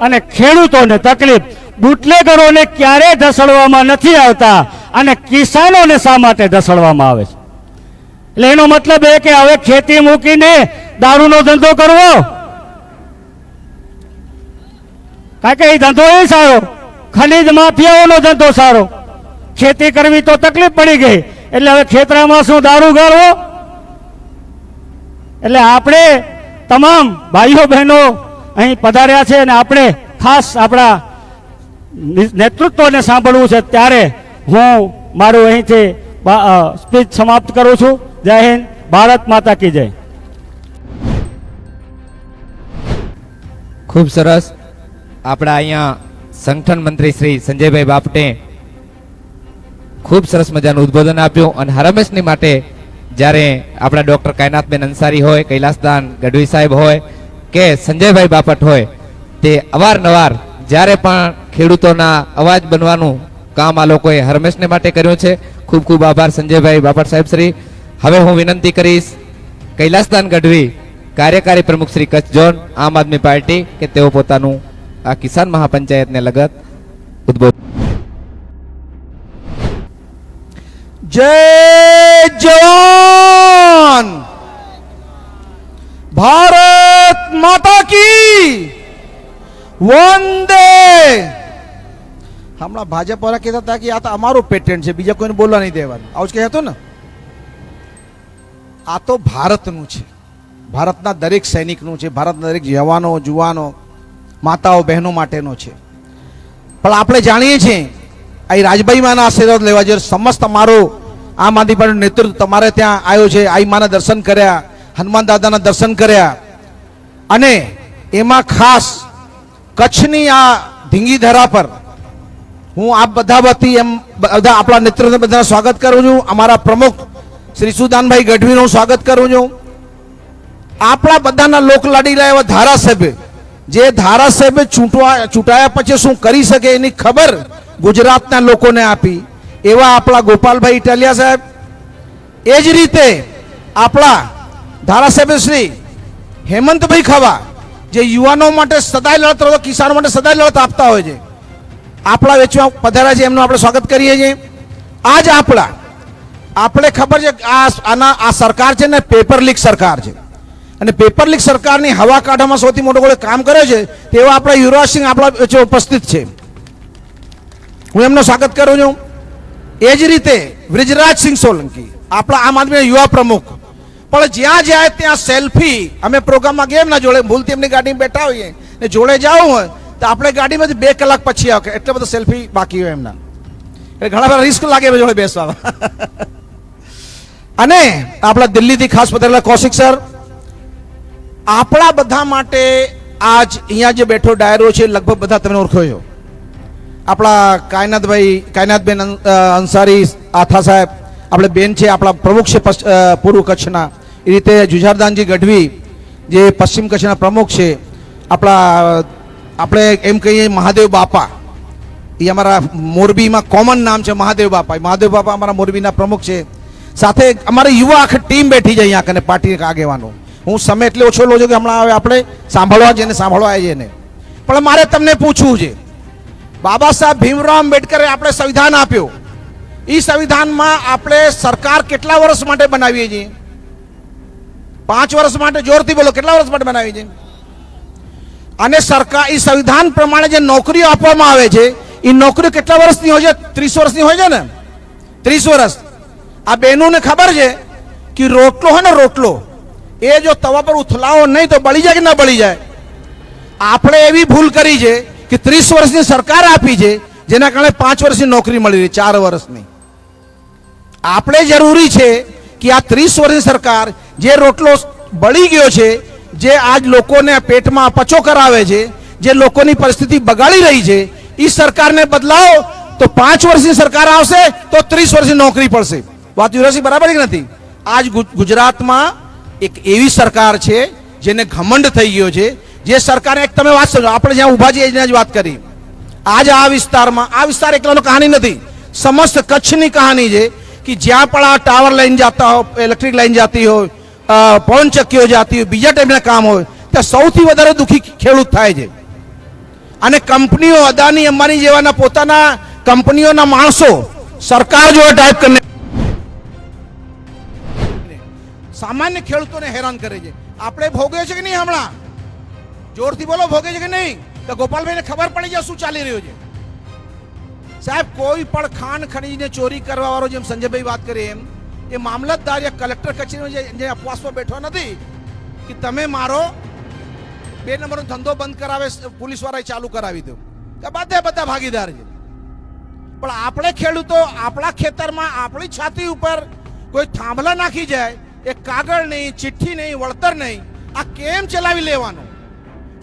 અને ખેડૂતોને તકલીફ. બુટલેગરોને ક્યારેય ધસડવામાં નથી આવતા અને કિસાનોને શા માટે ધસડવામાં આવે છે? એટલે એનો મતલબ એ કે હવે ખેતી મૂકીને દારૂનો ધંધો કરવો, કારણ કે એ ધંધો એ સારો, ખનીજ માફિયાઓનો ધંધો સારો. ખેતી કરવી તો તકલીફ પડી ગઈ, એટલે હવે ખેતરામાં શું દારૂ ગાળવો? એટલે આપણે તમામ ભાઈઓ બહેનો અહીં પધાર્યા છે અને આપણે ખાસ આપણા નેતૃત્વને સાંભળવું છે, ત્યારે હું મારું અહીંથી સ્પીચ સમાપ્ત કરું છું. જય હિન્દ, ભારત માતા કી જય. ખૂબ સરસ. આપણા અહીંયા સંગઠન મંત્રી શ્રી સંજયભાઈ બાપટે ખૂબ સરસ મજાનું ઉદ્બોધન આપ્યું અને હરમેશની માટે જ્યારે આપણા ડોક્ટર કાયનાતબેન અંસારી હોય, કૈલાસદાન ગઢવી સાહેબ હોય કે સંજયભાઈ બાપટ હોય, તે અવારનવાર જ્યારે પણ ખેડૂતોના અવાજ બનવાનું કામ આ લોકોએ હરમેશને માટે કર્યું છે. ખૂબ ખૂબ આભાર સંજયભાઈ બાપટ સાહેબ શ્રી. હવે હું વિનંતી કરીશ કૈલાસદાન ગઢવી, કાર્યકારી પ્રમુખ શ્રી કચ્છ ઝોન આમ આદમી પાર્ટી, કે તેઓ પોતાનું આ કિસાન મહાપંચાયતને લગત ઉદ્બોધન. જય જવાન, ભારત માતા કી વંદે. હમણાં ભાજપ વાળા કહેતા હતા કે આ તો અમારું પેટન્ટ છે, બીજા કોઈને બોલવા નહીં દેવાનું, આવું જ કહે હતો ને. આ તો ભારતનું છે, ભારતના દરેક સૈનિકનું છે, ભારતના દરેક જવાનો જુવાનો માતાઓ બહેનો માટેનો છે. પણ આપણે જાણીએ છીએ અહીં રાજભાઈ માના આશીર્વાદ લેવા જોઈએ. સમસ્ત તમારો આમ આદમી પાર્ટીનું નેતૃત્વ તમારે ત્યાં આવ્યો છે. આઈ માના દર્શન કર્યા, હનુમાન દાદાના દર્શન કર્યા, અને એમાં ખાસ કચ્છની આ ધીંગી ધરા પર હું આપ બધા વતી એમ બધા આપણા નેતૃત્વ બધાનું સ્વાગત કરું છું. અમારા પ્રમુખ શ્રી સુદાનભાઈ ગઢવીનું સ્વાગત કરું છું. આપણા બધાના લોકલાડીલા એવા ધારાસભ્ય, જે ધારાસભ્ય ચૂંટાયા પછી શું કરી શકે એની ખબર ગુજરાતના લોકોને આપી એવા આપણા ગોપાલભાઈ ઇટાલિયા સાહેબ. એ જ રીતે આપણા ધારાસભ્ય શ્રી હેમંતભાઈ ખવા, જે યુવાનો માટે સદાય લડત રહો, કિસાનો માટે સદાય લડત આપતા હોય છે, આપણા વેચવા પધાર્યા છે, એમનું આપણે સ્વાગત કરીએ છીએ. આજ આપણે ખબર છે આ સરકાર છે ને પેપર લીક સરકાર છે, અને પેપર લીક સરકારની હવા કાઢવામાં સૌથી મોટો કોઈ કામ કરે છે તેવા આપણા યુવરાજસિંહ આપણા વચ્ચે ઉપસ્થિત છે. હું એમનું સ્વાગત કરું છું. એ જ રીતે બ્રિજરાજસિંહ સોલંકી, આપણા આમ આદમીના યુવા પ્રમુખ, પણ જ્યાં જાય ત્યાં સેલ્ફી. અમે પ્રોગ્રામમાં ગયા એમના જોડે, ભૂલથી એમની ગાડીમાં બેઠા હોઈએ ને જોડે જવું હોય તો આપણે ગાડીમાંથી 2 કલાક પછી આવે, એટલે બધું સેલ્ફી બાકી હોય એમના, એટલે ઘણા બધા રિસ્ક લાગે જોડે બેસવા. અને આપણા દિલ્હીથી ખાસ પધારેલા કૌશિક સર, આપણા બધા માટે આજ અહીંયા જે બેઠો ડાયરો છે લગભગ બધા તમે ઓળખો છો. આપણા કાયનાતબેન અંસારી આથા સાહેબ, આપણે બેન છે, આપણા પ્રમુખ છે પૂર્વ કચ્છના. એ રીતે જુઝારદાનજી ગઢવી જે પશ્ચિમ કચ્છના પ્રમુખ છે. આપણે એમ કહીએ મહાદેવ બાપા, એ અમારા મોરબીમાં કોમન નામ છે મહાદેવ બાપા. મહાદેવ બાપા અમારા મોરબીના પ્રમુખ છે. સાથે અમારી યુવા આખી ટીમ બેઠી છે અહીંયા કને પાર્ટી આગેવાનો. હું સમય એટલે ઓછો લો છું કે હમણાં હવે આપણે સાંભળવા જઈને સાંભળવા આવીએ ને. પણ મારે તમને પૂછવું છે, બાબા સાહેબ ભીમરાવ આંબેડકરે આપણે સંવિધાન આપ્યો, એ સંવિધાનમાં આપણે સરકાર કેટલા વર્ષ માટે બનાવીએ છીએ? 5 વર્ષ માટે. જોરથી બોલો, કેટલા વર્ષ માટે બનાવી છે? અને સરકાર એ સંવિધાન પ્રમાણે જે નોકરીઓ આપવામાં આવે છે એ નોકરીઓ કેટલા વર્ષની હોય છે? 30 વર્ષની હોય છે ને, 30 વર્ષ. આ બહેનોને ખબર છે કે રોટલો હોય ને, રોટલો એ જો તવા પર ઉથલાવો નહીં તો બળી જાય કે ના બળી જાય. આપણે એવી ભૂલ કરી છે કે 30 વર્ષની સરકાર આપી છે, જેના કારણે 5 વર્ષની નોકરી મળી રહી, 4 વર્ષની. આપણે જરૂરી છે કે આ 30 વર્ષની સરકાર જે રોટલો બળી ગયો છે, જે આજ લોકોને પેટમાં અપચો કરાવે છે, જે લોકોની પરિસ્થિતિ બગાડી રહી છે, એ સરકારને બદલાવો તો 5 વર્ષની સરકાર આવશે તો 30 વર્ષની નોકરી પડશે. વાત યુવરાજસિંહ બરાબર કે નથી? આજ ગુજરાતમાં એક એવી સરકાર છે જેને ઘમંડ થઈ ગયો છે, જે સરકારે એક તમે વાત સમજો, આપણે જ્યાં ઊભા છીએ એની જ વાત કરી. આજ આ વિસ્તારમાં, આ વિસ્તાર એકલાનો કહાની નથી, સમસ્ત કચ્છની કહાની છે કે જ્યાં પણ આ ટાવર લાઈન જતા હોય, ઇલેક્ટ્રિક લાઈન જતી હોય, પવન ચક્કીઓ જતી હોય, બીજા ટાઈપના કામ હોય, ત્યાં સૌથી વધારે દુઃખી ખેડૂત થાય છે. અને કંપનીઓ અદાની અંબાની જેવાના પોતાના કંપનીઓના માણસો સરકાર જોડે ટાઈપ કરીને સામાન્ય ખેડૂતોને હેરાન કરે છે. આપણે ભોગવે છે કે નહીં? હમણાં જોરથી બોલો, ભોગે છે કે નહીં? તો ગોપાલભાઈને ખબર પડી જાય શું ચાલી રહ્યું છે. સાહેબ, કોઈ પણ ખાણ ખનીજને ચોરી કરવા વાળો, જેમ સંજયભાઈ વાત કરી એમ, એ મામલતદાર યા કલેક્ટર કચેરીમાં જે અપવાસમાં બેઠો નથી કે તમે મારો 2 નંબરનો ધંધો બંધ કરાવે, પોલીસ વાળાએ ચાલુ કરાવી દો, કે બધા ભાગીદાર છે. પણ આપણે ખેડૂતો આપણા ખેતરમાં આપણી છાતી ઉપર કોઈ થાંભલા નાખી જાય, એ કાગળ નહીં, ચિઠ્ઠી નહીં, વળતર નહીં, આ કેમ ચલાવી લેવાનું?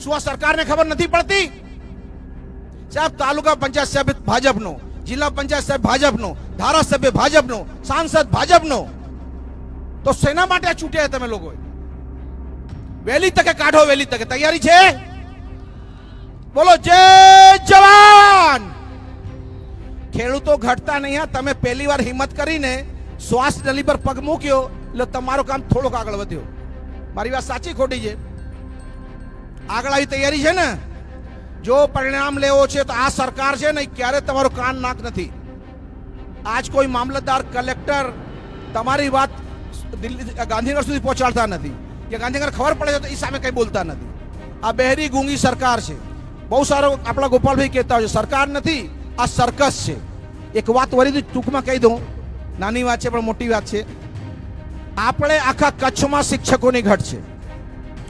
શું આ સરકારને ખબર નથી પડતી? સાહેબ, તાલુકા પંચાયત સભ્ય ભાજપનો, જિલ્લા પંચાયત સભ્ય ભાજપનો, ધારાસભ્ય ભાજપનો, સાંસદ ભાજપનો, તો શેના માટે આ ચૂંટ્યા તમે લોકો? વહેલી તકે કાઢો, વહેલી તકે. તૈયારી છે? બોલો જય જવાન. ખેડૂતો ઘટતા નહીં. હા, તમે પહેલી વાર હિંમત કરીને શ્વાસ નલી પર પગ મૂક્યો એટલે તમારું કામ થોડોક આગળ વધ્યો. મારી વાત સાચી ખોટી છે? આગળ આવી તૈયારી છે ને? જો પરિણામ લેવો છે તો આ સરકાર છે ને, ક્યારે તમારું કાન નાક નથી. આજ કોઈ મામલતદાર, કલેક્ટર તમારી વાત દિલ્હી ગાંધીનગર સુધી પહોંચાડતા નથી, કે ગાંધીનગર ખબર પડે છે તો એ સામે કંઈ બોલતા નથી. આ બહેરી ગૂંગી સરકાર છે. બહુ સારો આપણા ગોપાલભાઈ કહેતા હોય છે, સરકાર નથી, આ સર્કસ છે. એક વાત વળી ટૂંકમાં કહી દઉં, નાની વાત છે પણ મોટી વાત છે. આપણે આખા કચ્છમાં શિક્ષકોની ઘટ છે.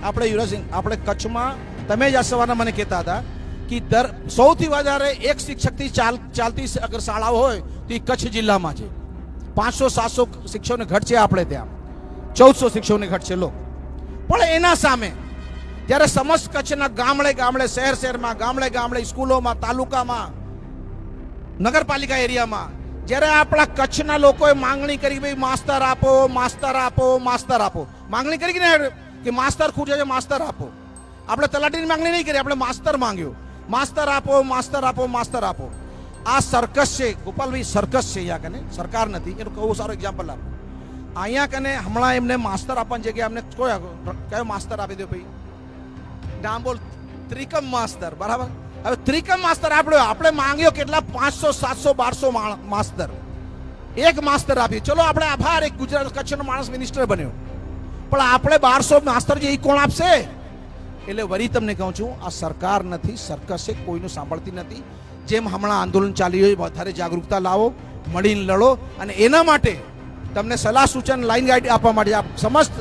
આપણે યુવરાજસિંહ, આપણે કચ્છમાં, તમે જ આ સવારના મને કહેતા હતા કે સૌથી વધારે એક શિક્ષકથી ચાલતી અગર શાળાઓ હોય તો એ કચ્છ જિલ્લામાં છે. 500-700 શિક્ષકોની ઘટ છે આપણે ત્યાં, 1400 શિક્ષકોની ઘટ છે. લો, પણ એના સામે જ્યારે સમસ્ત કચ્છના ગામડે ગામડે, શહેર શહેરમાં, ગામડે ગામડે, સ્કૂલોમાં, તાલુકામાં, નગરપાલિકા એરિયામાં જ્યારે આપણા કચ્છના લોકોએ માંગણી કરી, ભાઈ માસ્તર આપો, માસ્તર આપો, માસ્તર આપો, માંગણી કરી કે માસ્તર ખૂટે છે, માસ્તર આપો. આપણે તલાટીની માંગણી નહીં કરી, આપણે માસ્તર માંગ્યો. માસ્તર આપો, માસ્તર આપો, માસ્તર આપો. આ સર્કસ છે ગોપાલભાઈ, સર્કસ છે. અહીંયા કને સરકાર નથી. એનું બહુ સારો એક્ઝામ્પલ આપો. અહીંયા કને હમણાં એમને માસ્તર આપવાની જગ્યાએ અમને કયો માસ્તર આપી દો ભાઈ? નામ બોલ. ત્રિકમ માસ્તર, બરાબર. હવે ત્રિકમ માસ્તર આપણે માંગ્યો કેટલા? 500, 700, 1200 માસ્તર. એક માસ્તર આપ્યું. ચલો આપણે આભાર, એક ગુજરાત કચ્છનો માણસ મિનિસ્ટર બન્યો. પણ આપણે 1200 માસ્તર જે એ કોણ આપશે? એટલે વળી તમને કહું છું, આ સરકાર નથી, સર્કસ છે, કોઈનું સાંભળતી નથી. જેમ હમણાં આંદોલન ચાલી રહ્યું, વધારે જાગૃતતા લાવો, મળીને લડો. અને એના માટે તમને સલાહ સૂચન, લાઈન ગાઈડ આપવા માટે આ સમસ્ત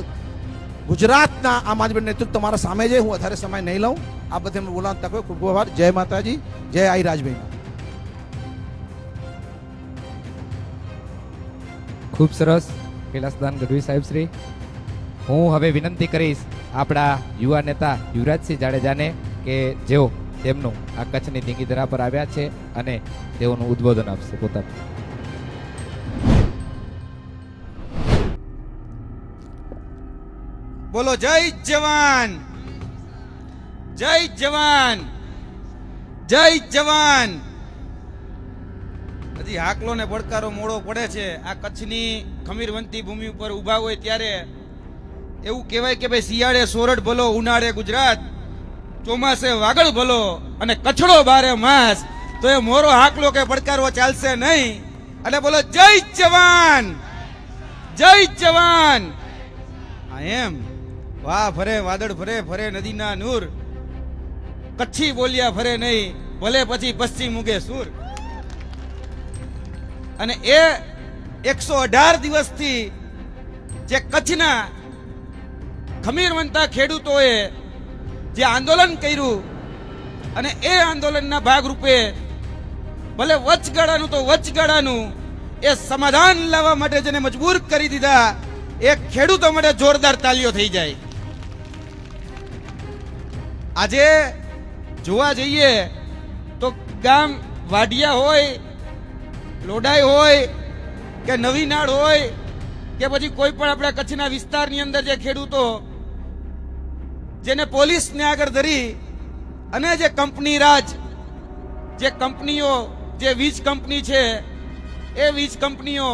ગુજરાતના આમ આદમી નેતૃત્વ તમારા સામે છે. હું વધારે સમય નહીં લઉં. આ બધે બોલાવવા તક ખૂબ ખૂબ આભાર. જય માતાજી, જય આઈ રાજભાઈ. ખૂબ સરસ કૈલાસદાન ગઢવી સાહેબ શ્રી. હું હવે વિનંતી કરીશ આપણા યુવા નેતા યુવરાજસિંહ જાડેજાને કે જેઓ તેમનું આ કચ્છની ધીંગીધરા પર આવ્યા છે અને તેઓનું ઉદ્બોધન આપશે પોતાનું. બોલો જય જવાન, જય જવાન, જય જવાન. હજી હાકલો ને પડકારો મોડો પડે છે. આ કચ્છની ખમીરવંતી ભૂમિ ઉપર ઊભા હોય ત્યારે એવું કહેવાય કે ભાઈ શિયાળે સોરઠ ભલો, ઉનાળે ગુજરાત, ચોમાસે વાગડ ભલો અને કચ્છડો 12 માસ. તો એ મોરો હાકલો કે પડકારો ચાલશે નહીં. અને બોલો જય જવાન, જય જવાન. હા એમ. વાહ ફરે વાદળ ફરે, ફરે નદીના નૂર, કચ્છી બોલ્યા ફરે નહીં, ભલે પછી પશ્ચિમ ઉગે સૂર. અને એ 118 દિવસથી જે કચ્છના ખમીરવંતા ખેડૂતોએ જે આંદોલન કર્યું અને એ આંદોલનના ભાગરૂપે ભલે વચગાળાનું તો વચગાળાનું એ સમાધાન લાવવા માટે જેને મજબૂર કરી દીધા, એ ખેડૂતો માટે જોરદાર તાલીઓ થઈ જાય. આજે જોવા જઈએ તો ગામ વાડિયા હોય, લોડાઈ હોય કે નવીનાળ હોય કે પછી કોઈ પણ આપણા કચ્છના વિસ્તારની અંદર જે ખેડૂતો જેને પોલીસને આગળ ધરી અને જે કંપની રાજ, જે કંપનીઓ, જે વીજ કંપની છે, એ વીજ કંપનીઓ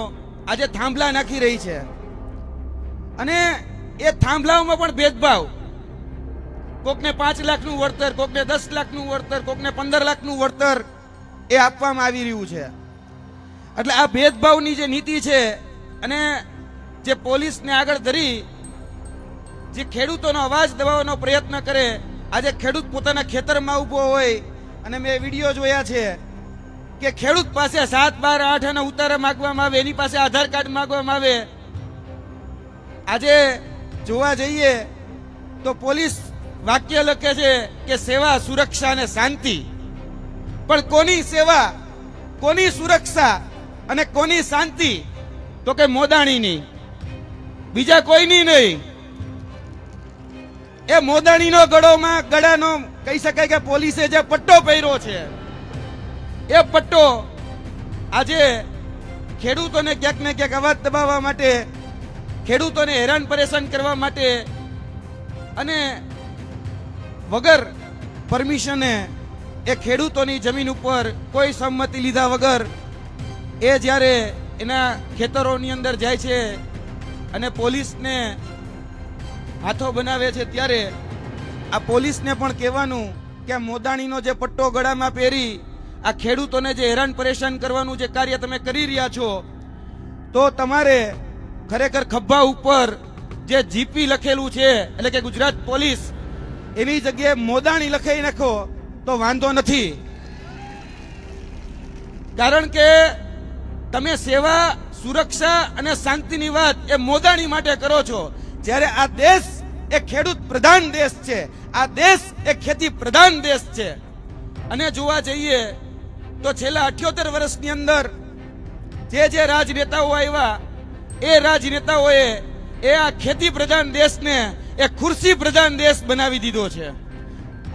આજે થાંભલા નાખી રહી છે. અને એ થાંભલાઓમાં પણ ભેદભાવ. કોકને 5 લાખનું વળતર, કોકને 10 લાખનું વળતર, કોકને 15 લાખનું વળતર એ આપવામાં આવી રહ્યું છે. એટલે આ ભેદભાવની જે નીતિ છે અને જે પોલીસને આગળ ધરી જે ખેડૂતોનો અવાજ દબાવવાનો પ્રયત્ન કરે, આજે ખેડૂત પોતાના ખેતરમાં ઊભો હોય અને મેં વિડીયો જોયા છે કે ખેડૂત પાસે 7, 12, 8 અને ઉતારા માંગવામાં આવે, એની પાસે આધાર કાર્ડ માંગવામાં આવે. આજે જોવા જઈએ તો પોલીસ વાક્ય લખે છે કે સેવા, સુરક્ષા અને શાંતિ. પણ કોની સેવા, કોની સુરક્ષા અને કોની શાંતિ? તો કે મોદાણીની, બીજા કોઈની નહીં. એ મોદાણીનો ગળાનો કહી શકાય કે પોલીસે જે પટ્ટો પહેર્યો છે, એ પટ્ટો આજે ખેડૂતોને ક્યાંક ને ક્યાંક અવાજ દબાવવા માટે, ખેડૂતોને હેરાન પરેશાન કરવા માટે અને વગર પરમિશને એ ખેડૂતોની જમીન ઉપર કોઈ સંમતિ લીધા વગર એ જ્યારે એના ખેતરોની અંદર જાય છે અને પોલીસને હાથો બનાવે છે, ત્યારે આ પોલીસને પણ કહેવાનું કે આ મોદાણીનો જે પટ્ટો ગળામાં પહેરી આ ખેડૂતોને જે હેરાન પરેશાન કરવાનું જે કાર્ય તમે કરી રહ્યા છો, તો તમારે ખરેખર ખભા ઉપર જે જીપી લખેલું છે એટલે કે ગુજરાત પોલીસ, એની જગ્યાએ મોદાણી લખાઈ નાખો તો વાંધો નથી. કારણ કે તમે સેવા, સુરક્ષા અને શાંતિની વાત એ મોદાણી માટે કરો છો, જ્યારે આ દેશ એ ખેડૂત પ્રધાન દેશ છે, આ દેશ એ ખેતી પ્રધાન દેશ છે. અને જોવા જઈએ તો છેલ્લા 78 વર્ષની અંદર જે રાજનેતાઓ આવ્યા, એ રાજનેતાઓએ એ આ ખેતી પ્રધાન દેશને એ ખુરશી પ્રધાન દેશ બનાવી દીધો છે.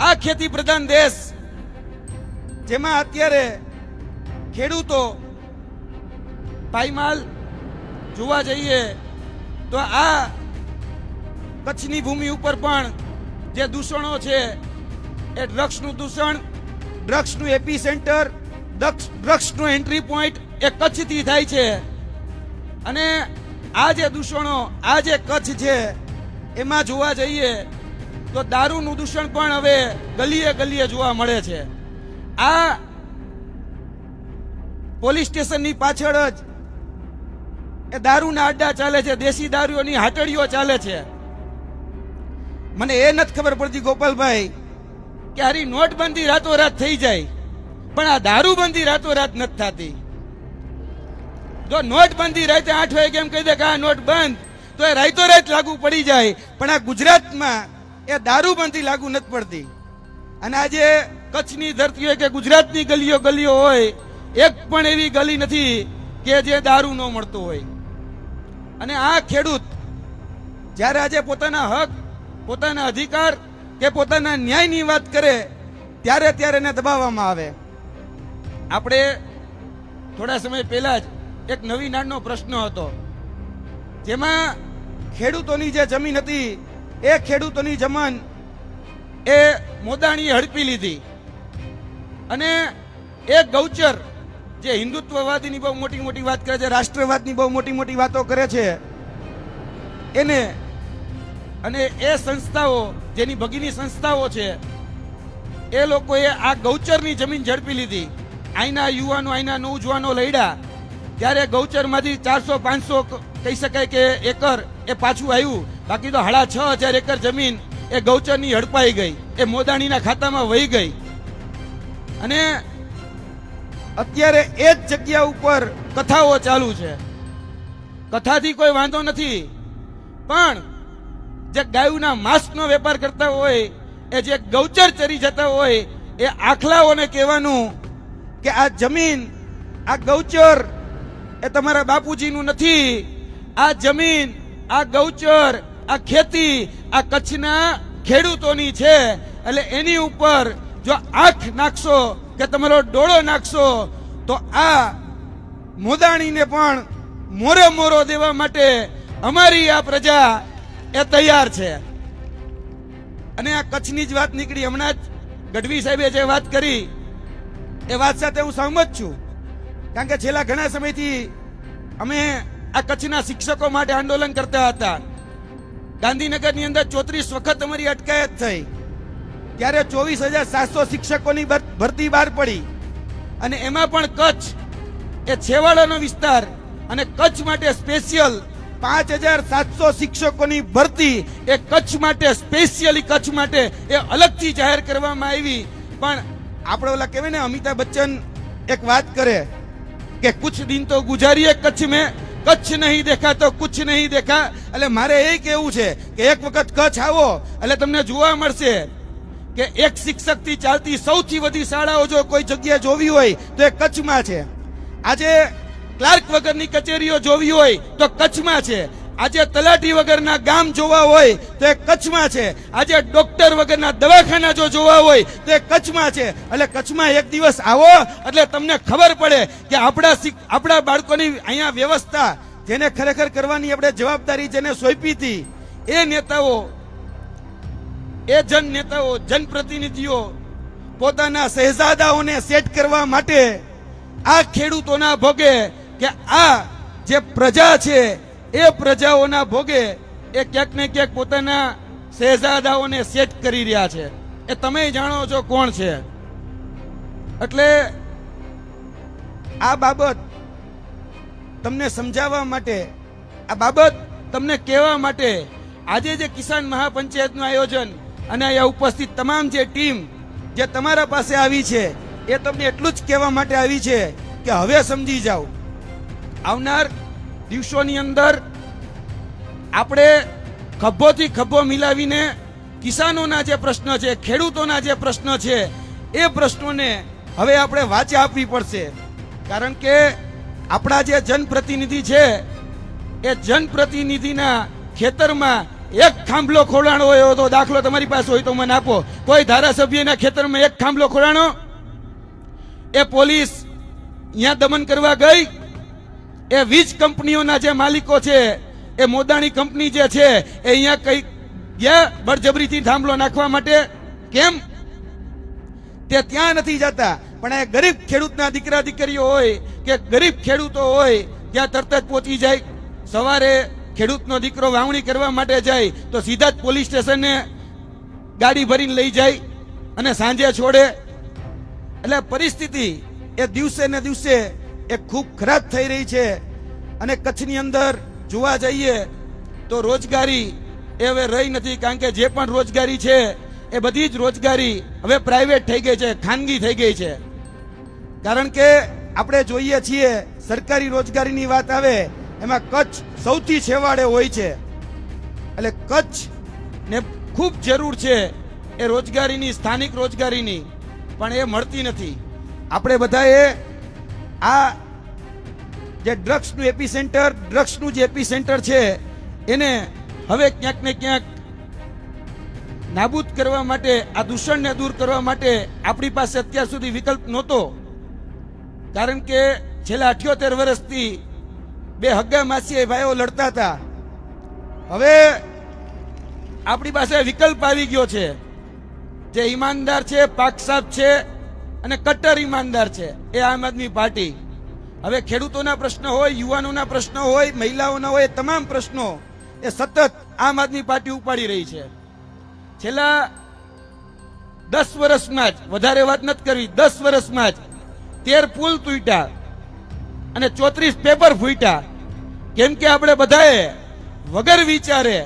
આ ખેતી પ્રધાન દેશ જેમાં અત્યારે ખેડૂતો પાયમાલ જોવા જઈએ તો આ કચ્છની ભૂમિ ઉપર પણ જે દૂષણો છે એ ડ્રગ્સનું દૂષણ, ડ્રગ્સનું એપી સેન્ટર, ડ્રગ્સનું એન્ટ્રી પોઈન્ટ એ કચ્છથી થાય છે. અને આ જે દૂષણો, આ જે કચ્છ છે એમાં જોવા જઈએ તો દારૂનું દૂષણ પણ હવે ગલીએ ગલીએ જોવા મળે છે. આ પોલીસ સ્ટેશનની પાછળ જ એ દારૂના અડ્ડા ચાલે છે, દેશી દારૂઓની હાટડીઓ ચાલે છે. મને એ નથી ખબર પડતી ગોપાલભાઈ કે હારી નોટબંધી રાતોરાત થઈ જાય, પણ આ દારૂબંધી રાતોરાત નથી થતી. જો નોટબંધી રાતે 8 વાગે એમ કહી દે કે આ નોટ બંધ, તો એ રાતોરાત લાગુ પડી જાય. પણ આ ગુજરાતમાં એ દારૂબંધી લાગુ નથી પડતી. અને આજે કચ્છની ધરતી હોય કે ગુજરાતની ગલીઓ ગલીઓ હોય, એક પણ એવી ગલી નથી કે જે દારૂ ન મળતો હોય. અને આ ખેડૂત જ્યારે આજે પોતાના હક, પોતાના અધિકાર કે પોતાના ન્યાયની વાત કરે, ત્યારે એને દબાવવામાં આવે. આપણે થોડા સમય પહેલા જ એક નવી નાળનો પ્રશ્ન હતો, જેમાં ખેડૂતોની જે જમીન હતી એ ખેડૂતોની જમીન એ મોદાણીએ હડપી લીધી. અને એ ગૌચર જે હિન્દુત્વવાદીની બહુ મોટી મોટી વાત કરે છે, રાષ્ટ્રવાદની બહુ મોટી મોટી વાતો કરે છે, એને અને એ સંસ્થાઓ જેની ભગીની સંસ્થાઓ છે એ લોકોએ આ ગૌચરની જમીન ઝડપી લીધી. અહીંના યુવાનો, અહીંના નવજુવાનો લડ્યા ત્યારે ગૌચરમાંથી 400-500 કહી શકાય કે એકર એ પાછું આવ્યું. બાકી તો 6,500 એકર જમીન એ ગૌચરની હડપાઈ ગઈ, એ મોદાણીના ખાતામાં વહી ગઈ. અને અત્યારે એ જ જગ્યા ઉપર કથાઓ ચાલુ છે. કથાથી કોઈ વાંધો નથી, પણ જે ગાયોના માંસનો વેપાર કરતા હોય, એ જે ગૌચર ચરી જતા હોય, એ આખલાઓને કહેવાનું કે આ જમીન, આ ગૌચર એ તમારા બાપુજીનું નથી. આ જમીન, આ ગૌચર, આ ખેતી આ કચ્છના ખેડૂતોની છે. એટલે એની ઉપર જો આંખ નાખશો કે તમારો ડોળો નાખશો તો આ મોદાણીને પણ મોરો દેવા માટે અમારી આ પ્રજા એ તૈયાર છે. અને આ કચ્છની જ વાત નીકળી, હમણાં જ ગઢવી સાહેબે જે વાત કરી એ વાત સાથે હું સહમત છું. કારણ કે છેલ્લા ઘણા સમયથી અમે આ કચ્છના શિક્ષકો માટે આંદોલન કરતા હતા. ગાંધીનગરની અંદર 34 વખત અમારી અટકાયત થઈ. ત્યારે 24,700 શિક્ષકોની ભરતી બહાર પડી અને એમાં પણ કચ્છ એ છેવાડાનો વિસ્તાર અને કચ્છ માટે સ્પેશિયલ 5,700 શિક્ષકોની ભરતી એ કચ્છ માટે સ્પેશિયલી કચ્છ માટે એ અલગથી જાહેર કરવામાં આવી. પણ આપણે ઓલા કહેવાય ને અમિતાભ બચ્ચન એક વાત કરે કે કુછ દિન તો ગુજારીએ કચ્છ મેં, કચ્છ નહીં દેખા તો કુછ નહીં દેખા. એટલે મારે એ કહેવું છે કે એક વખત કચ્છ આવો એટલે તમને જોવા મળશે કે એક શિક્ષકથી ચાલતી સૌથી વધુ શાળાઓ જો કોઈ જગ્યાએ જોવી હોય તો એ કચ્છમાં છે. આજે ક્લાર્ક વગરની કચેરીઓ જોવી હોય તો કચ્છમાં છે. આજે તલાટી વગરના ગામ જોવા હોય તો એ કચ્છમાં છે. આજે ડોક્ટર વગરના દવાખાના જો જોવા હોય તો એ કચ્છમાં છે. એટલે કચ્છમાં એક દિવસ આવો એટલે તમને ખબર પડે કે આપણા બાળકોની અહીંયા વ્યવસ્થા જેને ખરેખર કરવાની આપણે જવાબદારી જેને સોંપી હતી એ નેતાઓ, એ નેતાઓ જનપ્રતિનિધિઓ પોતાના શહેજાદાઓને સેટ કરવા માટે આ ખેડૂતોના ભોગે કે આ જે પ્રજા છે એ પ્રજાઓના ભોગે એ ક્યાંક ને ક્યાંક પોતાના શહેજાદાઓને સેટ કરી રહ્યા છે. એ તમે જાણો છો કોણ છે. એટલે આ બાબત તમને સમજાવવા માટે, આ બાબત તમને કહેવા માટે આજે જે કિસાન મહાપંચાયતનું આયોજન અને અહીંયા ઉપસ્થિત તમામ જે ટીમ જે તમારા પાસે આવી છે એ તમને એટલું જ કહેવા માટે આવી છે કે હવે સમજી જાઓ, આવનાર દિવસોની અંદર આપણે ખભોથી ખભો મિલાવીને કિસાનોના જે પ્રશ્ન છે, ખેડૂતોના જે પ્રશ્ન છે એ પ્રશ્નોને હવે આપણે વાચા આપવી પડશે. કારણ કે આપણા જે જનપ્રતિનિધિ છે એ જનપ્રતિનિધિના ખેતરમાં એક ખાંભલો ખોલાણો હોય તો દાખલો તમારી પાસે હોય તો મને આપો. કોઈ ધારાસભ્યના ખેતરમાં એક ખાંભલો ખોલાણો? એ પોલીસ અહીંયા દમન કરવા ગઈ? એ વીજ કંપનીઓના જે માલિકો છે, એ મોદાણી કંપની જે છે એ અહીંયા કઈ ગયા બળજબરીથી થાંભલો નાખવા માટે? કેમ? તે ત્યાં નથી જતા. પણ એ ગરીબ ખેડૂતના દીકરા દીકરીઓ હોય કે ગરીબ ખેડૂતો હોય ત્યાં તરત જ પહોંચી જાય. સવારે ખેડૂતનો દીકરો વાવણી કરવા માટે જાય તો સીધા જ પોલીસ સ્ટેશને ગાડી ભરીને લઈ જાય અને સાંજે છોડે. એટલે પરિસ્થિતિ એ દિવસે ને દિવસે એ ખૂબ ખરાબ થઈ રહી છે. અને કચ્છની અંદર જોવા જઈએ તો રોજગારી એ હવે રહી નથી. કારણ કે જે પણ રોજગારી છે એ બધી જ રોજગારી હવે પ્રાઇવેટ થઈ ગઈ છે, ખાનગી થઈ ગઈ છે. કારણ કે આપણે જોઈએ છીએ સરકારી રોજગારીની વાત આવે એમાં કચ્છ સૌથી છેવાડે હોય છે. એટલે કચ્છ ને ખૂબ જરૂર છે એ રોજગારીની, સ્થાનિક રોજગારીની, પણ એ મળતી નથી. આપણે બધાએ આ જે ડ્રગ્સનું એપીસેન્ટર, ડ્રગ્સનું જે એપીસેન્ટર છે એને હવે ક્યાંક ને ક્યાંક નાબૂદ કરવા માટે, આ દૂષણને દૂર કરવા માટે આપણી પાસે અત્યાર સુધી વિકલ્પ નહોતો. કારણ કે છેલ્લા 78 વર્ષથી બે હગ્ગા માસી ભાઈઓ લડતા હતા. હવે આપણી પાસે વિકલ્પ આવી ગયો છે. જે ઈમાનદાર છે, પાકસાબ છે અને કટ્ટર ઈમાનદાર છે એ આમ આદમી પાર્ટી. હવે ખેડૂતોના પ્રશ્ન હોય, યુવાનોના પ્રશ્નો હોય, મહિલાઓના હોય, તમામ પ્રશ્નો એ સતત આમ આદમી પાર્ટી ઉપાડી રહી છે. છેલ્લા 10 વર્ષમાં જ, વધારે વાત નથી કરવી, 10 વર્ષમાં જ 13 પુલ તૂટ્યા અને 34 પેપર ફૂટ્યા. કેમ કે આપણે બધાએ વગર વિચારે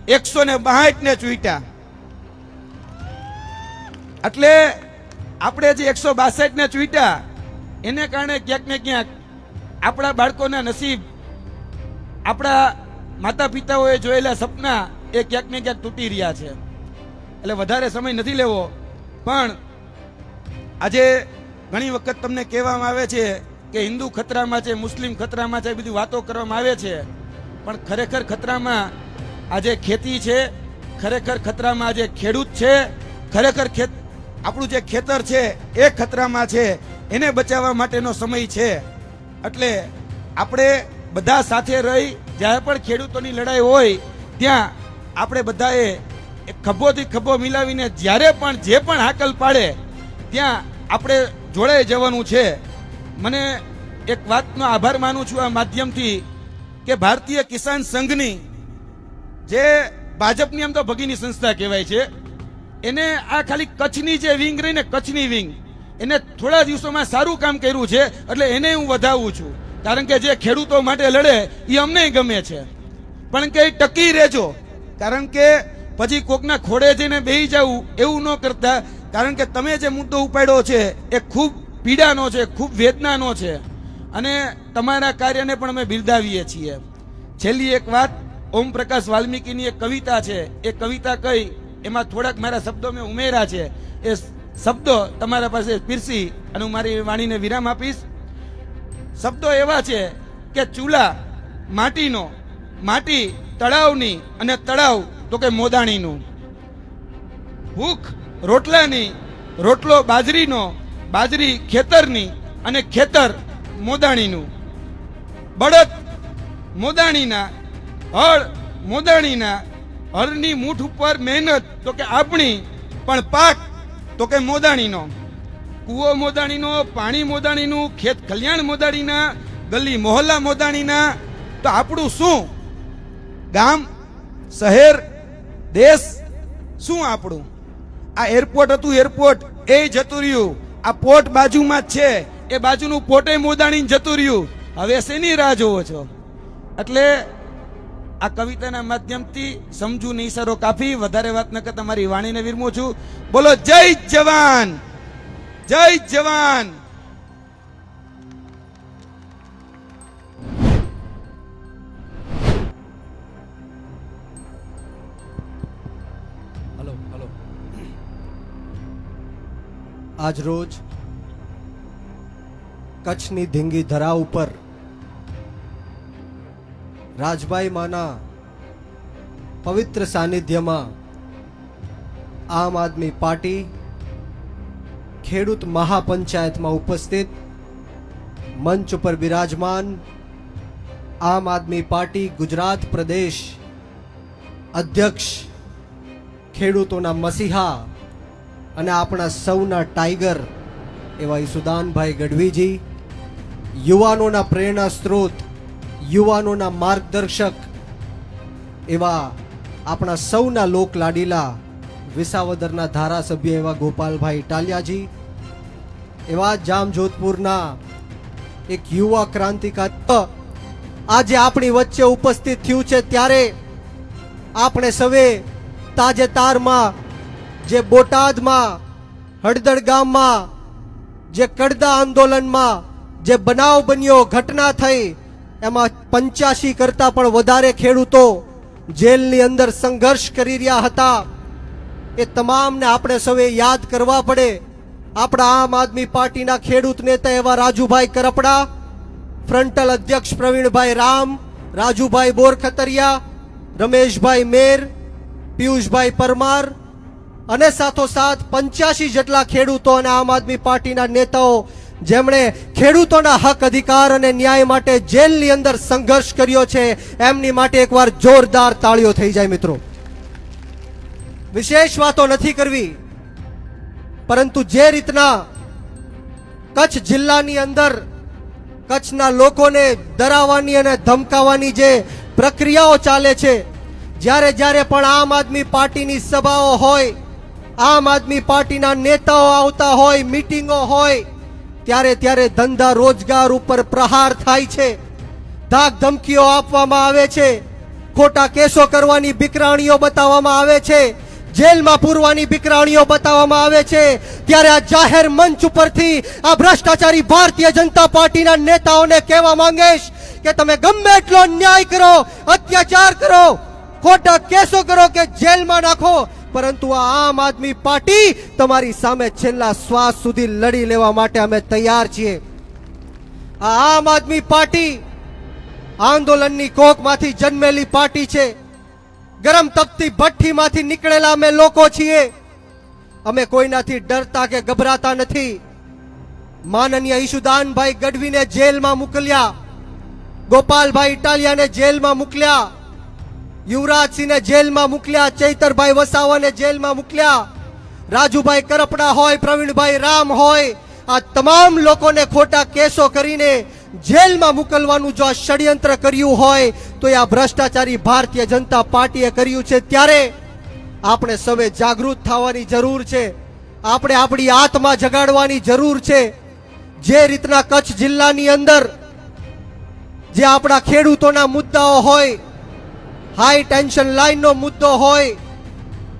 162 ને ચૂંટ્યા. એટલે આપણે જે 162 ને ચૂંટ્યા એને કારણે ક્યાંક ને ક્યાંક આપણા બાળકોના નસીબ, આપણા માતા પિતાઓએ જોયેલા સપના એ ક્યાંક ને ક્યાંક તૂટી રહ્યા છે. એટલે વધારે સમય નથી લેવો. પણ આજે ઘણી વખત તમને કહેવામાં આવે છે કે હિન્દુ ખતરામાં છે, મુસ્લિમ ખતરામાં છે, બધી વાતો કરવામાં આવે છે. પણ ખરેખર ખતરામાં આજે ખેતી છે, ખરેખર ખતરામાં આજે ખેડૂત છે, ખરેખર આપણું જે ખેતર છે એ ખતરામાં છે. એને બચાવવા માટેનો સમય છે. એટલે આપણે બધા સાથે રહી જ્યારે પણ ખેડૂતોની લડાઈ હોય ત્યાં આપણે બધાએ ખભોથી ખભો મિલાવીને જ્યારે પણ જે પણ હાકલ પાડે ત્યાં આપણે જોડાઈ જવાનું છે. મને એક વાતનો આભાર માનું છું આ માધ્યમથી કે ભારતીય કિસાન સંઘની, જે ભાજપની આમ તો ભગીની સંસ્થા કહેવાય છે, એને આ ખાલી કચ્છની જે વિંગ રહી ને કચ્છની વિંગ એને થોડા દિવસોમાં સારું કામ કર્યું છે, એટલે એને હું વધાવું છું. કારણ કે જે ખેડૂતો માટે લડે એ અમને ગમે છે, પણ કે ટકી રહેજો. કારણ કે પછી કોકના ખોડે જઈને બેસી જવું એવું ન કરતા. કારણ કે તમે જે મુદ્દો ઉપાડ્યો છે એ ખૂબ પીડાનો છે, ખૂબ વેદનાનો છે, અને તમારા કાર્યને પણ અમે બિરદાવીએ છીએ. છેલ્લી એક વાત, ઓમ પ્રકાશ વાલ્મીકીની એક કવિતા છે, એ કવિતા કઈ એમાં થોડાક મારા શબ્દો મેં ઉમેર્યા છે. એ શબ્દો તમારા પાસે પીરસી અને હું મારી વાણીને વિરામ આપીશ. શબ્દો એવા છે કે ચૂલા માટીનો, માટી તળાવની અને તળાવ તો કે મોદાણીનું. ભૂખ રોટલાની, રોટલો બાજરીનો, બાજરી ખેતરની અને ખેતર મોદાણીનું. બળદ મોદાણીના, હળ મોદાણીના, હળની મૂઠ ઉપર મહેનત તો કે આપણી, પણ પાક તો કે મોદાણીનો. કૂવો મોદાણીનો, પાણી મોદાણીનું, ખેત કલ્યાણ મોદાણીના, ગલી મોહલ્લા મોદાણીના. તો આપણું શું? ગામ, શહેર, દેશ શું આપણું? આ એરપોર્ટ હતું, એરપોર્ટ એ જતું રહ્યું. આ પોર્ટ બાજુમાં જ છે, એ બાજુનું પોર્ટે મોદાણી જતું રહ્યું. હવે શેની રાહ જોવો છો? એટલે આ કવિતાના માધ્યમથી સમજુ ને ઈશારો કાફી. વધારે વાત ન કરતા મારી વાણીને વિરમું છું. બોલો જય જવાન, જય જવાન. આજ રોજ કચ્છની ધીંગી ધરા ઉપર રાજભાઈ માના પવિત્ર સાનિધ્યમાં આમ આદમી પાર્ટી ખેડૂત મહાપંચાયતમાં ઉપસ્થિત મંચ ઉપર બિરાજમાન આમ આદમી પાર્ટી ગુજરાત પ્રદેશ અધ્યક્ષ, ખેડૂતોના મસીહા અને આપણા સૌના ટાઈગર એવા ઈસુદાનભાઈ ગઢવીજી, યુવાનોના પ્રેરણા સ્ત્રોત, યુવાનોના માર્ગદર્શક એવા આપણા સૌના લોકલાડીલા વિસાવદરના ધારાસભ્ય એવા ગોપાલભાઈ ઇટાલિયાજી, એવા જામજોધપુરના એક યુવા ક્રાંતિકારી આજે આપણી વચ્ચે ઉપસ્થિત થયું છે. ત્યારે આપણે સૌએ તાજેતરમાં જે બોટાદમાં હળદળ ગામમાં જે કડદા આંદોલનમાં જે બનાવ બન્યો, ઘટના થઈ, એમાં 85 કરતા પણ વધારે ખેડૂતો જેલની અંદર સંઘર્ષ કરી રહ્યા હતા. એ તમામને આપણે સૌએ યાદ કરવા પડે. આપણા આમ આદમી પાર્ટીના ખેડૂત નેતા એવા રાજુભાઈ કરપડા, ફ્રન્ટલ અધ્યક્ષ પ્રવીણભાઈ રામ, રાજુભાઈ બોરખતરિયા, રમેશભાઈ મેર, પિયુષભાઈ પરમાર અને સાથોસાથ 85 જેટલા ખેડૂતો અને આમ આદમી પાર્ટીના નેતાઓ જેમણે ખેડૂતોના હક અધિકાર અને ન્યાય માટે જેલની અંદર સંઘર્ષ કર્યો છે, એમની માટે એકવાર જોરદાર તાળીઓ થઈ જાય. મિત્રો, વિશેષ વાતો નથી કરવી, પરંતુ જે રીતના કચ્છ જિલ્લાની અંદર કચ્છના લોકોને ડરાવવાની અને ધમકાવવાની જે પ્રક્રિયાઓ ચાલે છે, જ્યારે જ્યારે પણ આમ આદમી પાર્ટીની સભાઓ હોય, આમ આદમી પાર્ટીના નેતાઓ આવતા હોય, મીટિંગો હોય, ત્યારે ત્યારે ધંધા રોજગાર ઉપર પ્રહાર થાય છે, ધાક ધમકીઓ આપવામાં આવે છે, ખોટા કેસો કરવાની બીકરાણીઓ બતાવવામાં આવે છે, જેલમાં પૂરવાની બીકરાણીઓ બતાવવામાં આવે છે. ત્યારે આ જાહેર મંચ ઉપરથી આ ભ્રષ્ટાચારી ભારતીય જનતા પાર્ટીના નેતાઓને કહેવા માંગીશ કે તમે ગમે એટલો ન્યાય કરો, અત્યાચાર કરો, ખોટા કેસો કરો કે જેલમાં નાખો, પરંતુ આ આમ આદમી પાર્ટી તમારી સામે છેલ્લા શ્વાસ સુધી લડી લેવા માટે અમે તૈયાર છીએ. આ આમ આદમી પાર્ટી આંદોલનની કોખમાંથી જન્મેલી પાર્ટી છે. ગરમ તપતી ભઠ્ઠીમાંથી નીકળેલા અમે લોકો છીએ. અમે કોઈનાથી ડરતા કે ગભરાતા નથી. માનનીય ઈશુદાનભાઈ ગઢવીને જેલમાં મોકલ્યા, ગોપાલભાઈ ઇટાલિયાને જેલમાં મોકલ્યા, યુવરાજસિંહને જેલમાં મોકલ્યા, ચૈતરભાઈ વસાવાને જેલમાં મોકલ્યા, રાજુભાઈ કરપડા હોય, પ્રવીણભાઈ રામ હોય, આ તમામ લોકોને ખોટા કેસો કરીને જેલમાં મોકલવાનું જો આ ષડયંત્ર કર્યું હોય તો આ ભ્રષ્ટાચારી ભારતીય જનતા પાર્ટીએ કર્યું છે. ત્યારે આપણે સૌએ જાગૃત થવાની જરૂર છે. આપણે આપણી આત્મા જગાડવાની જરૂર છે. જે રીતના કચ્છ જિલ્લાની અંદર જે આપણા ખેડૂતોના મુદ્દાઓ હોય, હાઈ ટેન્શન લાઈનનો મુદ્દો હોય,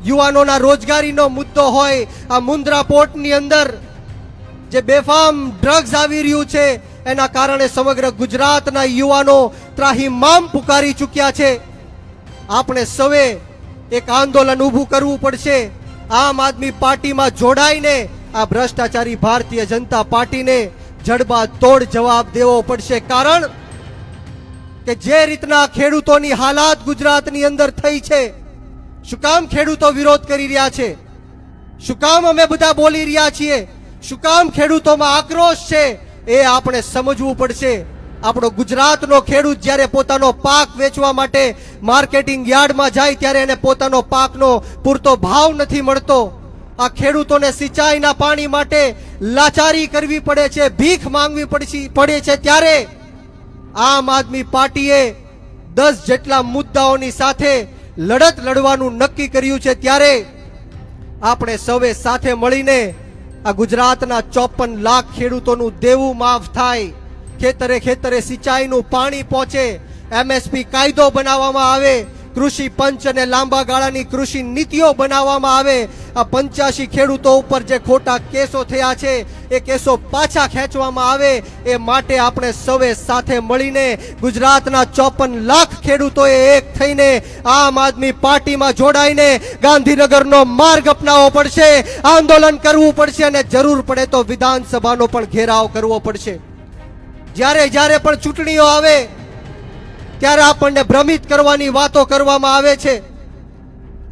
યુવાનોના રોજગારીનો મુદ્દો હોય, આ મુન્દ્રા પોર્ટની અંદર જે બેફામ ડ્રગ્સ આવી રહ્યું છે એના કારણે સમગ્ર ગુજરાતના યુવાનો ત્રાહિમામ પુકારી ચૂક્યા છે. આપણે સૌએ એક આંદોલન ઊભું કરવું પડશે. આમ આદમી પાર્ટીમાં જોડાઈને આ ભ્રષ્ટાચારી ભારતીય જનતા પાર્ટીને જડબાતોડ જવાબ દેવો પડશે. કારણ કે જે રીતના ખેડૂતોની હાલાત ગુજરાતની અંદર થઈ છે, શું કામ ખેડૂતો વિરોધ કરી રહ્યા છે? શું કામ અમે બધા બોલી રહ્યા છીએ? શું કામ ખેડૂતોમાં આક્રોશ છે? એ આપણે સમજવું પડશે. આપણો ગુજરાતનો ખેડૂત જ્યારે પોતાનો પાક વેચવા માટે માર્કેટિંગ યાર્ડમાં જાય ત્યારે એને પોતાનો પાકનો પૂરતો ભાવ નથી મળતો. આ ખેડૂતોને સિંચાઈના પાણી માટે લાચારી કરવી પડે છે, ભીખ માંગવી પડે છે. ત્યારે આમ આદમી પાર્ટીએ 10 જેટલા મુદ્દાઓની સાથે લડત લડવાનું નક્કી કર્યું છે. ત્યારે આપણે સૌએ સાથે મળીને આ ગુજરાતના 54 લાખ ખેડૂતોનું દેવું માફ થાય, ખેતરે ખેતરે સિંચાઈનું પાણી પહોંચે, એમએસપી કાયદો બનાવવામાં આવે, કૃષિ પંચ અને લાંબા ગાળાની કૃષિ નીતિઓ બનાવવામાં આવે. આ 85 ખેડૂતો ઉપર જે ખોટા કેસો થયા છે એ કેસો પાછા ખેંચવામાં આવે. એ માટે આપણે સૌએ સાથે મળીને ગુજરાતના 54 લાખ ખેડૂતોએ એક થઈને આમ આદમી પાર્ટીમાં જોડાઈને ગાંધીનગરનો માર્ગ અપનાવવો પડશે, આંદોલન કરવું પડશે અને જરૂર પડે તો વિધાનસભાનો પણ ઘેરાવ કરવો પડશે. જ્યારે જ્યારે પણ ચૂંટણીઓ આવે ત્યારે આપણને ભ્રમિત કરવાની વાતો કરવામાં આવે છે.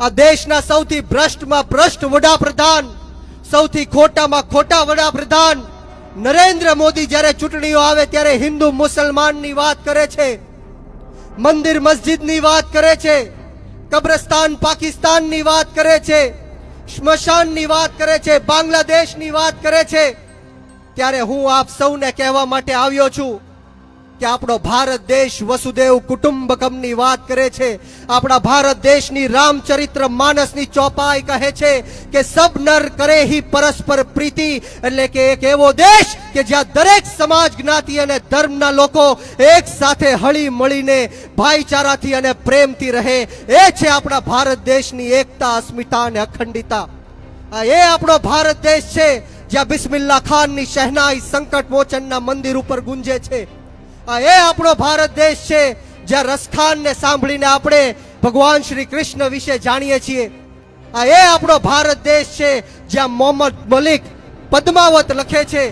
આ દેશના સૌથી ભ્રષ્ટમાં ભ્રષ્ટ વડાપ્રધાન, સૌથી ખોટામાં ખોટા વડાપ્રધાન નરેન્દ્ર મોદી જ્યારે ચૂંટણીઓ આવે ત્યારે હિન્દુ મુસલમાનની વાત કરે છે, મંદિર મસ્જિદની વાત કરે છે, કબ્રસ્તાન પાકિસ્તાનની વાત કરે છે, સ્મશાનની વાત કરે છે, બાંગ્લાદેશની વાત કરે છે. ત્યારે હું આપ સૌને કહેવા માટે આવ્યો છું કે આપણો ભારત દેશ વસુદેવ કુટુંબકમની વાત કરે છે. આપણા ભારત દેશની રામચરિત્ર માનસની ચોપાઈ કહે છે કે સબ નર કરે હી પરસ્પર પ્રીતિ, એટલે કે એક એવો દેશ કે જ્યાં દરેક સમાજ, જ્ઞાતિ અને ધર્મના લોકો એક સાથે હળી મળીને ભાઈચારાથી અને પ્રેમથી રહે. એ છે આપણા ભારત દેશની એકતા, અસ્મિતા અને અખંડિતા. એ આપણો ભારત દેશ છે જ્યાં બિસ્મિલ્લા ખાનની શહેનાઈ સંકટ મોચનના મંદિર ઉપર ગુંજે છે. એ આપણો ભારત દેશ છે જ્યાં રસખાનને સાંભળીને આપણે ભગવાન શ્રી કૃષ્ણ વિશે જાણીએ છીએ. એ આપણો ભારત દેશ છે જ્યાં મોહમ્મદ મલિક પદ્માવત લખે છે.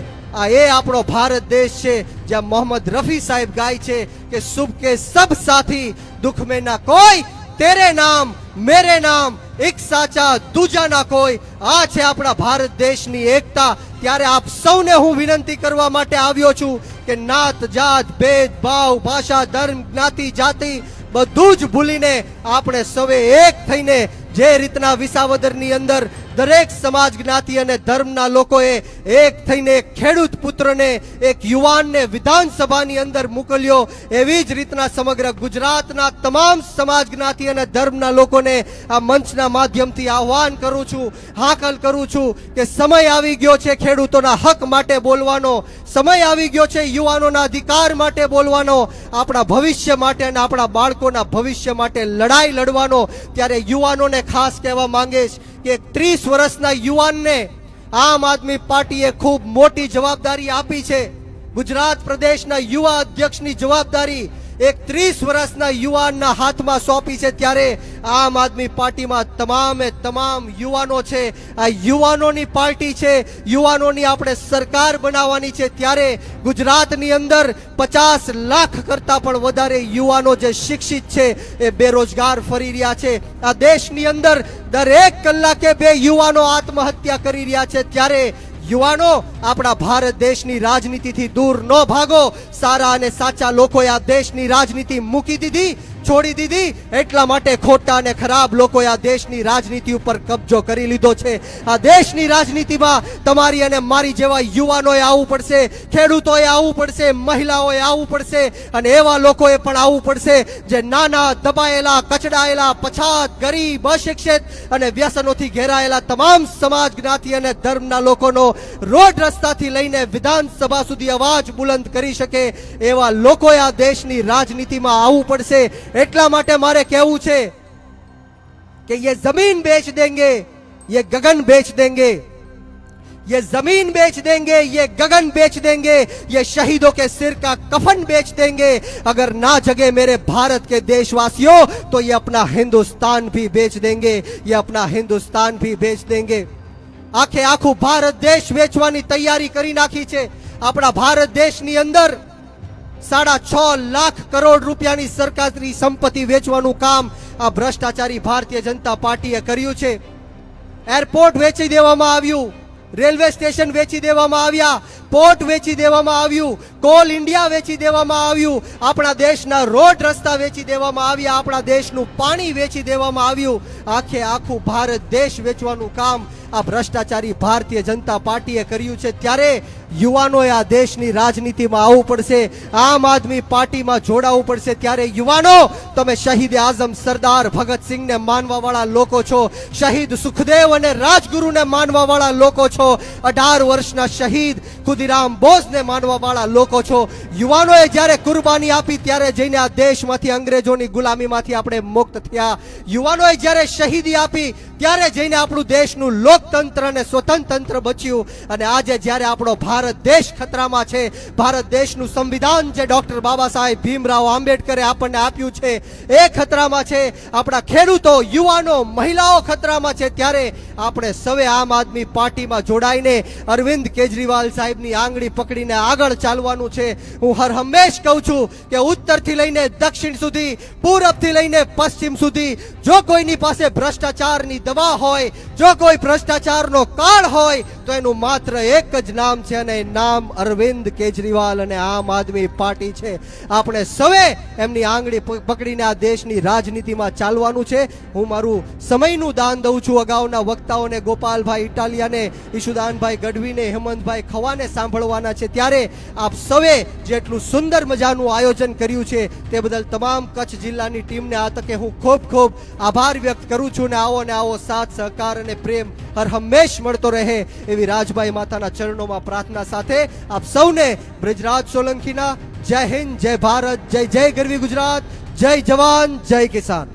એ આપણો ભારત દેશ છે જ્યાં મોહમ્મદ રફી સાહેબ ગાય છે કે સુબ કે સબ સાથી દુઃખ में ना कोई, तेरे नाम मेरे नाम એક સાચા દૂજા ના કોઈ. આ છે આપણા ભારત દેશની એકતા. ત્યારે આપ સૌને હું વિનંતી કરવા માટે આવ્યો છું કે નાત જાત ભેદભાવ, ભાષા, ધર્મ, જ્ઞાતિ, જાતિ બધું જ ભૂલીને આપણે સૌએ એક થઈને જે રીતના વિસાવદરની અંદર દરેક સમાજ, જ્ઞાતિ અને ધર્મના લોકોએ એક થઈને ખેડૂત પુત્રને, એક યુવાનને વિધાનસભાની અંદર મોકલ્યો, એવી જ રીતના સમગ્ર ગુજરાતના તમામ સમાજ, જ્ઞાતિ અને ધર્મના લોકોને આ મંચના માધ્યમથી આહ્વાન કરું છું, હાકલ કરું છું કે સમય આવી ગયો છે ખેડૂતોના હક માટે બોલવાનો, સમય આવી ગયો છે યુવાનોના અધિકાર માટે બોલવાનો, આપણા ભવિષ્ય માટે અને આપણા બાળકોના ભવિષ્ય માટે લડાઈ લડવાનો. ત્યારે યુવાનોને ખાસ કહેવા માંગીશ કે 30 વર્ષના યુવાનને આમ આદમી પાર્ટીએ ખૂબ મોટી જવાબદારી આપી છે. ગુજરાત પ્રદેશના યુવા અધ્યક્ષની જવાબદારી એક 30 વર્ષના યુવાનના હાથમાં સોંપી છે. ત્યારે આમ આદમી પાર્ટીમાં તમામે તમામ યુવાનો છે. આ યુવાનોની પાર્ટી છે, યુવાનોની આપણે સરકાર બનાવવાની છે. ત્યારે ગુજરાતની અંદર 50 લાખ કરતા પણ વધારે યુવાનો જે શિક્ષિત છે એ બેરોજગાર ફરી રહ્યા છે. આ દેશની અંદર દરેક કલાકે 2 યુવાનો આત્મહત્યા કરી રહ્યા છે. ત્યારે યુવાનો, આપણા ભારત દેશની રાજનીતિથી દૂર ન ભાગો. સારા અને સાચા લોકોએ આ દેશની રાજનીતિ મૂકી દીધી. છોડી દીધી, એટલા માટે ખોટા અને ખરાબ લોકોએ આ દેશની રાજનીતિ ઉપર કબજો કરી લીધો છે. આ દેશની રાજનીતિમાં તમારી અને મારી જેવા યુવાનોએ આવવું પડશે, ખેડૂતોએ આવવું પડશે, મહિલાઓએ આવવું પડશે અને એવા લોકોએ પણ આવવું પડશે જે નાના, દબાયેલા, કચડાયેલા, પછાત, ગરીબ, અશિક્ષિત અને વ્યસનોથી ઘેરાયેલા તમામ સમાજ, જ્ઞાતિ અને ધર્મના લોકોનો રોડ રસ્તાથી લઈને વિધાનસભા સુધી અવાજ બુલંદ કરી શકે એવા લોકોએ આ દેશની રાજનીતિમાં આવવું પડશે. એટલા માટે મારે કહેવું છે કે ये जमीन बेच देंगे, ये गगन बेच देंगे, ये जमीन बेच देंगे, ये गगन बेच देंगे, ये शहीदों के सिर का कफन बेच देंगे. अगर ना जगे मेरे भारत के देशवासियों तो ये अपना हिंदुस्तान भी बेच देंगे, ये अपना हिंदुस्तान भी बेच देंगे. આખે આખું ભારત દેશ વેચવાની તૈયારી કરી નાખી છે. આપણા ભારત દેશની અંદર 6.5 લાખ કરોડ રૂપિયાની સરકારી સંપત્તિ વેચવાનું કામ આ ભ્રષ્ટાચારી ભારતીય જનતા પાર્ટીએ કર્યું છે. એરપોર્ટ વેચી દેવામાં આવ્યું, રેલવે સ્ટેશન વેચી દેવામાં આવ્યા, પોર્ટ વેચી દેવામાં આવ્યું, કોલ ઇન્ડિયા વેચી દેવામાં આવ્યું, આપણા દેશના રોડ રસ્તા વેચી દેવામાં આવ્યા, આપણા દેશનું પાણી વેચી દેવામાં આવ્યું. આખે આખું ભારત દેશ વેચવાનું કામ આ ભ્રષ્ટાચારી ભારતીય જનતા પાર્ટીએ કર્યું છે. ત્યારે યુવાનોએ આ દેશની રાજનીતિમાં આવવું પડશે, આમ આદમી પાર્ટીમાં જોડાવવું પડશે. ત્યારે યુવાનો, તમે શહીદ આઝમ સરદાર ભગતસિંહને માનવા વાળા લોકો છો, શહીદ સુખદેવ અને રાજગુરુને માનવા વાળા લોકો છો, 18 વર્ષના શહીદ ખુદીરામ બોઝને માનવા વાળા લોકો છો. યુવાનોએ જ્યારે કુરબાની આપી ત્યારે જઈને આ દેશમાંથી અંગ્રેજોની ગુલામીમાંથી આપણે મુક્ત થયા. યુવાનોએ જ્યારે શહીદી આપી ત્યારે જઈને આપણું દેશનું લોકતંત્ર અને સ્વતંત્ર બચ્યું. અને આજે જ્યારે આપણો ભારત દેશ ખતરામાં છે, ભારત દેશનું સંવિધાન જે ડોક્ટર બાબા સાહેબ ભીમરાવ આંબેડકરે આપણને આપ્યું છે એ ખતરામાં છે, આપણા ખેડૂતો, યુવાનો, મહિલાઓ ખતરામાં છે, ત્યારે આપણે સૌએ આમ આદમી પાર્ટીમાં જોડાઈને અરવિંદ કેજરીવાલ સાહેબની આંગળી પકડીને આગળ ચાલવાનું છે. હું હર હંમેશ કહું છું કે ઉત્તરથી લઈને દક્ષિણ સુધી, પૂરબથી લઈને પશ્ચિમ સુધી જો કોઈની પાસે ભ્રષ્ટાચારની દવા હોય, જો કોઈ ભ્રષ્ટાચારનો કાળ હોય તો એનું માત્ર એક જ નામ છે અને નામ અરવિંદ કેજરીવાલ અને આમ આદમી પાર્ટી છે. આપણે સૌએ એમની આંગળી પકડીને આ દેશની રાજનીતિમાં ચાલવાનું છે. હું મારું સમયનું દાન દઉં છું અગાઉના વક્તાઓને, ગોપાલભાઈ ઇટાલિયાને, ઈશુદાનભાઈ ગઢવીને, હેમંતભાઈ ખવાને સાંભળવાના છે. ત્યારે આપ સૌએ જેટલું સુંદર મજાનું આયોજન કર્યું છે તે બદલ તમામ કચ્છ જિલ્લાની ટીમને આ તકે હું ખૂબ ખૂબ આભાર વ્યક્ત કરું છું. ને આવો સાથ સહકાર અને પ્રેમ હર હંમેશ મળતો રહે એવી રાજભાઈ માતાના ચરણોમાં પ્રાર્થના સાથે આપ સૌને બ્રિજરાજ સોલંકીના જય હિન્દ, જય ભારત, જય જય ગરવી ગુજરાત, જય જવાન, જય કિસાન.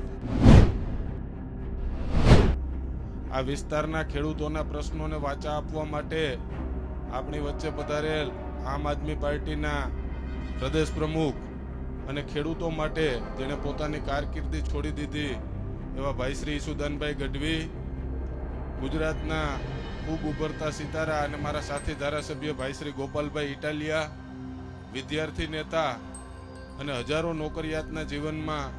આ વિસ્તારના ખેડૂતોના પ્રશ્નોને વાચા આપવા માટે આપણી વચ્ચે પધારેલ આમ આદમી પાર્ટીના પ્રદેશ પ્રમુખ અને ખેડૂતો માટે જેણે પોતાની કારકિર્દી છોડી દીધી એવા ભાઈ શ્રી ઈશુદાનભાઈ ગઢવી, ગુજરાતના ખૂબ ઉભરતા સિતારા અને મારા સાથી ધારાસભ્ય ભાઈ શ્રી ગોપાલભાઈ ઇટાલિયા, વિદ્યાર્થી નેતા અને હજારો નોકરિયાતના જીવનમાં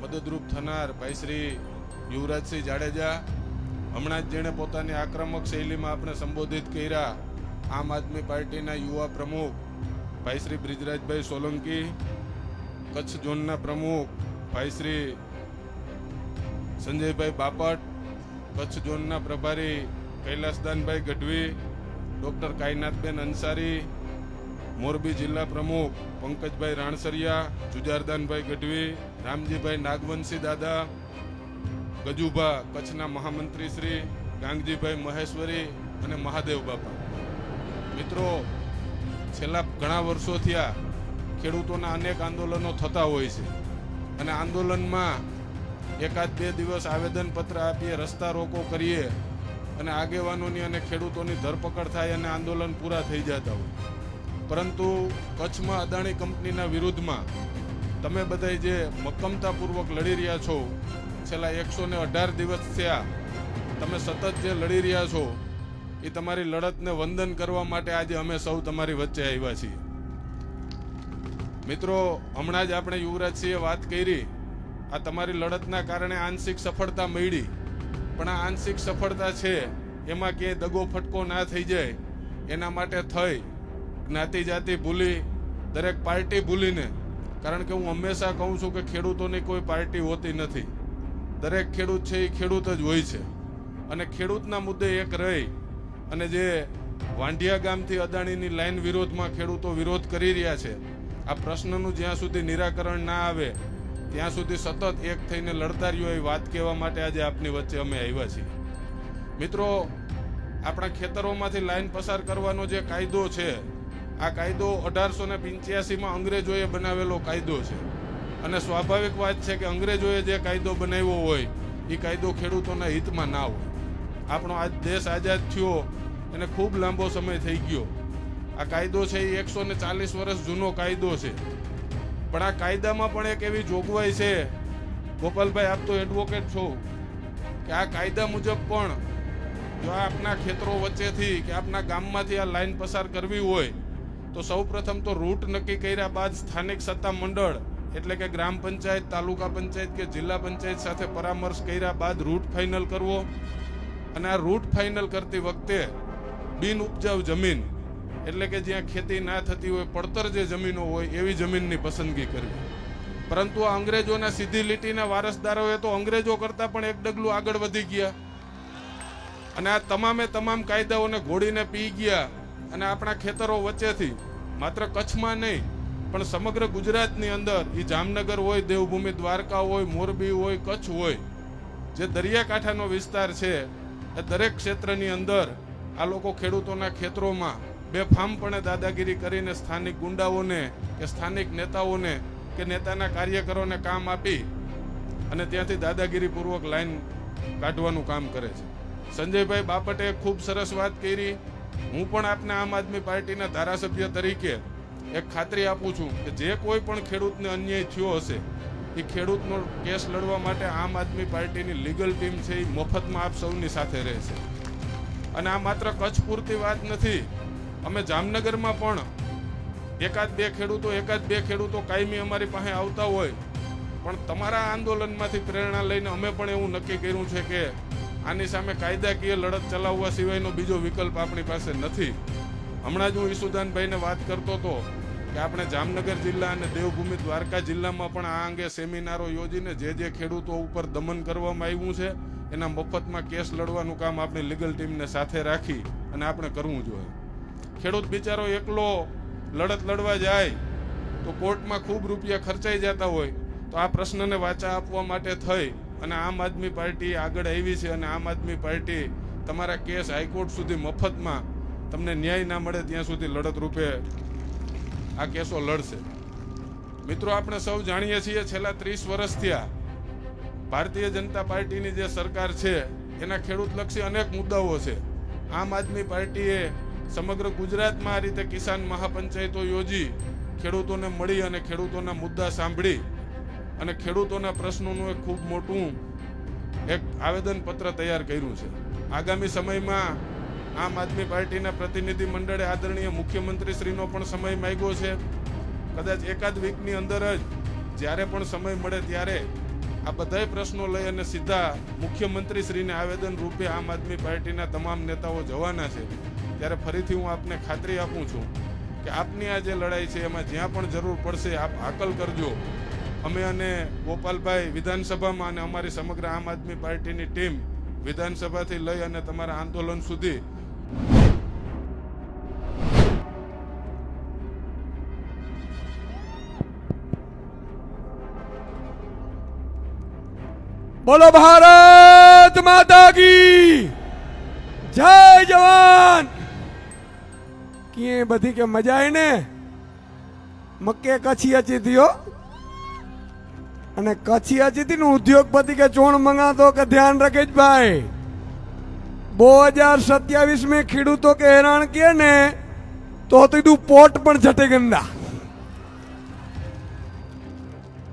મદદરૂપ થનાર ભાઈ શ્રી યુવરાજસિંહ જાડેજા, હમણાં જ જેણે પોતાની આક્રમક શૈલીમાં આપણે સંબોધિત કર્યા આમ આદમી પાર્ટીના યુવા પ્રમુખ ભાઈ શ્રી બ્રિજરાજભાઈ સોલંકી, કચ્છ ઝોનના પ્રમુખ ભાઈ શ્રી સંજયભાઈ બાપટ, કચ્છ ઝોનના પ્રભારી કૈલાસદાનભાઈ ગઢવી, ડૉક્ટર કાયનાથબેન અંસારી, મોરબી જિલ્લા પ્રમુખ પંકજભાઈ રાણસરિયા, જુજારદાનભાઈ ગઢવી, રામજીભાઈ નાગવંશી દાદા, ગજુભા કચ્છના મહામંત્રી શ્રી ગાંગજીભાઈ મહેશ્વરી અને મહાદેવ બાપા. મિત્રો, છેલ્લા ઘણા વર્ષો થયા ખેડૂતોના અનેક આંદોલનો થતા હોય છે અને આંદોલનમાં એકાદ બે દિવસ આવેદનપત્ર આપીએ, રસ્તા રોકો કરીએ અને આગેવાનોની અને ખેડૂતોની ધરપકડ થાય અને આંદોલન પૂરા થઈ જતા હોય. પરંતુ કચ્છમાં અદાણી કંપનીના વિરુદ્ધમાં તમે બધા જે મક્કમતાપૂર્વક લડી રહ્યા છો, છેલ્લા 118 દિવસ થયા તમે સતત જે લડી રહ્યા છો એ તમારી લડતને વંદન કરવા માટે આજે અમે સૌ તમારી વચ્ચે આવ્યા છીએ. મિત્રો, હમણાં જ આપણે યુવરાજસિંહે વાત કરી, આ તમારી લડતના કારણે આંશિક સફળતા મળી, પણ આ આંશિક સફળતા છે એમાં ક્યાંય દગો ફટકો ના થઈ જાય એના માટે થઈ જ્ઞાતિ જાતિ ભૂલી, દરેક પાર્ટી ભૂલીને કારણ કે હું હંમેશા કહું છું કે ખેડૂતોની કોઈ પાર્ટી હોતી નથી. દરેક ખેડૂત છે એ ખેડૂત જ હોય છે. અને ખેડૂતના મુદ્દે એક રહી અને જે વાંઢિયા ગામથી અદાણીની લાઈન વિરોધમાં ખેડૂતો વિરોધ કરી રહ્યા છે, આ પ્રશ્નનું જ્યાં સુધી નિરાકરણ ના આવે ત્યાં સુધી સતત એક થઈને લડતા રહ્યો એ વાત કહેવા માટે આજે આપની વચ્ચે અમે આવ્યા છીએ. મિત્રો, આપણા ખેતરોમાંથી લાઈન પસાર કરવાનો જે કાયદો છે, આ કાયદો 1885માં અંગ્રેજોએ બનાવેલો કાયદો છે. અને સ્વાભાવિક વાત છે કે અંગ્રેજોએ જે કાયદો બનાવ્યો હોય એ કાયદો ખેડૂતોના હિતમાં ના હોય. આપણો આ દેશ આઝાદ થયો એને ખૂબ લાંબો સમય થઈ ગયો. આ કાયદો છે એ 140 વર્ષ જૂનો કાયદો છે. પણ આ કાયદામાં પણ એક એવી જોગવાઈ છે, ગોપાલભાઈ આપ તો એડવોકેટ છો, કે આ કાયદા મુજબ પણ જો આપના ખેતરો વચ્ચેથી કે આપના ગામમાંથી આ લાઈન પસાર કરવી હોય તો સૌ પ્રથમ તો રૂટ નક્કી કર્યા બાદ સ્થાનિક સત્તા મંડળ એટલે કે ગ્રામ પંચાયત, તાલુકા પંચાયત કે જિલ્લા પંચાયત સાથે પરામર્શ કર્યા બાદ રૂટ ફાઇનલ કરવો. અને આ રૂટ ફાઇનલ કરતી વખતે બિન ઉપજાઉ જમીન એટલે કે જ્યાં ખેતી ના થતી હોય, પડતર જે જમીનો હોય એવી જમીનની પસંદગી કરવી. પરંતુ આ અંગ્રેજોના સીધી લીટીના વારસદારોએ તો અંગ્રેજો કરતા પણ એક ડગલું આગળ વધી ગયા અને આ તમામે તમામ કાયદાઓને ઘોડીને પી ગયા. અને આપણા ખેતરો વચ્ચેથી માત્ર કચ્છમાં નહીં પણ સમગ્ર ગુજરાતની અંદર, એ જામનગર હોય, દેવભૂમિ દ્વારકા હોય, મોરબી હોય, કચ્છ હોય, જે દરિયાકાંઠાનો વિસ્તાર છે, એ દરેક ક્ષેત્રની અંદર આ લોકો ખેડૂતોના ખેતરોમાં બેફામપણે દાદાગીરી કરીને સ્થાનિક ગુંડાઓને કે સ્થાનિક નેતાઓને કે નેતાના કાર્યકરોને કામ આપી અને ત્યાંથી દાદાગીરીપૂર્વક લાઈન કાઢવાનું કામ કરે છે. સંજયભાઈ બાપટે ખૂબ સરસ વાત કરી. હું પણ આપને આમ આદમી પાર્ટીના ધારાસભ્ય તરીકે એક ખાતરી આપું છું કે જે કોઈ પણ ખેડૂતને અન્યાય થયો હશે એ ખેડૂતનો કેસ લડવા માટે આમ આદમી પાર્ટીની લીગલ ટીમ છે એ મફતમાં આપ સૌની સાથે રહેશે. અને આ માત્ર કચ્છ પૂરતી વાત નથી. અમે જામનગરમાં પણ એકાદ બે ખેડૂતો કાયમી અમારી પાસે આવતા હોય, પણ તમારા આંદોલનમાંથી પ્રેરણા લઈને અમે પણ એવું નક્કી કર્યું છે કે આની સામે કાયદાકીય લડત ચલાવવા સિવાયનો બીજો વિકલ્પ આપણી પાસે નથી. હમણાં જ હું ઈસુદાનભાઈને વાત કરતો હતો કે આપણે જામનગર જિલ્લા અને દેવભૂમિ દ્વારકા જિલ્લામાં પણ આ અંગે સેમિનારો યોજીને જે ખેડૂતો ઉપર દમન કરવામાં આવ્યું છે એના મફતમાં કેસ લડવાનું કામ આપણી લીગલ ટીમને સાથે રાખી અને આપણે કરવું જોઈએ. ખેડૂત બિચારો એકલો લડત લડવા જાય તો કોર્ટમાં ખૂબ રૂપિયા ખર્ચાઈ જતા હોય, તો આ પ્રશ્નને વાચા આપવા માટે થઈ અને આમ આદમી પાર્ટી આગળ આવી છે અને આમ આદમી પાર્ટી તમારા કેસ હાઈકોર્ટ સુધી મફતમાં તમને ન્યાય ના મળે ત્યાં સુધી લડત રૂપે આ કેસો લડશે. મિત્રો, આપણે સૌ જાણીએ છીએ છેલ્લા 30 વર્ષ થયા ભારતીય જનતા પાર્ટીની જે સરકાર છે એના ખેડૂતલક્ષી અનેક મુદ્દાઓ છે. આમ આદમી પાર્ટીએ સમગ્ર ગુજરાતમાં આ રીતે કિસાન મહાપંચાયતો યોજી ખેડૂતોને મળી અને ખેડૂતોના મુદ્દા સાંભળી અને ખેડૂતોના પ્રશ્નોનું એક ખૂબ મોટું એક આવેદનપત્ર તૈયાર કર્યું છે. આગામી સમયમાં આમ આદમી પાર્ટીના પ્રતિનિધિ મંડળે આદરણીય મુખ્યમંત્રીશ્રીનો પણ સમય માંગ્યો છે. કદાચ એકાદ વીકની અંદર જ જ્યારે પણ સમય મળે ત્યારે આ બધાય પ્રશ્નો લઈ અને સીધા મુખ્યમંત્રીશ્રીને આવેદન રૂપે આમ આદમી પાર્ટીના તમામ નેતાઓ જવાના છે. ત્યારે ફરીથી હું આપને ખાતરી આપું છું કે આપની આ જે લડાઈ છે એમાં જ્યાં પણ જરૂર પડશે આપ હાકલ કરજો. અમે અને ગોપાલભાઈ વિધાનસભામાં અને અમારી સમગ્ર આમ આદમી પાર્ટીની ટીમ વિધાનસભાથી લઈ અને તમારા આંદોલન સુધી બોલો ભારત માતા કી જય. જવાન કે બધી કે મજા આવી ને. મક્કે કચ્છી અચી થયો અને કચ્છી અચી થી ઉદ્યોગપતિ કે ચોણ મંગાતો કે ધ્યાન रखे भाई 2027 में ખેડૂતો કે હેરાન किए ने तो તું પોટ પણ છટે ગંદા.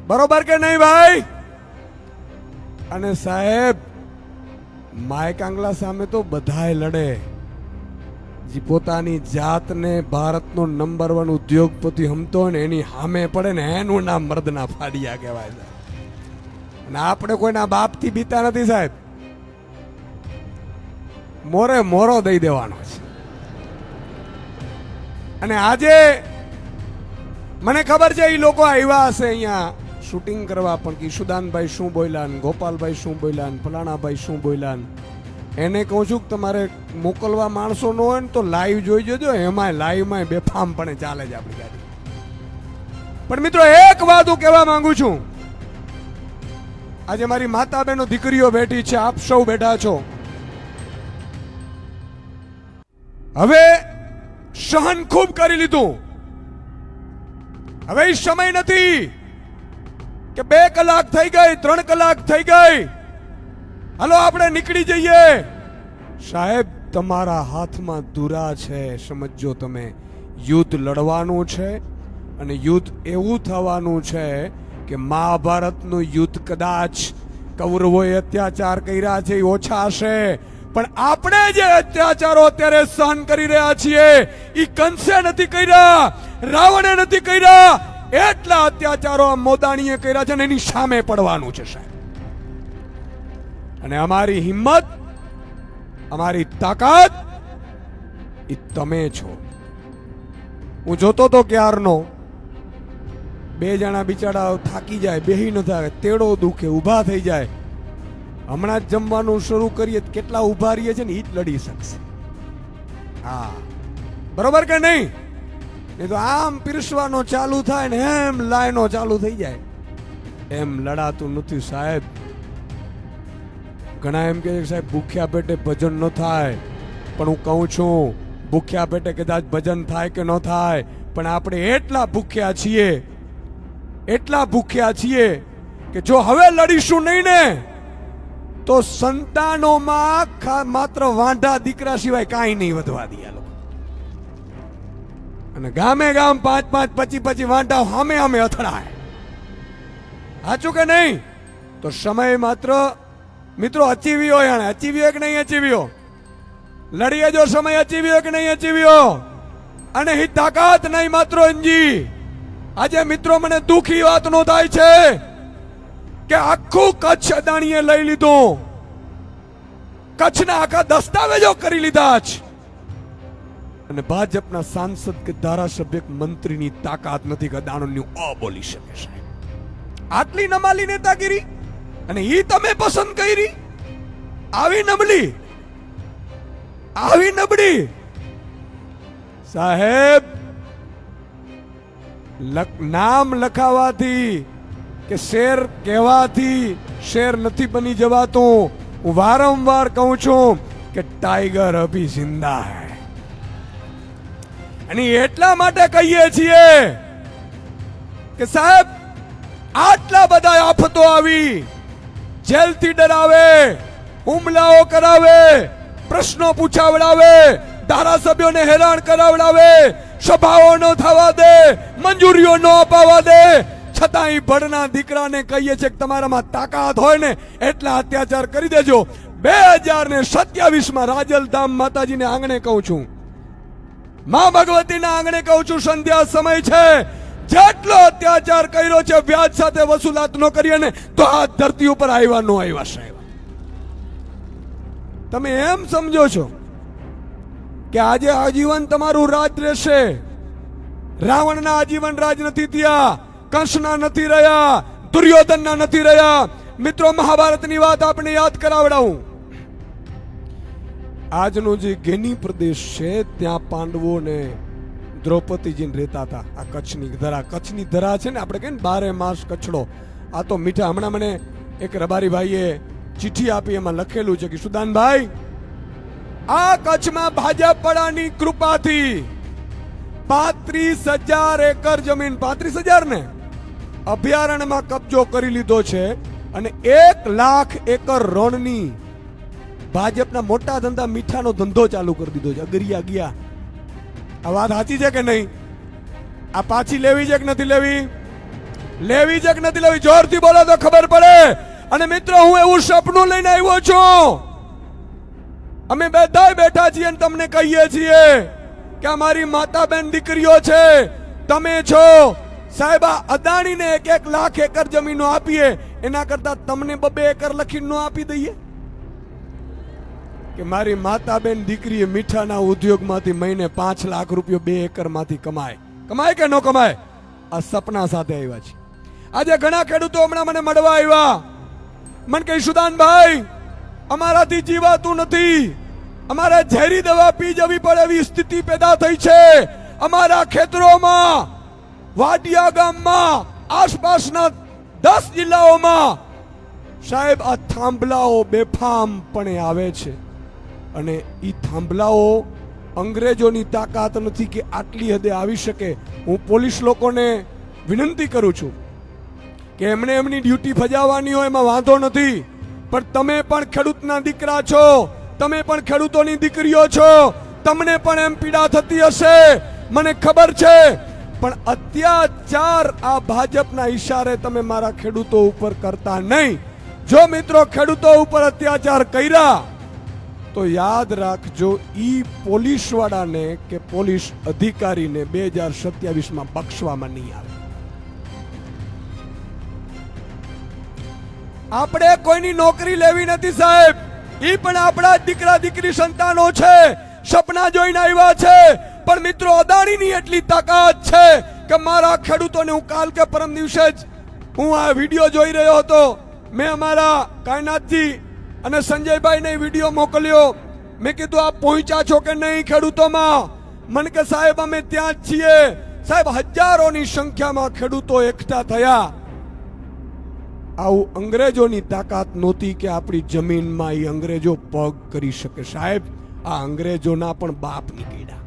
બરોબર કે નહીં ભાઈ? અને સાહેબ માય કાંગલા સામે તો બધાય લડે. જે પોતાની જાતને ભારતનો નંબર 1 ઉદ્યોગપતિ હમતો ને એની સામે પડે ને એનું નામ મર્દના ફાડિયા કહેવાય છે. અને આપણે કોઈના બાપથી બીતા નથી સાહેબ. મોરે મોરો દઈ દેવાનો છે. અને આજે મને ખબર છે એ લોકો આવ્યા હશે અહીંયા શૂટિંગ કરવા, પણ કિશુદાનભાઈ શું બોલ્યા ને ગોપાલભાઈ શું બોલ્યા ને ફલાણાભાઈ શું બોલ્યા ને એને કહું છું કે તમારે મોકલવા માણસો ન હોય ને તો લાઈવ જોઈ જોજો, એમાંય લાઈવમાં બેફામ પણ ચાલે છે આપણી ગાડી. પણ મિત્રો એક વાત હું કહેવા માંગુ છું, આજે મારી માતા બહેનો દીકરીઓ બેઠી છે, આપ સૌ બેઠા છો. હવે સહન ખૂબ કરી લીધું, હવે સમય નથી કે 2 કલાક થઈ ગઈ, 3 કલાક થઈ ગઈ, હાલો આપણે નીકળી જઈએ. સાહેબ તમારા હાથમાં દુરા છે, સમજો તમે. યુદ્ધ લડવાનું છે અને યુદ્ધ એવું થવાનું છે કે મહાભારતનું યુદ્ધ કદાચ કૌરવોએ અત્યાચાર કર્યા છે એ ઓછા હશે, પણ આપણે જે અત્યાચારો અત્યારે સહન કરી રહ્યા છીએ એ કંસે નથી કર્યા, રાવણે નથી કર્યા. એટલા અત્યાચારો મોદાણીએ કર્યા છે ને એની સામે પડવાનું છે સાહેબ. અને અમારી હિંમત, અમારી તાકાત એ તમે છો. હું જોતો તો ક્યારનો 2 જણા બિચારા થાકી જાય, બેહી ન થાય, તેડો દુખે, ઊભા થઈ જાય. હમણાં જ જમવાનું શરૂ કરીએ કેટલા ઊભા રહીએ છે ને એ જ લડી શકશે. હા બરોબર કે નહીં? એ તો આમ પીરસવાનો ચાલુ થાય ને એમ લાઈનો ચાલુ થઈ જાય. એમ લડાતું નથી સાહેબ. ઘણા એમ કે સાહેબ ભૂખ્યા પેટે ભજન ન થાય, પણ હું કહું છું ભૂખ્યા પેટે કદાચ ભજન થાય કે ન થાય, પણ આપણે એટલા ભૂખ્યા છીએ, એટલા ભૂખ્યા છીએ કે જો હવે લડીશું નહીં ને તો સંતાનોમાં માત્ર વાંઢા દીકરા સિવાય કાંઈ નહીં વધવા દે આ લોકો. અને ગામે ગામ 5-5, 25-25 વાંઢા સામે સામે અથડાય. સાચું કે નહીં? તો સમય માત્ર મિત્રો અચીવ્યો, એને અચીવ્યો કે નહીં અચીવ્યો? લડીએ જો સમય અચીવ્યો કે નહીં અચીવ્યો? અને હી તાકાત નહીં માત્ર અંજી. આજે મિત્રો મને દુખી વાતનો થાય છે કે આખું કચ્છ અદાણીએ લઈ લીધું, કચ્છના આખા દસ્તાવેજો કરી લીધા છે, અને ભાજપના સાંસદ કે ધારાસભ્ય કે મંત્રીની તાકાત નથી કે અદાણીનું બોલી શકે સાહેબ. આટલી નમાલી નેતાગીરી અને ઈ તમે પસંદ કરી? આવી નબળી, આવી નબળી સાહેબ. નામ લખાવાથી કે શેર કહેવાથી શેર નથી બની જવાતું. હું વારંવાર કહું છું કે ટાઈગર અભી જિંદા હૈ. અને એટલા માટે કહીએ છીએ કે સાહેબ આટલા બધા આફતો આવી, જેલથી ડરાવે, હુમલાઓ કરાવે, પ્રશ્નો પૂછાવડાવે, ધારાસભ્યોને હેરાન કરાવડાવે, સભાઓ ન થવા દે, મંજૂરીઓ ન અપાવવા દે, છતાંય ભડના દીકરાને કહીએ છે કે તમારામાં તાકાત હોય ને એટલા અત્યાચાર કરી દેજો. 2027 રાજલધામ માતાજીને આંગણે કહું છું, માં ભગવતીના આંગણે કહું છું, સંધ્યા સમય છે. જેટલો અત્યાચાર કર્યો છે વ્યાજ સાથે વસૂલાત ન કરીએ ને તો આ ધરતી ઉપર આવ્યા ન આવ્યા સાહેબ. તમે એમ સમજો છો કે આજે આજીવન તમારું રાજ રહેશે? રાવણના આજીવન રાજ નથી થયા, કંસના નથી રહ્યા, દુર્યોધનના નથી રહ્યા. મિત્રો મહાભારતની વાત આપણે યાદ કરાવડાવું. આજનો જે ગેની પ્રદેશ છે ત્યાં પાંડવો ને દ્રૌપદીજીને રહેતા હતા. આ કચ્છની ધરા, કચ્છની ધરા છે ને આપણે કહીએ ને 12 માસ કચ્છડો. આ તો મીઠા. હમણાં મને એક રબારી ભાઈએ ચિઠ્ઠી આપી, એમાં લખેલું છે કે સુદાનભાઈ, આ કચ્છમાં ભાજપ પડાની કૃપાથી 35,000 એકર જમીન, 35,000 ને અભયારણ્યમાં કબજો કરી લીધો છે, અને 1 લાખ એકર રણની ભાજપના મોટા ધંધા મીઠાનો ધંધો ચાલુ કરી દીધો છે. અગરિયા ગયા. આ વાત સાચી છે કે નહીં? આ પાછી લેવી છે કે નથી લેવી? લેવી છે કે નથી લેવી? જોરથી બોલો તો ખબર પડે. અને મિત્રો હું એવું સપનું લઈને આવ્યો છું. અમે બધા બેઠા છીએ અને તમને કહીએ છીએ કે અમારી માતા બેન દીકરીઓ છે, તમે છો સાહેબ. આ અદાણીને 1-1 લાખ એકર જમીનો આપીએ એના કરતા તમને 2 એકર લખીને નો આપી દઈએ? કે મારી માતા બેન દીકરીએ મીઠાના ઉદ્યોગમાંથી મહિને 5 લાખ રૂપિયા 2 એકરમાંથી કમાય. કમાય કે ન કમાય? આ સપના સાથે આવ્યા છીએ. આજે ઘણા ખેડૂતો હમણાં મને મળવા આવ્યા. મને કહે સુદાનભાઈ, અમારાથી જીવાતું નથી, અમારે ઝેરી દવા પી જવી પડે એવી સ્થિતિ પેદા થઈ છે. અમારા ખેતરોમાં, વાડિયા ગામમાં, આસપાસના 10 જિલ્લાઓમાં સાહેબ આ થાંભલાઓ બેફામપણે આવે છે. અને ઈ થાંભલાઓ અંગ્રેજોની તાકાત નથી કે આટલી હદે આવી શકે. હું પોલીસ લોકોને વિનંતી કરું છું કે એમણે એમની ડ્યુટી ફજાવવાની હોય એમાં વાંધો નથી, પણ તમે પણ ખેડૂતના દીકરા છો, તમે પણ ખેડૂતોની દીકરીઓ છો, તમને પણ એમ પીડા થતી હશે, મને ખબર છે. પણ અત્યાચાર આ ભાજપના ઈશારે તમે મારા ખેડૂતો ઉપર કરતા નહીં. જો મિત્રો ખેડૂતો ઉપર અત્યાચાર કર્યા તો યાદ રાખજો, ઈ પોલીસ વાળાને કે પોલીસ અધિકારીને 2027માં બક્ષવામાં નહીં આવે. આપણે કોઈની નોકરી લેવી નથી સાહેબ, ઈ પણ આપણા દીકરા દીકરી સંતાનો છે, સપના જોઈને આવ્યા છે. પણ મિત્રો અદાણીની એટલી તાકાત છે કે મારા ખેડૂતોને, હું કાલ કે પરમ દિવસે જ હું આ વિડીયો જોઈ રહ્યો હતો, મેં અમારા કાયનાથજી અને સંજયભાઈને વિડીયો મોકલ્યો. મેં કીધું આપ પહોંચ્યા છો કે નહીં ખેડૂતોમાં? મને કે સાહેબ અમે ત્યાં જ છીએ. સાહેબ હજારોની સંખ્યામાં ખેડૂતો એકઠા થયા. આવું અંગ્રેજોની તાકાત નહોતી કે આપણી જમીનમાં એ અંગ્રેજો પગ કરી શકે. સાહેબ આ અંગ્રેજોના પણ બાપ નીકળ્યા.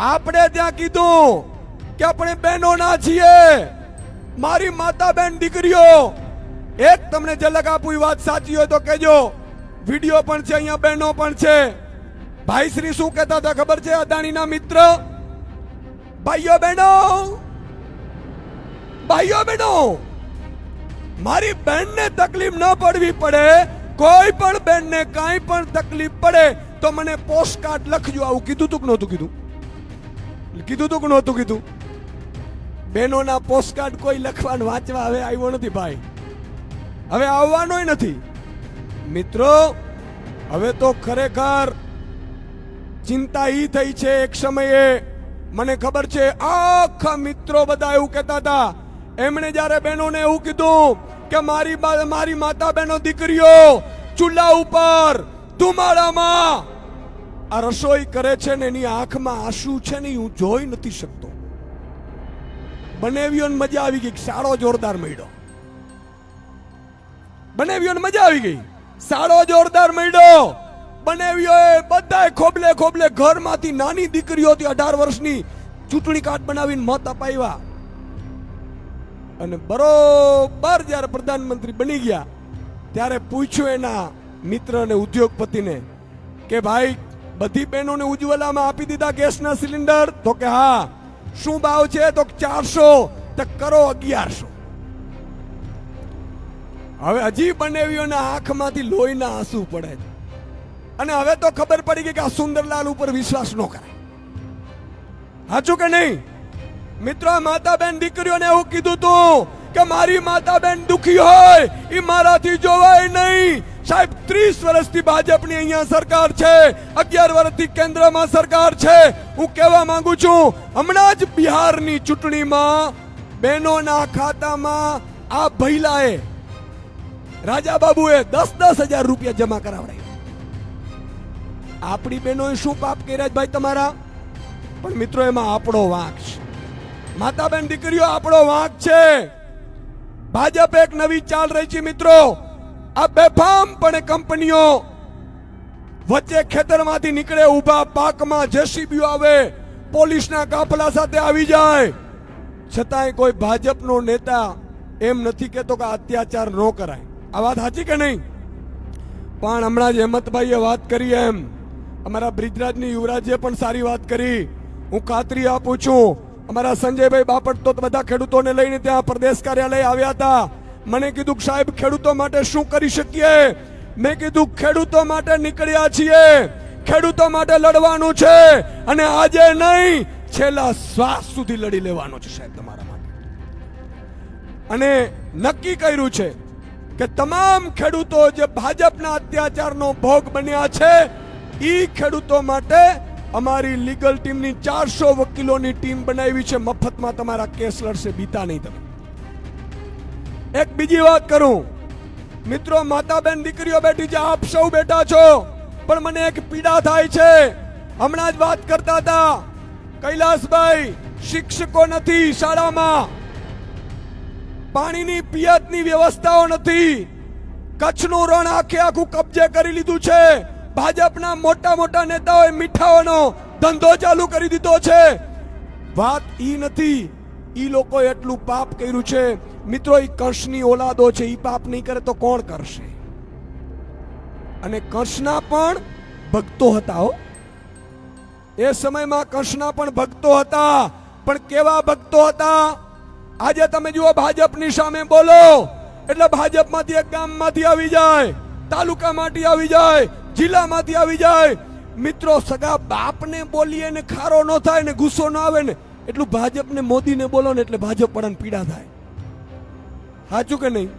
આપણે ત્યાં કીધું કે આપણે બહેનોના છીએ, મારી માતા બેન દીકરીઓ. એક તમને ઝલક આપું, એ વાત સાચી હોય તો કહેજો. વિડીયો પણ છે, અહીંયા બહેનો પણ છે. ભાઈ શ્રી શું કહેતા હતા ખબર છે? અદાણીના મિત્ર, ભાઈઓ બહેનો, ભાઈઓ બહેનો, મારી બેનને તકલીફ ન પડવી પડે, કોઈ પણ બેનને કાંઈ પણ તકલીફ પડે તો મને પોસ્ટકાર્ડ લખજો. આવું કીધું તું કે નહોતું કીધું? કીધું તું કે નહોતું કીધું? બહેનોના પોસ્ટકાર્ડ કોઈ લખવાનું વાંચવા હવે આવ્યો નથી ભાઈ, હવે આવવાનોય નથી. મિત્રો હવે તો ખરેખર ચિંતા ઈ થઈ છે. એક સમયે મને ખબર છે આખા મિત્રો બધા એવું કહેતા હતા, એમણે જ્યારે બહેનોને એવું કીધું કે મારી માતા બહેનો દીકરીઓ ચૂલા ઉપર ધુમાડામાં આ રસોઈ કરે છે ને એની આંખમાં આંસુ છે ને હું જોઈ નથી શકતો. બનેવીઓને મજા આવી ગઈ, સાળો જોરદાર મળ્યો. બનેવીઓને મજા આવી ગઈ, સાળો જોરદાર મળ્યો. બનેવીઓએ બધાય ખોબલે ખોબલે ઘરમાંથી નાની દીકરીઓથી 18 વર્ષની ચૂંટણી કાર્ડ બનાવીને મત અપાવ્યા. અને બરોબર જ્યારે પ્રધાનમંત્રી બની ગયા ત્યારે પૂછ્યું એના મિત્ર અને ઉદ્યોગપતિને કે ભાઈ બધી બહેનોને ઉજ્જવલામાં આપી દીધા ગેસના સિલિન્ડર? તો કે હા. શું ભાવ છે? તો 400. તો કરો 1100. હવે હજી બનેવીઓના આંખમાંથી લોહીના આંસુ પડે છે. અને હવે તો ખબર પડી ગઈ કે આ સુંદરલાલ ઉપર વિશ્વાસ ન કરાય. સાચું કે નહીં મિત્રો? માતા બેન દીકરીઓને એવું કીધું તું કે મારી માતા બેન દુખી હોય એ મારાથી જોવાય નહીં. સાહેબ 30 વર્ષથી ભાજપની અહીંયા સરકાર છે, 11 વર્ષથી કેન્દ્રમાં સરકાર છે. હું કહેવા માંગુ છું, હમણાં જ બિહારની ચૂંટણીમાં બહેનોના ખાતામાં આ ભૈલાએ, રાજા બાબુએ 10,000 રૂપિયા જમા કરાવડાવ્યા. આપણી બહેનોએ શું પાપ કર્યા ભાઈ તમારા? પણ મિત્રો એમાં આપણો વાંક છે. માતા બેન દીકરીઓ આપણો વાંક છે. ભાજપ એક નવી ચાલ રહી છે મિત્રો. આ બેફામપણે કંપનીઓ વચ્ચે ખેતરમાંથી નીકળે, ઊભા પાકમાં જેસીબીઓ આવે, પોલીસના કાફલા સાથે આવી જાય. છતાંય કોઈ ભાજપનો નેતા એમ નથી કહેતો કે અત્યાચાર ન કરાય. આ વાત સાચી કે નહીં? પણ હમણાં જ હેમંતભાઈએ વાત કરી એમ અમારા બ્રિજરાજની યુવરાજે પણ સારી વાત કરી. હું ખાતરી આપું છું, અમારા સંજયભાઈ બાપટ તો બધા ખેડૂતોને લઈને ત્યાં પ્રદેશ કાર્યાલય આવ્યા હતા. મને કીધું સાહેબ ખેડૂતો માટે શું કરી શકીએ? મેં કીધું ખેડૂતો માટે નીકળ્યા છીએ, ખેડૂતો માટે લડવાનું છે. અને આજે નહીં, છેલ્લા શ્વાસ સુધી લડી લેવાનું છે સાહેબ તમારા માટે. અને નક્કી કર્યું છે કે તમામ ખેડૂતો જે ભાજપના અત્યાચારનો ભોગ બન્યા છે, ઈ ખેડૂતો માટે અમારી લીગલ ટીમની 400 વકીલોની ટીમ બનાવી છે, મફતમાં તમારા કેસ લડશે, બીતા નહીં તમે. એક બીજી વાત કરું મિત્રો, માતા બેન દીકરીઓ બેઠી છે, આપ સૌ બેઠા છો, પણ મને એક પીડા થાય છે. હમણાં જ વાત કરતા હતા કૈલાસભાઈ, શિક્ષકો નથી શાળામાં, પાણીની પિયતની વ્યવસ્થાઓ નથી, કચ્છનું રણ આખે આખું કબજે કરી લીધું છે. ભાજપના મોટા મોટા નેતાઓએ મીઠાઓનો ધંધો ચાલુ કરી દીધો છે. વાત ઈ નથી, ઈ લોકો એટલું પાપ કર્યું છે મિત્રો. ઈ કંસની ઓલાદો છે, ઈ પાપ નહીં કરે તો કોણ કરશે? અને કંસના પણ ભક્તો હતા હો. એ સમયમાં કંસના પણ ભક્તો હતા, પણ કેવા ભક્તો હતા? આજે તમે જુઓ, ભાજપની સામે બોલો એટલે ભાજપમાંથી એક ગામમાંથી આવી જાય, તાલુકામાંથી આવી જાય, જિલ્લામાંથી આવી જાય. મિત્રો, સગા બાપને બોલીએ ને ખારો ન થાય ને ગુસ્સો ન આવે ને, એટલું ભાજપને મોદીને બોલો ને એટલે ભાજપ પડાને પીડા થાય. સાચું કે નહીં?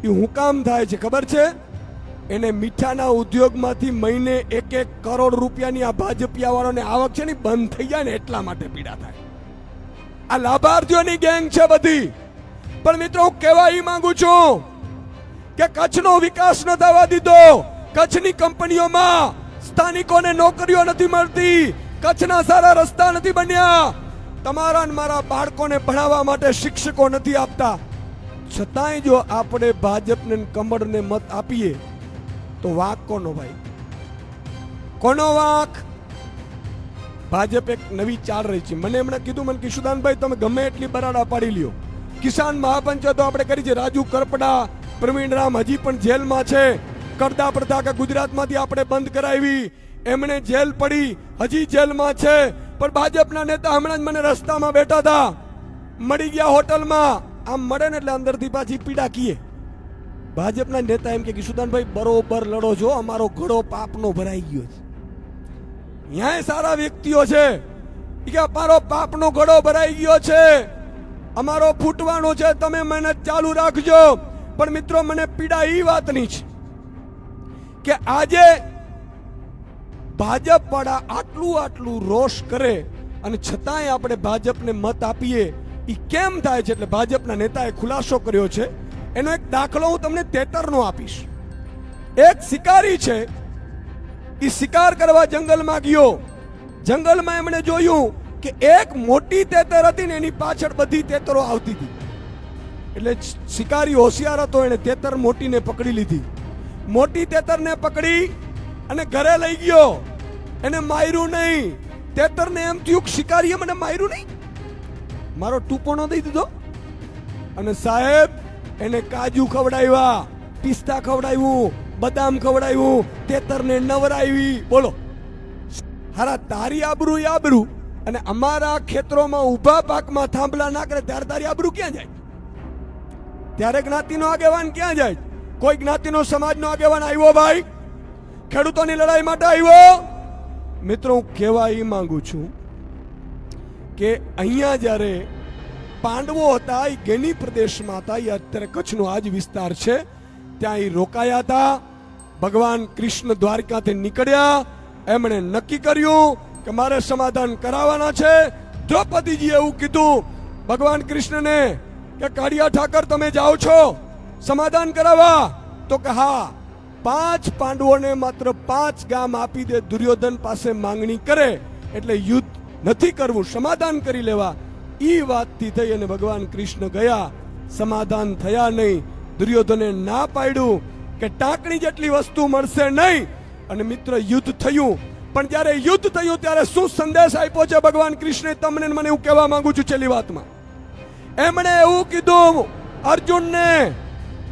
એ હું કામ થાય છે ખબર છે? એને મીઠાના ઉદ્યોગમાંથી મહિને 1-1 કરોડ રૂપિયાની આ ભાજપિયા વાળાને આવક છે ને બંધ થઈ જાય ને એટલા માટે પીડા થાય. આ લાભાર્થીઓની ગેંગ છે બધી. પણ મિત્રો, હું કહેવા ઈ માંગુ છું કે કચ્છનો વિકાસ ન થવા દીધો. કચ્છની કંપનીઓમાં સ્થાનિકોને નોકરીઓ નથી મળતી, કચ્છના સારા રસ્તા નથી બન્યા, તમારા ને મારા બાળકોને ભણાવવા માટે શિક્ષકો નથી આપતા. છતાંય જો આપણે ભાજપને કમળને મત આપીએ તો વાંક કોનો ભાઈ? કોનો વાંક? ભાજપ એક નવી ચાલ રહી છે. મને એમણે કીધું, મને કિશુદાનભાઈ તમે ગમે એટલી બરાડા પાડી લ્યો, કિસાન મહાપંચાયતો આપણે કરી છે. રાજુ કરપડા, પ્રવીણ રામ હજી પણ જેલમાં છે. કરદા પ્રથા કે ગુજરાતમાંથી આપણે બંધ કરાવી, એમણે જેલ પડી, હજી જેલમાં છે. પણ ભાજપના નેતા હમણાં જ મને રસ્તામાં બેઠા હતા, મળી ગયા હોટલમાં. આમ મળે ને એટલે અંદરથી પાછી પીડા કીએ. ભાજપના નેતા એમ કે કિશુદાનભાઈ બરોબર લડો છો, અમારો ઘડો પાપનો ભરાઈ ગયો છે. ન્યાય સારા વ્યક્તિઓ છે કે અમારો પાપનો ઘડો ભરાઈ ગયો છે, અમારો ફૂટવાનો છે, તમે મહેનત ચાલુ રાખજો. પણ મિત્રો, મને પીડા ઈ વાતની છે કે આજે ભાજપ વાળા આટલું રોષ કરે અને છતાંય આપણે ભાજપને મત આપીએ. ઈ કેમ થાય છે? એટલે ભાજપના નેતાએ ખુલાસો કર્યો છે. એનો એક દાખલો હું તમને તેતરનો આપીશ. એક શિકારી છે, ઈ શિકાર કરવા જંગલમાં ગયો. જંગલમાં એમણે જોયું કે એક મોટી તેતર હતી ને એની પાછળ બધી તેતરો આવતી હતી. એટલે શિકારી હોશિયાર હતો, એને તેતર મોટીને પકડી લીધી. મોટી તેતરને પકડી અને ઘરે લઈ ગયો. એને માર્યું નહીં. તેતરને એમ થયું કે શિકારીએ મને માર્યું નહીં, મારો ટૂંપો ન દઈ દીધો. અને સાહેબ, એને કાજુ ખવડાવ્યા, પિસ્તા ખવડાવ્યું, બદામ ખવડાવ્યું, તેતરને નવરાવી. બોલો, હારા તારી આબરૂ આબરૂ, અને અમારા ખેતરોમાં ઊભા પાકમાં થાંભલા ના કરે ત્યારે તારી આબરૂ ક્યાં જાય? ત્યારે જ્ઞાતિનો આગેવાન ક્યાં જાય? કોઈ જ્ઞાતિનો સમાજનો આગેવાન આવ્યો ભાઈ? ખેડૂતોની લડાઈ માટે આવ્યો? મિત્રો, હું કહેવા એ માંગુ છું કે અહીંયા જ્યારે પાંડવો હતા, એ ગેની પ્રદેશમાં હતા, એ અત્યારે કચ્છનો આ જ વિસ્તાર છે, ત્યાં એ રોકાયા હતા. ભગવાન કૃષ્ણ દ્વારકાથી નીકળ્યા, એમણે નક્કી કર્યું કે મારે સમાધાન કરાવવાના છે. દ્રૌપદીજીએ એવું કીધું ભગવાન કૃષ્ણને કે કાળિયા ઠાકર તમે જાઓ છો સમાધાન કરાવવા? તો કે હા. 5 પાંડવોને માત્ર 5 ગામ આપી દે, દુર્યોધન પાસે માંગણી કરે એટલે યુદ્ધ નથી કરવું, સમાધાન કરી લેવા. ઈ વાતથી થઈ અને ભગવાન કૃષ્ણ ગયા, સમાધાન થયા નહીં. દુર્યોધને ના પાડ્યું કે ટાંકણી જેટલી વસ્તુ મળશે નહીં. અને મિત્ર, યુદ્ધ થયું. પણ જ્યારે યુદ્ધ થયું ત્યારે શું સંદેશ આપ્યો છે ભગવાન કૃષ્ણે? તમને મને એવું કહેવા માંગુ છું છેલ્લી વાતમાં. એમણે એવું કીધું અર્જુનને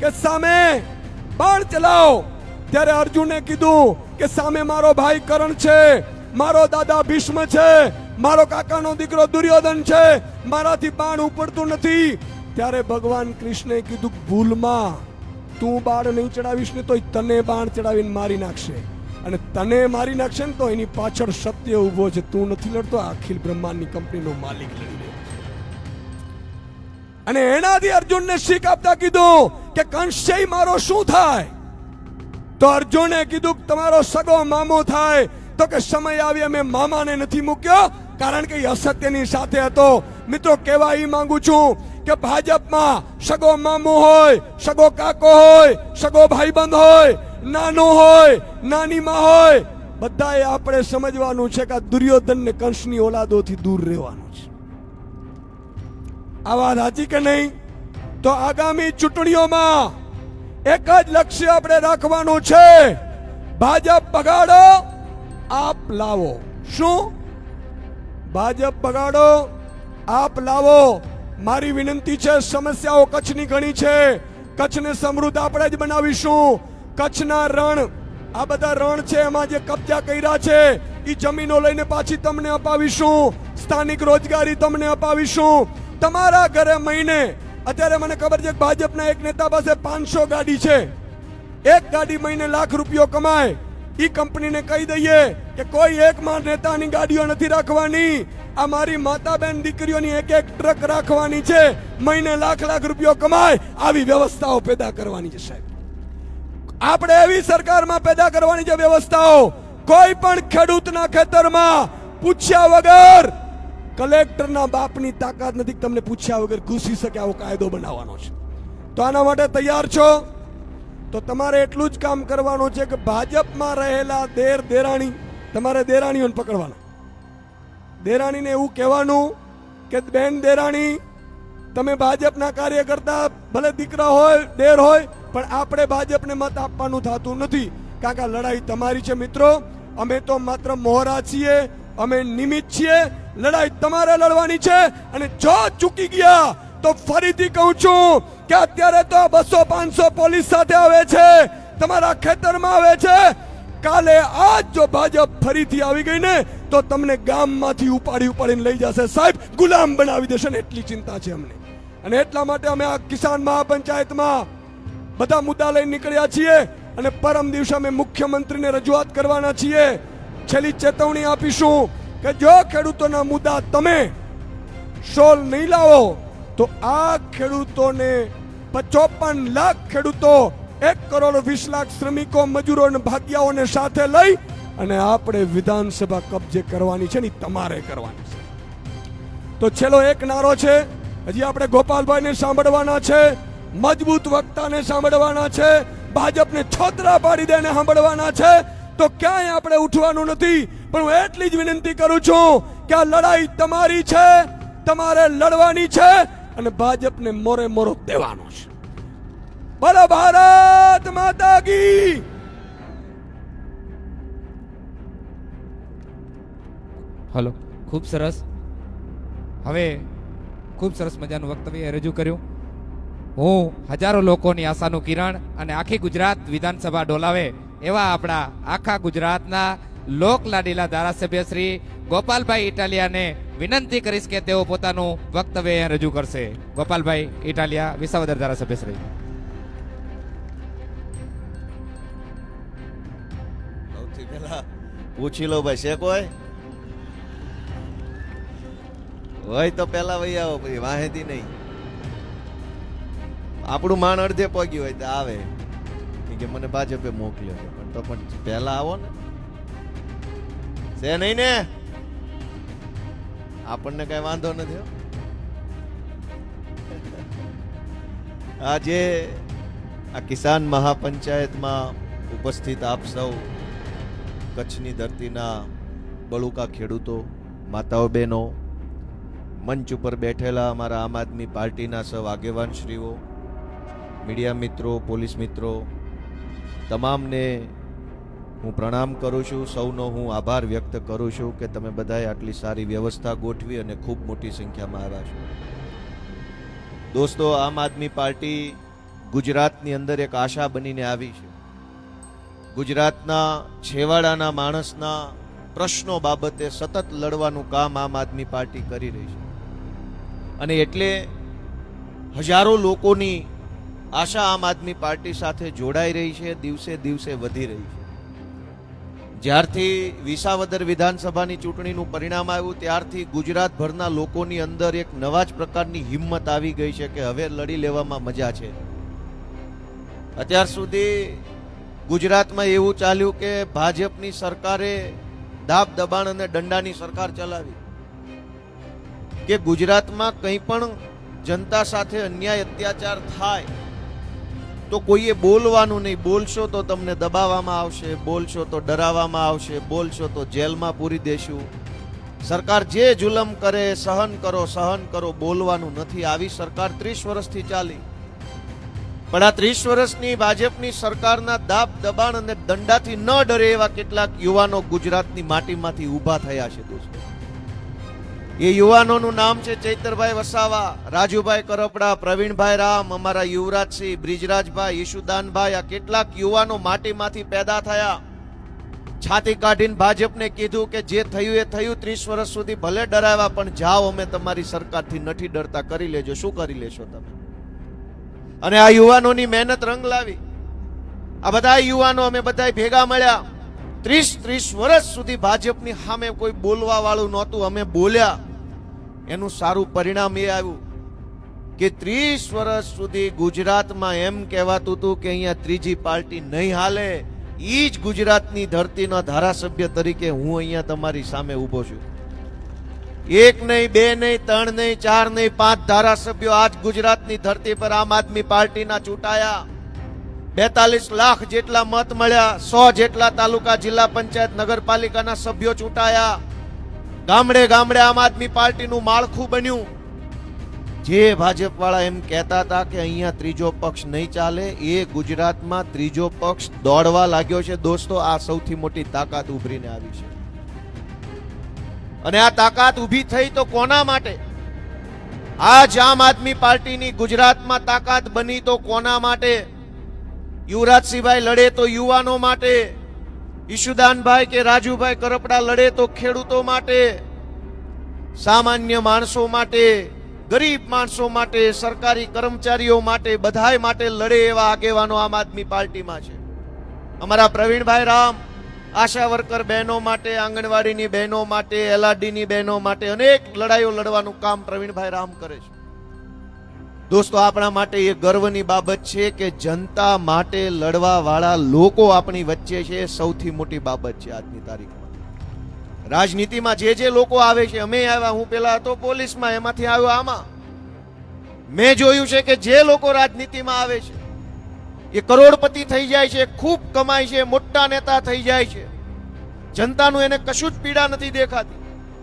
કે સામે બાણ ચલાવો. ત્યારે અર્જુને કીધું કે સામે મારો ભાઈ કર્ણ છે, મારો દાદા ભીષ્મ છે, મારો કાકાનો દીકરો દુર્યોધન છે, મારાથી બાણ ઉપડતું નથી. ત્યારે ભગવાન કૃષ્ણે કીધું ભૂલમાં તું બાણ નહીં ચડાવીશ ને તો તને બાણ ચડાવીને મારી નાખશે, અને તને મારી નાખશે ને તો એની પાછળ સત્ય ઉભો છે. તું નથી લડતો, અખિલ બ્રહ્માંડની કંપનીનો માલિક લડી રહ્યો છે. અને એનાથી અર્જુનને શીખ આપતા કીધું કે કંસય મારો શું થાય? તો અર્જુને કીધું તમારો સગો મામો થાય. તો કે સમય આવી અમે મામાને નથી મૂક્યો, કારણ કે એ અસત્યની સાથે હતો. મિત્રો, કહેવા એ માંગુ છું કે ભાજપમાં સગો મામો હોય, સગો કાકો હોય, સગો ભાઈબંધ હોય, નાનો હોય, નાની માં હોય, બધાએ આપણે સમજવાનું છે કે આ દુર્યોધન ને કંસની ઓલાદોથી દૂર રહેવાનું છે. આ વાત સાચી કે નહીં? તો આગામી ચૂંટણીઓમાં એક જ લક્ષ્ય આપણે રાખવાનું છે, ભાજપ બગાડો, આપ લાવો. શું? ભાજપ બગાડો, આપ લાવો. મારી વિનંતી છે, સમસ્યાઓ કચ્છની ઘણી છે, કચ્છને સમૃદ્ધ આપણે જ બનાવીશું. કચ્છના રણ, આ બધા રણ છે, એમાં જે કબજા કર્યા છે એ જમીનો લઈને પાછી તમને અપાવીશું. સ્થાનિક રોજગારી તમને અપાવીશું. તમારા ઘરે મહિને, અત્યારે મને ખબર છે કે ભાજપના એક નેતા પાસે 500 ગાડી છે, એક ગાડી મહિને લાખ રૂપિયો કમાય. ઈ કંપનીને કહી દઈએ કે કોઈ એક માં નેતાની ગાડીઓ નથી રાખવાની, આ મારી માતા બેન દીકરીઓની એક એક ટ્રક રાખવાની છે, મહિને લાખ લાખ રૂપિયો કમાય. આવી વ્યવસ્થાઓ પેદા કરવાની છે સાહેબ. આપણે એવી સરકારમાં પેદા કરવાની છે વ્યવસ્થાઓ, કોઈ પણ ખેડૂતના ખેતરમાં પૂછ્યા વગર, કલેક્ટરના બાપની તાકાત નથી કે તમને પૂછ્યા વગર ઘૂસી શકે આવો કાયદો બનાવવાનો છે. તો આના માટે તૈયાર છો? તો તમારે એટલું જ કામ કરવાનું છે કે ભાજપમાં રહેલા દેર દેરાણી, તમારે દેરાણીઓને પકડવાના. દેરાણીને એવું કહેવાનું કે બેન દેરાણી, તમે ભાજપના કાર્યકર્તા, ભલે દીકરા હોય, દેર હોય, પણ આપણે ભાજપને મત આપવાનું થતું નથી, કારણ કે લડાઈ તમારી છે. મિત્રો, અમે તો માત્ર મોહરા છીએ, અમે નિમિત્ત છીએ. લડાઈ તમારે લડવાની છે. અને જો ચૂકી ગયા તો ફરીથી કહું છું કે અત્યારે તો 200-500 પોલીસ સાથે આવે છે, તમારા ખેતરમાં આવે છે. કાલે આજ જો ભાજપ ફરીથી આવી ગઈ ને તો તમને ગામમાંથી ઉપાડીને લઈ જશે સાહેબ, ગુલામ બનાવી દેશે ને એટલી ચિંતા છે અમને. અને એટલા માટે અમે આ કિસાન મહાપંચાયતમાં બધા મુદ્દા લઈને નીકળ્યા છીએ અને પરમ દિવસે અમે મુખ્યમંત્રીને રજૂઆત કરવાના છીએ. છેલ્લી ચેતવણી આપીશું કે જો ખેડૂતોના મુદ્દા તમે સોલ્વ નહીં લાવો તો આ ખેડૂતોને 55 લાખ ખેડૂતો, 1,20,00,000 શ્રમિકો, મજૂરો અને ભાગ્યાઓને સાથે લઈ અને આપણે વિધાનસભા કબજે કરવાની છે ને તમારે કરવાની છે. તો છેલ્લો એક નારો છે, હજી આપણે ગોપાલભાઈને સાંભળવાના છે, મજબૂત વક્તાને સાંભળવાના છે, ભાજપને છોતરા પાડી દઈને સાંભળવાના છે. તો ક્યાંય આપણે ઉઠવાનું નથી, પણ હું એટલી જ વિનંતી કરું છું કે આ લડાઈ તમારી છે, તમારે લડવાની છે અને ભાજપને મોરે મોરો દેવાનો છે. બોલો ભારત માતા કી. હલો, ખૂબ સરસ. હવે ખૂબ સરસ મજાનું વક્તવ્ય રજૂ કર્યું. હું હજારો લોકોની આશાનું કિરણ અને આખી ગુજરાત વિધાનસભા ડોલાવે એવા આપણા આખા ગુજરાતના લોકલાડીલા ધારાસભ્ય શ્રી ગોપાલભાઈ ઇટાલિયાને વિનંતી કરીશ કે તેઓ પોતાનું વક્તવ્ય અહીંયા રજૂ કરશે. ગોપાલભાઈ ઇટાલિયા, વિસાવદર ધારાસભ્ય શ્રી. સૌથી પહેલા પૂછી લો ભાઈ, છે કોઈ હોય તો પહેલા વહી આવો, પછી વાહેતી નહીં. આપણું માન અડધે પગ્યું હોય તો આવે કે મને ભાજપે મોકલ્યો છે, પણ તો પણ પહેલા આવો ને. છે નહીં ને? આપણને કઈ વાંધો નથી. આજે આ કિસાન મહાપંચાયતમાં ઉપસ્થિત આપ સૌ કચ્છની ધરતીના બળુકા ખેડૂતો, માતાઓ, બહેનો, મંચ ઉપર બેઠેલા અમારા આમ આદમી પાર્ટીના સૌ આગેવાન શ્રીઓ, મીડિયા મિત્રો, પોલીસ મિત્રો, તમામને હું પ્રણામ કરું છું. સૌનો હું આભાર વ્યક્ત કરું છું કે તમે બધાએ આટલી સારી વ્યવસ્થા ગોઠવી અને ખૂબ મોટી સંખ્યામાં આવ્યા છો. દોસ્તો, આમ આદમી પાર્ટી ગુજરાતની અંદર એક આશા બનીને આવી છે. ગુજરાતના છેવાડાના માણસના પ્રશ્નો બાબતે સતત લડવાનું કામ આમ આદમી પાર્ટી કરી રહી છે. અને એટલે હજારો લોકોની આશા આમ આદમી પાર્ટી સાથે જોડાઈ રહી છે, દિવસે દિવસે વધી રહી છે. જ્યારથી વિસાવદર વિધાનસભાની ચૂંટણીનું પરિણામ આવ્યું ત્યારથી ગુજરાતભરના લોકોની અંદર એક નવા જ પ્રકારની હિંમત આવી ગઈ છે કે હવે લડી લેવામાં મજા છે. અત્યાર સુધી ગુજરાતમાં એવું ચાલ્યું કે ભાજપની સરકારે દાબ દબાણ અને દંડાની સરકાર ચલાવી કે ગુજરાતમાં કંઈ પણ જનતા સાથે અન્યાય અત્યાચાર થાય તો કોઈએ બોલવાનું નહીં. બોલશો તો તમને દબાવવામાં આવશે, બોલશો તો ડરાવવામાં આવશે, બોલશો તો જેલમાં પૂરી દેશું. સરકાર જે જુલમ કરે સહન કરો, બોલવાનું નથી. આવી સરકાર 30 વર્ષથી ચાલી. પણ આ 30 વર્ષની ભાજપની સરકારના દાબ દબાણ અને દંડાથી ન ડરે એવા કેટલાક યુવાનો ગુજરાતની માટીમાંથી ઊભા થયા છે દોસ્તો. એ યુવાનોનું નામ છે ચૈતરભાઈ વસાવા, રાજુભાઈ કરપડા, પ્રવીણભાઈ રામ, અમારા યુવરાજસિંહ, બ્રિજરાજભાઈ, ઈશુદાનભાઈ. આ કેટલાક યુવાનો માટીમાંથી પેદા થયા. છાતી કાઢીને ભાજપને કીધું કે જે થયું એ થયું, 30 વર્ષ સુધી ભલે ડરાવ્યા પણ જાઓ, અમે તમારી સરકારથી નથી ડરતા, કરી લેજો. શું કરી લેશો તમે? અને આ યુવાનોની મહેનત રંગ લાવી. આ બધા યુવાનો અમે બધા ભેગા મળ્યા. 30 વર્ષ સુધી ભાજપની સામે કોઈ બોલવા વાળું નહોતું. અમે બોલ્યા, એનું સારું પરિણામ એ આવ્યું કે 30 વર્ષ સુધી ગુજરાતમાં એમ કહેવાતું હતું કે અહીંયા ત્રીજી પાર્ટી નહીં હાલે. ઈ જ ગુજરાતની ધરતીનો ધારાસભ્ય તરીકે હું અહીંયા તમારી સામે ઊભો છું. 1 નહીં, 2 નહીં, 3 નહીં, 4 નહીં, 5 ધારાસભ્યો આજ ગુજરાતની ધરતી પર આમ આદમી પાર્ટીના ચૂંટાયા. 42 લાખ જેટલા મત મળ્યા. 100 જેટલા તાલુકા, જિલ્લા પંચાયત, નગરપાલિકાના સભ્યો ચૂંટાયા. ગામડે ગામડે આમ આદમી પાર્ટીનું માળખું બન્યું. જે ભાજપ વાળા એમ કહેતા હતા કે અહીંયા ત્રીજો પક્ષ નહીં ચાલે, એ ગુજરાતમાં ત્રીજો પક્ષ દોડવા લાગ્યો છે દોસ્તો. આ સૌથી મોટી તાકાત ઉભરીને આવી છે. અને આ તાકાત ઊભી થઈ તો કોના માટે? આજ આમ આદમી પાર્ટીની ગુજરાતમાં તાકાત બની તો કોના માટે? યુવરાજસિંહભાઈ લડે તો યુવાનો માટે, ઈશુદાનભાઈ કે રાજુભાઈ કરપડા લડે તો ખેડૂતો માટે, સામાન્ય માણસો માટે, ગરીબ માણસો માટે, સરકારી કર્મચારીઓ માટે, બધાય માટે લડે એવા આગેવાનો આમ આદમી પાર્ટીમાં છે. અમારા પ્રવીણભાઈ રામ આશા વર્કર બહેનો માટે, આંગણવાડીની બહેનો માટે, એલઆરડીની બહેનો માટે અનેક લડાઈઓ લડવાનું કામ પ્રવીણભાઈ રામ કરે છે. દોસ્તો, આપણા માટે એ ગર્વની બાબત છે કે જનતા માટે લડવા વાળા લોકો આપણી વચ્ચે છે. એ સૌથી મોટી બાબત છે આજની તારીખમાં. રાજનીતિમાં જે લોકો આવે છે, અમે આવ્યા, હું પેલા હતો પોલીસમાં, એમાંથી આવ્યો આમાં. મેં જોયું છે કે જે લોકો રાજનીતિમાં આવે છે એ કરોડપતિ થઈ જાય છે, ખૂબ કમાય છે, મોટા નેતા થઈ જાય છે. જનતાનું એને કશું જ પીડા નથી દેખાતી.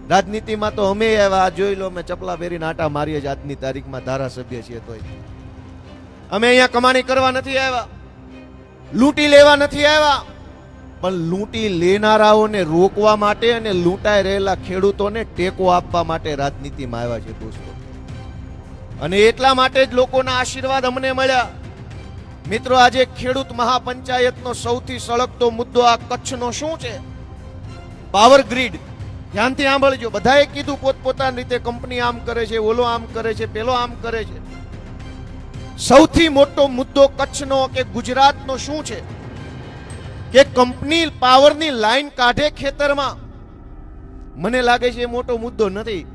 રાજનીતિમાં તો અમે આવ્યા, જોઈ લો, અમે ચપલા પહેરીને આટા મારીએ જ આજની તારીખમાં ધારાસભ્ય છીએ. તોય અમે અહીંયા કમાણી કરવા નથી આવ્યા, લૂંટી લેવા નથી આવ્યા, પણ લૂંટી લેનારાઓને રોકવા માટે અને લૂંટાઈ રહેલા ખેડૂતોને ટેકો આપવા માટે રાજનીતિમાં આવ્યા છે દોસ્તો. અને એટલા માટે જ લોકોના આશીર્વાદ અમને મળ્યા. મિત્રો, આજે ખેડૂત મહાપંચાયતનો સૌથી સળગતો મુદ્દો આ કચ્છનો શું છે? Power grid. ધ્યાનથી સાંભળજો. બધાએ કીધું પોતપોતાની રીતે, કંપની આમ કરે છે, ઓલો આમ કરે છે, પેલો આમ કરે છે. સૌથી મોટો મુદ્દો કચ્છનો કે ગુજરાતનો શું છે? કે કંપની પાવરની લાઈન કાઢે ખેતરમાં. મને લાગે છે એ મોટો મુદ્દો નથી.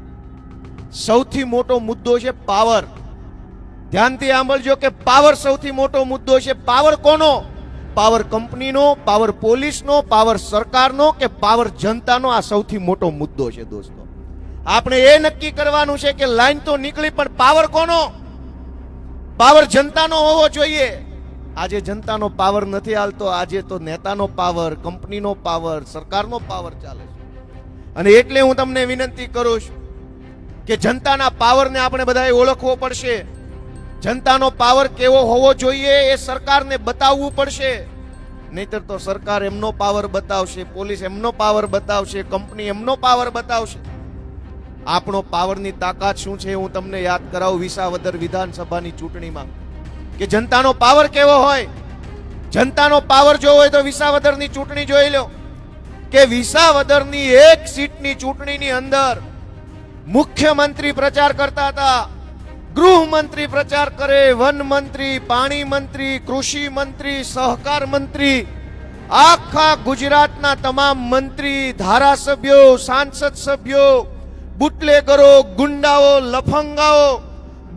સૌથી મોટો મુદ્દો છે પાવર. ધ્યાનથી સાંભળજો કે પાવર સૌથી મોટો મુદ્દો છે. પાવર કોનો? પાવર કંપનીનો, પાવર પોલીસનો, પાવર સરકારનો કે પાવર જનતાનો? આ સૌથી મોટો મુદ્દો છે દોસ્તો. આપણે એ નક્કી કરવાનું છે કે લાઈન તો નીકળી, પણ પાવર કોનો? પાવર જનતાનો હોવો જોઈએ. આજે જનતાનો પાવર નથી હાલતો. આજે તો નેતાનો પાવર, કંપનીનો પાવર, સરકારનો પાવર ચાલે છે. અને એટલે હું તમને વિનંતી કરું છું કે જનતાના પાવરને આપણે બધાએ ઓળખવો પડશે. જનતાનો પાવર કેવો હોવો જોઈએ એ સરકારને બતાવવું પડશે. નહીતર તો સરકાર એમનો પાવર બતાવશે, પોલીસ એમનો પાવર બતાવશે, કંપની એમનો પાવર બતાવશે. આપણો પાવરની તાકાત શું છે હું તમને યાદ કરાવું. વિસાવદર વિધાનસભાની ચૂંટણીમાં કે જનતાનો પાવર કેવો હોય. જનતાનો પાવર જો હોય તો વિસાવદરની ચૂંટણી જોઈ લો કે વિસાવદરની એક સીટની ચૂંટણીની અંદર મુખ્યમંત્રી પ્રચાર કરતા હતા, ગૃહમંત્રી પ્રચાર કરે, વન મંત્રી, પાણી મંત્રી, કૃષિ મંત્રી, સહકાર મંત્રી, આખા ગુજરાતના તમામ મંત્રી, ધારાસભ્યો, સાંસદ સભ્યો, બુટલેગરો, ગુંડાઓ, લફંગાઓ,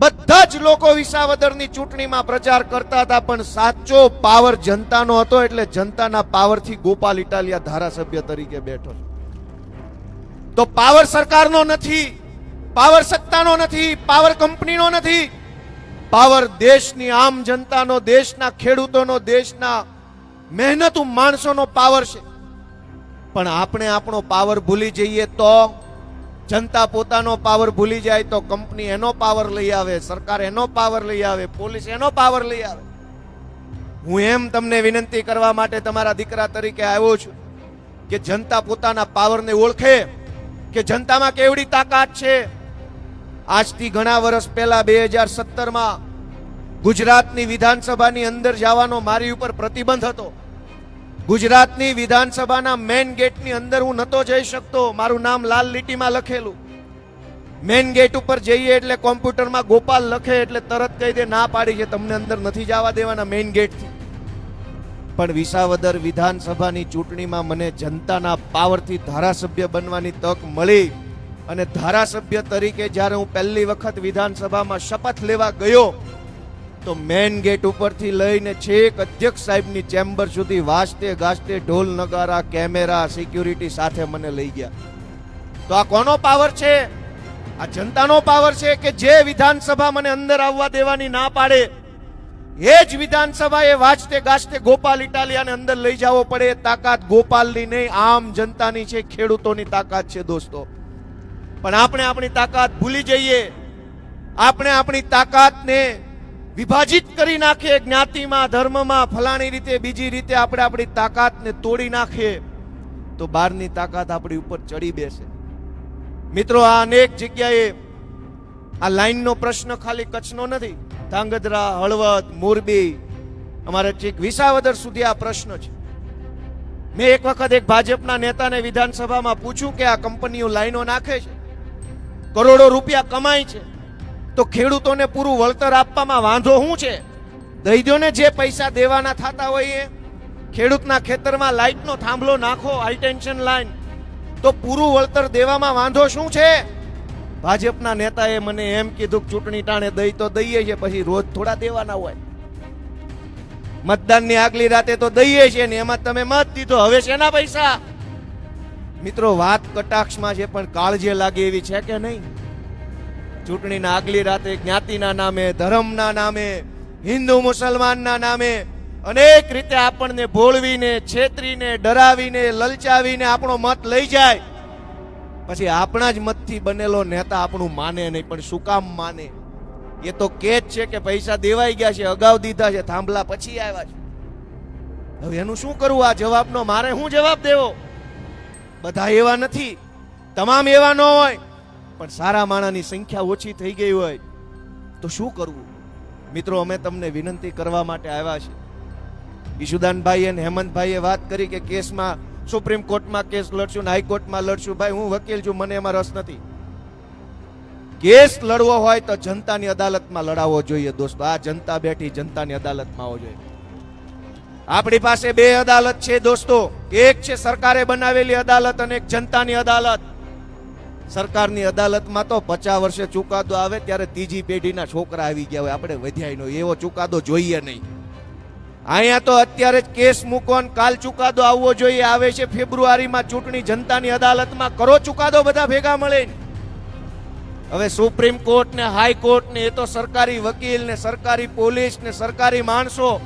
બધા જ લોકો વિસાવદરની ચૂંટણીમાં પ્રચાર કરતા હતા. પણ સાચો પાવર જનતાનો હતો. એટલે જનતાના પાવરથી ગોપાલ ઇટાલિયા ધારાસભ્ય તરીકે બેઠો છે. તો પાવર સરકારનો નથી, પાવર સત્તાનો નથી, પાવર કંપનીનો નથી, પાવર દેશની આમ જનતાનો, દેશના ખેડૂતોનો, દેશના મહેનતુ માણસોનો પાવર છે. પણ આપણે આપણો પાવર ભૂલી જઈએ તો, જનતા પોતાનો પાવર ભૂલી જાય તો કંપની એનો પાવર લઈ આવે, સરકાર એનો પાવર લઈ આવે, પોલીસ એનો પાવર લઈ આવે. હું એમ તમને વિનંતી કરવા માટે તમારા દીકરા તરીકે આવ્યો છું કે જનતા પોતાના પાવરને ઓળખે કે જનતામાં કેવડી તાકાત છે. આજથી ઘણા વર્ષ પહેલા 2017માં ગુજરાતની વિધાનસભાની અંદર જવાનો મારી ઉપર પ્રતિબંધ હતો. ગુજરાતની વિધાનસભાના મેઇન ગેટની અંદર હું નહોતો જઈ શકતો. મારું નામ લાલ લીટીમાં લખેલું. મેઇન ગેટ ઉપર જઈએ એટલે કોમ્પ્યુટરમાં ગોપાલ લખે એટલે તરત કહી દે ના પાડી છે, તમને અંદર નથી જવા દેવાના મેઇન ગેટથી. પણ વિસાવદર વિધાનસભાની ચૂંટણીમાં મને જનતાના પાવરથી ધારાસભ્ય બનવાની તક મળી અને ધારાસભ્ય તરીકે જ્યારે હું પહેલી વખત વિધાનસભામાં શપથ લેવા ગયો તો મેઇન ગેટ ઉપરથી લઈને છેક અધ્યક્ષ સાહેબની ચેમ્બર સુધી વાજતે ગાજતે ઢોલ નગારા, કેમેરા, સિક્યુરિટી સાથે મને લઈ ગયા. તો આ કોનો પાવર છે? આ જનતાનો પાવર છે કે જે વિધાનસભા મને અંદર આવવા દેવાની ના પાડે એ જ વિધાનસભાએ વાજતે ગાજતે ગોપાલ ઇટાલિયાને અંદર લઈ જવો પડે. એ તાકાત ગોપાલની નહીં, આમ જનતાની છે, ખેડૂતોની તાકાત છે દોસ્તો. પણ આપણે આપણી તાકાત ભૂલી જઈએ. આપણે આપણી તાકાતને વિભાજિત કરી નાખીએ, જ્ઞાતિમાં, ધર્મમાં, ફલાણી રીતે, બીજી રીતે આપણે આપણી તાકાતને તોડી નાખીએ તો બહારની તાકાત આપણી ઉપર ચડી બેસે. મિત્રો, આ અનેક જગ્યાએ આ લાઈનનો પ્રશ્ન ખાલી કચ્છનો નથી. ધાંગધ્રા, હળવદ, મોરબી, અમારે ઠીક વિસાવદર સુધી આ પ્રશ્ન છે. મેં એક વખત એક ભાજપના નેતાને વિધાનસભામાં પૂછ્યું કે આ કંપનીઓ લાઈનો નાખે છે, કરોડો રૂપિયા કમાય છે, તો ખેડૂતોને પૂરું વળતર આપવામાં વાંધો શું છે? દઈ દો ને જે પૈસા દેવાના થતા હોય એ. ખેડૂતના ખેતરમાં લાઇટનો થાંભલો નાખો, હાઈ ટેન્શન લાઈન, તો પૂરું વળતર દેવામાં વાંધો શું છે? ભાજપના નેતાએ મને એમ કીધું ચૂંટણી ટાણે દઈ તો દઈએ છે, પછી રોજ થોડા દેવાના હોય. મતદાનની આગલી રાતે તો દઈએ છે ને એમાં તમે મત દીધો, હવે શેના પૈસા? મિત્રો, વાત કટાક્ષમાં છે પણ કાળજે લાગે એવી છે કે નહીં? ચૂંટણીના આગલી રાતે જ્ઞાતિના નામે, ધર્મના નામે, હિન્દુ મુસલમાનના નામે અનેક રીતે આપણને ભોળવીને, છેતરીને, ડરાવીને, લલચાવીને આપણો મત લઈ જાય. પછી આપણા જ મતથી બનેલો નેતા આપણું માને નહીં. પણ શું કામ માને? એ તો કે જ છે કે પૈસા દેવાઈ ગયા છે, અગાઉ દીધા છે, થાંભલા પછી આવ્યા છે. હવે એનું શું કરવું? આ જવાબનો મારે શું જવાબ દેવો? બધા એવા નથી, તમામ એવા ન હોય, પણ સારા માણસની સંખ્યા ઓછી થઈ ગઈ હોય તો શું કરવું? મિત્રો, અમે તમને વિનંતી કરવા માટે આવ્યા છે. ઈશુદાનભાઈ અને હેમંતભાઈએ વાત કરી કે કેસમાં સુપ્રીમ કોર્ટમાં કેસ લડશું ને હાઈકોર્ટમાં લડશું. ભાઈ, હું વકીલ છું, મને એમાં રસ નથી. કેસ લડવો હોય તો જનતાની અદાલતમાં લડાવવો જોઈએ દોસ્તો. આ જનતા બેઠી જનતાની અદાલતમાં આવવો જોઈએ. આપણી પાસે બે અદાલત છે દોસ્તો. એક છે સરકારે બનાવેલી અદાલત અને એક જનતાની અદાલત. સરકારની અદાલતમાં તો 50 વર્ષે ચુકાદો આવે ત્યારે ત્રીજી પેઢીના છોકરા આવી ગયા હોય, આપણે વધ્યાય નો એવો ચુકાદો જોઈએ નહીં. અહીંયા તો અત્યારે જ કેસ મૂકો ને કાલ ચુકાદો આવવો જોઈએ. આવે છે ફેબ્રુઆરીમાં ચૂંટણી, જનતાની અદાલતમાં કરો ચુકાદો બધા ભેગા મળે. હવે સુપ્રીમ કોર્ટ ને હાઈકોર્ટ ને એ તો સરકારી વકીલ ને સરકારી પોલીસ ને સરકારી માણસો,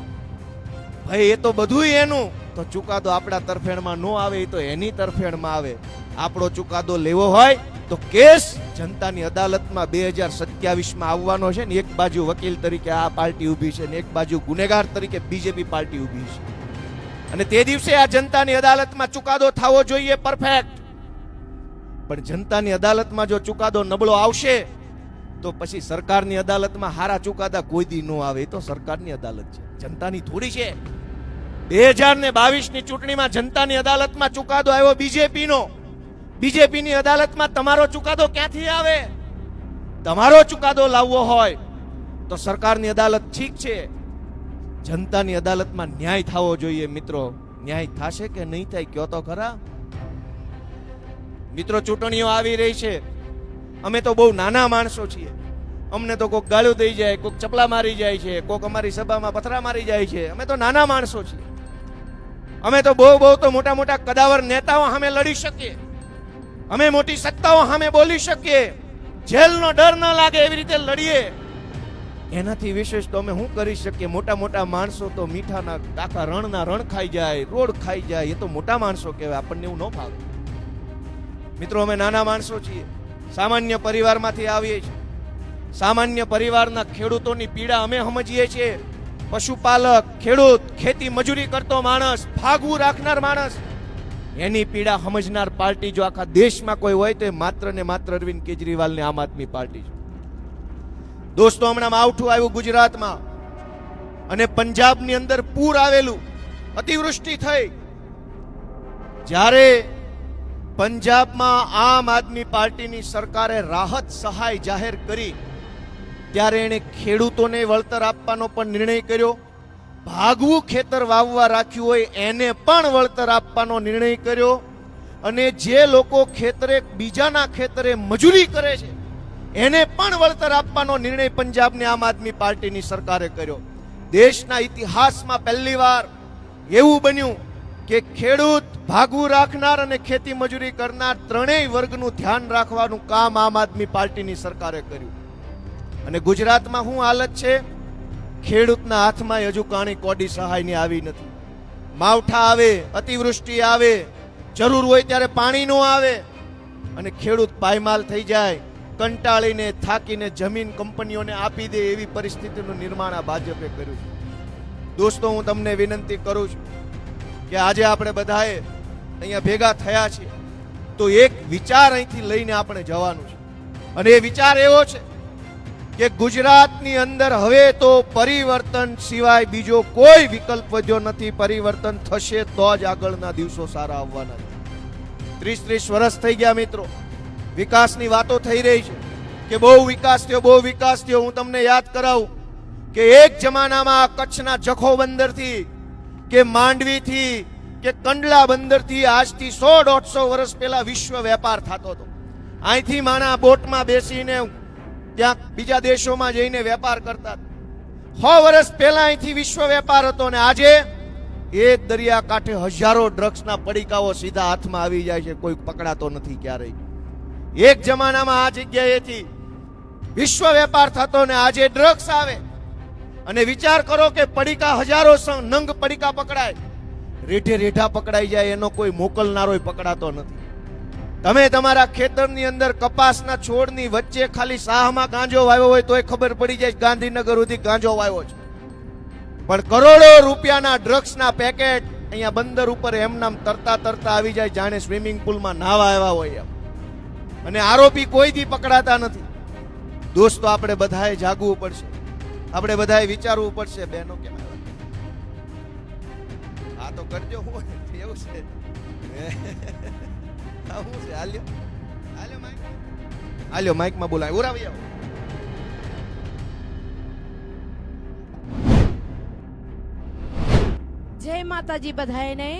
ભાઈ એ તો બધું એનું. તો ચુકાદો આપણા તરફેણમાં ન આવે, એ તો એની તરફેણમાં આવે. આપણો ચુકાદો લેવો હોય તો કેસ જનતાની અદાલતમાં 2027માં આવવાનો છે ને. એક બાજુ વકીલ તરીકે આ પાર્ટી ઊભી છે ને એક બાજુ ગુનેગાર તરીકે બીજેપી પાર્ટી ઊભી છે. અને તે દિવસે આ જનતાની અદાલતમાં ચુકાદો થવો જોઈએ પરફેક્ટ. પણ જનતાની અદાલતમાં જો ચુકાદો નબળો આવશે તો પછી સરકારની અદાલતમાં હારા ચુકાદા કોઈ દી ન આવે. એ તો સરકારની અદાલત છે, જનતાની થોડી છે. 2022ની ચૂંટણીમાં જનતાની અદાલતમાં ચુકાદો આવ્યો બીજેપીનો. બીજેપીની અદાલતમાં તમારો ચુકાદો ક્યાંથી આવે? તમારો ચુકાદો લાવવો હોય તો સરકારની અદાલત ઠીક છે, જનતાની અદાલતમાં ન્યાય થવો જોઈએ. મિત્રો, ન્યાય થશે કે નહીં થાય કયો તો ખરા? મિત્રો, ચૂંટણીઓ આવી રહી છે. અમે તો બહુ નાના માણસો છીએ. અમને તો કોઈક ગાળું દઈ જાય, કોઈક ચપલા મારી જાય છે, કોઈક અમારી સભામાં પથરા મારી જાય છે. અમે તો નાના માણસો છીએ. અમે તો બહુ તો મોટા મોટા કદાવર નેતાઓ સામે લડી શકીએ. અમે મોટી સત્તાઓ સામે બોલી શકીએ, જેલનો ડર ન લાગે એવી રીતે લડીએ, એનાથી વિશેષ તો અમે શું કરી શકીએ? મોટા મોટા માણસો તો મીઠાના આખા રણના રણ ખાઈ જાય, રોડ ખાઈ જાય, એ તો મોટા માણસો કહેવાય. આપણને એવું ન ફાવે. મિત્રો, અમે નાના માણસો છીએ, સામાન્ય પરિવારમાંથી આવીએ છીએ. સામાન્ય પરિવારના ખેડૂતોની પીડા અમે સમજીએ છીએ. પશુપાલક, ખેડૂત, ખેતી મજૂરી કરતો માણસ, ભાગવું રાખનાર માણસ, એની પીડા સમજનાર પાર્ટી જો આખા દેશમાં કોઈ હોય તો એ માત્ર ને માત્ર અરવિંદ કેજરીવાલની આમ આદમી પાર્ટી છે. દોસ્તો, હમણાં માવઠું આવ્યું ગુજરાતમાં અને પંજાબની અંદર પૂર આવેલું, અતિવૃષ્ટિ થઈ. જ્યારે પંજાબમાં આમ આદમી પાર્ટીની સરકારે રાહત સહાય જાહેર કરી ત્યારે એણે ખેડૂતોને વળતર આપવાનો પણ નિર્ણય કર્યો. ભાગવું ખેતર વાવવા રાખ્યું હોય એને પણ વળતર આપવાનો નિર્ણય કર્યો. અને જે લોકો ખેતરે બીજાના ખેતરે મજૂરી કરે છે એને પણ વળતર આપવાનો નિર્ણય પંજાબની આમ આદમી પાર્ટીની સરકારે કર્યો. દેશના ઇતિહાસમાં પહેલીવાર એવું બન્યું કે ખેડૂત, ભાગવું રાખનાર અને ખેતી મજૂરી કરનાર ત્રણેય વર્ગનું ધ્યાન રાખવાનું કામ આમ આદમી પાર્ટીની સરકારે કર્યું. અને ગુજરાતમાં શું હાલત છે? ખેડૂતના હાથમાં હજુ કાણી કોડી સહાયની આવી નથી. માવઠા આવે, અતિવૃષ્ટિ આવે, જરૂર હોય ત્યારે પાણી નો આવે અને ખેડૂત પાયમાલ થઈ જાય, કંટાળીને થાકીને જમીન કંપનીઓને આપી દે એવી પરિસ્થિતિનું નિર્માણ આ ભાજપે કર્યું છે. દોસ્તો, હું તમને વિનંતી કરું છું કે આજે આપણે બધાએ અહીંયા ભેગા થયા છીએ તો એક વિચાર અહીંથી લઈને આપણે જવાનું છે. અને એ વિચાર એવો છે કે ગુજરાતની અંદર હવે તો પરિવર્તન સિવાય બીજો કોઈ વિકલ્પ વધ્યો નથી. પરિવર્તન થશે તો જ આગળના દિવસો સારા આવવાના છે. 30 વર્ષ થઈ ગયા મિત્રો, વિકાસની વાતો થઈ રહી છે કે બહુ વિકાસ થયો, બહુ વિકાસ થયો. હું તમને યાદ કરાવું કે એક જમાનામાં કચ્છના જખો બંદરથી કે માંડવીથી કે કંડલા બંદરથી આજથી 100-150 વર્ષ પહેલા વિશ્વ વેપાર થતો હતો. અહીંથી માણા બોટમાં બેસીને ત્યાં બીજા દેશોમાં જઈને વેપાર કરતા. 100 વર્ષ પહેલા અહીંથી વિશ્વ વેપાર હતો અને આજે એક દરિયાકાંઠે હજારો ડ્રગ્સના પડીકાઓ સીધા હાથમાં આવી જાય છે, કોઈ પકડાતો નથી ક્યારેય. એક જમાનામાં આ જગ્યાએથી વિશ્વ વેપાર થતો ને આજે ડ્રગ્સ આવે. અને વિચાર કરો કે પડીકા હજારો નંગ પડીકા પકડાય, રેઠે રેઠા પકડાઈ જાય, એનો કોઈ મોકલનારો પકડાતો નથી. તમે તમારા ખેતરની અંદર કપાસના છોડની વચ્ચે ખાલી સાહમાં ગાંજો વાવ્યો હોય તોય ખબર પડી જાય ગાંધીનગર સુધી ગાંજો વાવ્યો છે. પણ કરોડો રૂપિયાના ડ્રગ્સના પેકેટ અહીંયા બંદર ઉપર એમનામ તરતા તરતા આવી જાય, જાણે સ્વિમિંગ પુલમાં નાવા આવ્યા હોય એમ. અને આરોપી કોઈ દી પકડાતા નથી. દોસ્તો, આપણે બધાએ જાગવું પડશે, આપણે બધાએ વિચારવું પડશે. બહેનો કેમ આ તો કરજો, હું એવું છે. હાલ્યો માઇકમાં બોલાય, ઉરાવી આવો. જય માતાજી બધાને.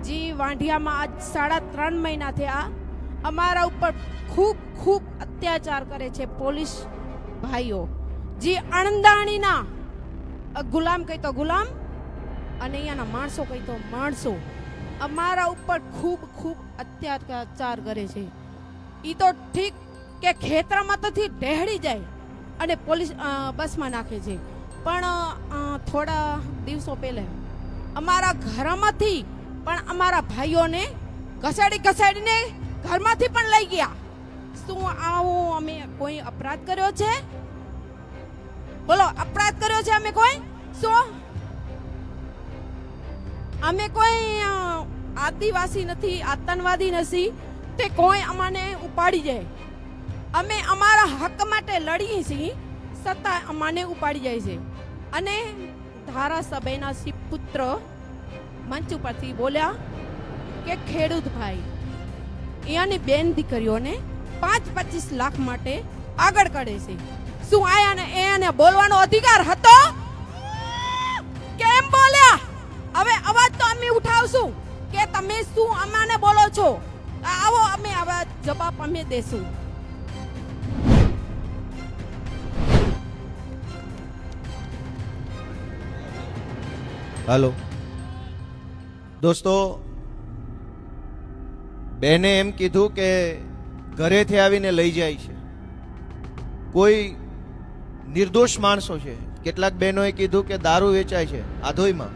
જી વાંઢિયામાં આજ 3.5 મહિના થયા. અમારા ઉપર ખૂબ ખૂબ અત્યાચાર કરે છે પોલીસ ભાઈઓ. જી અણદાણીના ગુલામ કહી તો ગુલામ અને અહીંયાના માણસો કહી તો માણસો અમારા ઉપર ખૂબ ખૂબ અત્યાચાર કરે છે. એ તો ઠીક કે ખેતરમાં તો ઢહેડી જાય અને પોલીસ બસમાં નાખે છે, પણ થોડા દિવસો પહેલા અમારા ઘરમાંથી પણ અમારા ભાઈઓને ઘસાડીને ઘરમાંથી પણ લઈ ગયા. શું આવું અમે કોઈ અપરાધ કર્યો છે? બોલો, અપરાધ કર્યો છે અમે કોઈ? શું અમે કોઈ આદિવાસી નથી, આતંકવાદી નથી તે કોઈ અમને ઉપાડી જાય? અમે અમારા હક માટે લડીએ છીએ છતાં અમને ઉપાડી જાય છે. અને ધારાસભ્યના પુત્ર મંચ ઉપરથી બોલ્યા કે ખેડૂત ભાઈ અહીંયાની બેન દીકરીઓને 5-25 લાખ માટે આગળ કરે છે. શું આયાને એને બોલવાનો અધિકાર હતો? કેમ બોલ્યા? હવે અવાજ તો અમે ઉઠાવશું કે તમે શું અમને બોલો છો. આવો, અમે આવા જવાબ અમે દેશું. હાલો દોસ્તો, બેને એમ કીધું કે ઘરેથી આવીને લઈ જાય છે, કોઈ નિર્દોષ માણસો છે. કેટલાક બહેનોએ કીધું કે દારૂ વેચાય છે આધોઈમાં,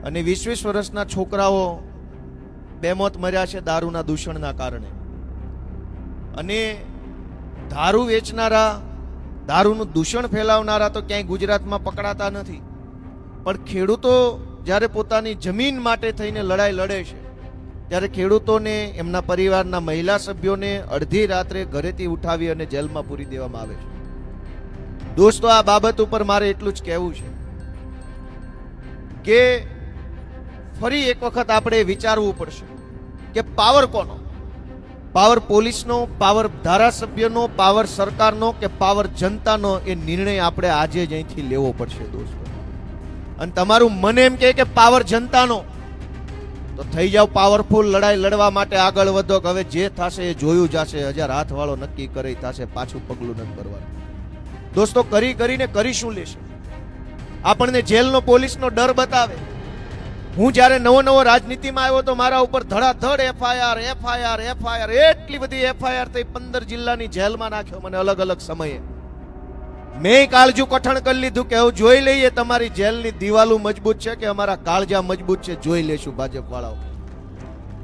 અને 20-20 વર્ષના છોકરાઓ બેમોત મર્યા છે દારૂના દૂષણના કારણે. અને દારૂ વેચનારા, દારૂનું દૂષણ ફેલાવનારા તો ક્યાંય ગુજરાતમાં પકડાતા નથી, પણ ખેડૂતો જ્યારે પોતાની જમીન માટે થઈને લડાઈ લડે છે ત્યારે ખેડૂતોને, એમના પરિવારના મહિલા સભ્યોને અડધી રાત્રે ઘરેથી ઉઠાવી અને જેલમાં પૂરી દેવામાં આવે છે. દોસ્તો, આ બાબત ઉપર મારે એટલું જ કહેવું છે કે ફરી એક વખત આપણે વિચારવું પડશે કે પાવર કોનો? પાવર પોલીસનો, પાવર ધારાસભ્યનો, પાવર સરકારનો કે પાવર જનતાનો? એ નિર્ણય આપણે આજે જ અહીંથી લેવો પડશે દોસ્તો. અને તમારું મન એમ કે પાવર જનતાનો, તો થઈ જાવ પાવરફુલ, લડાઈ લડવા માટે આગળ વધો. હવે જે થશે એ જોયું જશે. 1000 હાથ વાળો નક્કી કરે થશે, પાછું પગલું નથી ભરવાનું. દોસ્તો, કરીને કરી શું લેશે? આપણને જેલનો, પોલીસનો ડર બતાવે. હું જ્યારે નવો રાજનીતિમાં આવ્યો તો મારા ઉપર ધડાધડ એફઆઈઆર, એટલી બધી એફઆઈઆર થઈ, 15 જિલ્લાની જેલમાં નાખ્યો મને અલગ અલગ સમયે. મેં કાળજું કઠણ કરી લીધું કે હવે જોઈ લઈએ તમારી જેલની દિવાલો મજબૂત છે કે અમારા કાળજા મજબૂત છે, જોઈ લેશું ભાજપ વાળાઓ.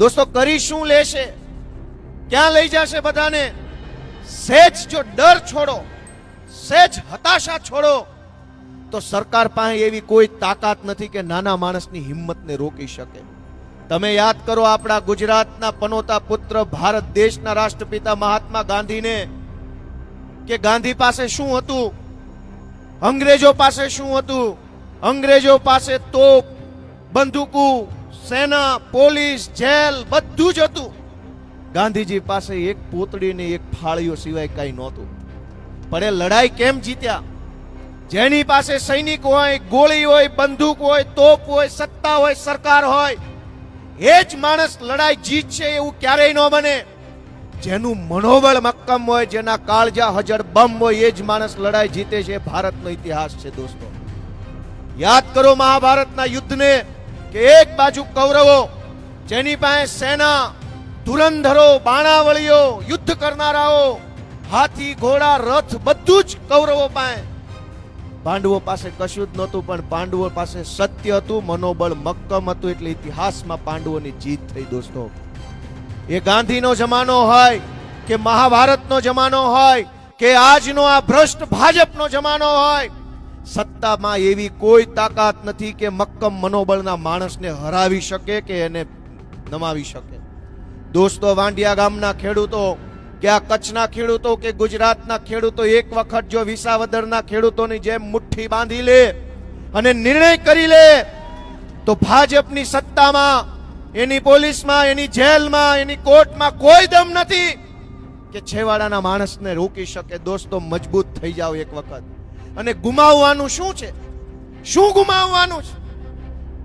દોસ્તો, કરી શું લેશે? ક્યાં લઈ જશે બધાને? સેજ જો ડર છોડો, સેજ હતાશા છોડો, તો સરકાર પાસે એવી કોઈ તાકાત નથી કે નાના માણસની હિંમતને રોકી શકે. તમે યાદ કરો આપણા ગુજરાતના પનોતા પુત્ર, ભારત દેશના રાષ્ટ્રપિતા મહાત્મા ગાંધીને, કે ગાંધી પાસે શું હતું, અંગ્રેજો પાસે શું હતું? અંગ્રેજો પાસે તોપ, બંદૂકો, સેના, પોલીસ, જેલ બધું જ હતું. ગાંધીજી પાસે એક પોતડી ને એક ફાળીઓ સિવાય કઈ નહોતું. પણ એ લડાઈ કેમ જીત્યા? જેની પાસે સૈનિક હોય, ગોળી હોય, બંદૂક હોય, તોપ હોય, સત્તા હોય, સરકાર હોય, એ જ માણસ લડાઈ જીતશે એવું ક્યારેય ન બને. જેનું મનોબળ મક્કમ હોય, જેના કાળજા હજર બમ હોય, એ જ માણસ લડાઈ જીતે છે. ભારતનો ઇતિહાસ છે દોસ્તો. યાદ કરો મહાભારતના યુદ્ધને, કે એક બાજુ કૌરવો, જેની પાસે સેના, ધુરંધરો, બાણાવળીઓ, યુદ્ધ કરનારાઓ, હાથી, ઘોડા, રથ બધું જ કૌરવો પાસે. પાંડવો પાસે કશું જ નહોતું, પણ પાંડવો પાસે સત્ય હતું, મનોબળ મક્કમ હતું, એટલે ઇતિહાસમાં પાંડવોની જીત થઈ દોસ્તો. એ ગાંધીનો જમાનો હોય કે મહાભારતનો જમાનો હોય કે આજનો આ ભ્રષ્ટ ભાજપનો જમાનો હોય, સત્તામાં એવી કોઈ તાકાત નથી કે મક્કમ મનોબળના માણસને હરાવી શકે કે એને નમાવી શકે. દોસ્તો, વાંડિયા ગામના ખેડૂતો કે આ કચ્છના ખેડૂતો કે ગુજરાતના ખેડૂતો એક વખત જો વિસાવદરના ખેડૂતોની જેમ મુઠ્ઠી બાંધી લે અને નિર્ણય કરી લે, તો ભાજપની સત્તામાં, એની પોલીસમાં, એની જેલમાં, એની કોર્ટમાં કોઈ દમ નથી કે છેવાડાના માણસને રોકી શકે. દોસ્તો, મજબૂત થઈ જાઓ એક વખત. અને ગુમાવવાનું શું છે? શું ગુમાવવાનું છે?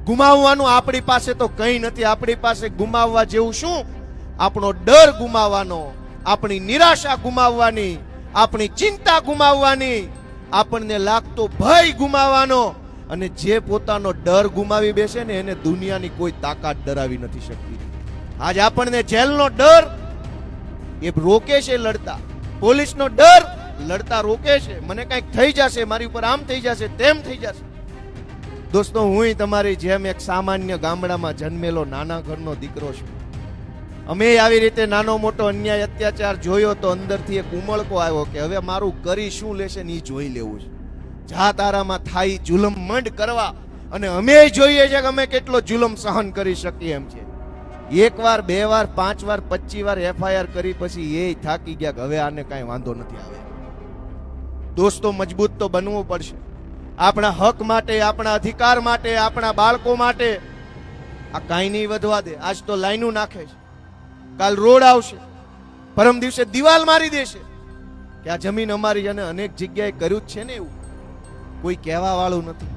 ગુમાવવાનું આપણી પાસે તો કંઈ નથી. આપણી પાસે ગુમાવવા જેવું શું? આપણો ડર ગુમાવવાનો, આપણી નિરાશા ગુમાવવાની, આપણી ચિંતા ગુમાવવાની, આપણને લાગતો ભય ગુમાવવાનો. અને જે પોતાનો ડર ગુમાવી બેસે ને, એને દુનિયાની કોઈ તાકાત ડરાવી નથી શકતી. આજ આપણને જેલનો ડર એ રોકે છે લડતા, પોલીસનો ડર લડતા રોકે છે. મને કંઈક થઈ જશે, મારી ઉપર આમ થઈ જશે, તેમ થઈ જશે. દોસ્તો, હું તમારી જેમ એક સામાન્ય ગામડામાં જન્મેલો નાના ઘરનો દીકરો છું. અમે આવી રીતે નાનો મોટો અન્યાય અત્યાચાર જોયો તો અંદરથી એક ઉમળકો આવ્યો કે હવે મારું કરી શું લેશે ને એ જોઈ લેવું છે. જા તારામાં થાય જુલમ મંડ કરવા, અને અમે જોઈએ છે કે અમે કેટલો જુલમ સહન કરી શકીએ એમ છે. 1 વાર 2 વાર 5 વાર 25 વાર એફઆઈઆર કરી પછી એ થાકી ગયા કે હવે આને કાંઈ વાંધો નથી આવે. દોસ્તો, મજબૂત તો બનવું પડશે. આપણા હક માટે, આપણા અધિકાર માટે, આપણા બાળકો માટે. આ કાંઈ નહીં વધવા દે. આજ તો લાઈનો નાખે છે, કાલ રોડ આવશે, પરમ દિવસે દિવાલ મારી દેશે કે આ જમીન અમારી. અને અનેક જગ્યાએ કર્યું જ છે ને એવું, કોઈ કહેવા વાળું નથી.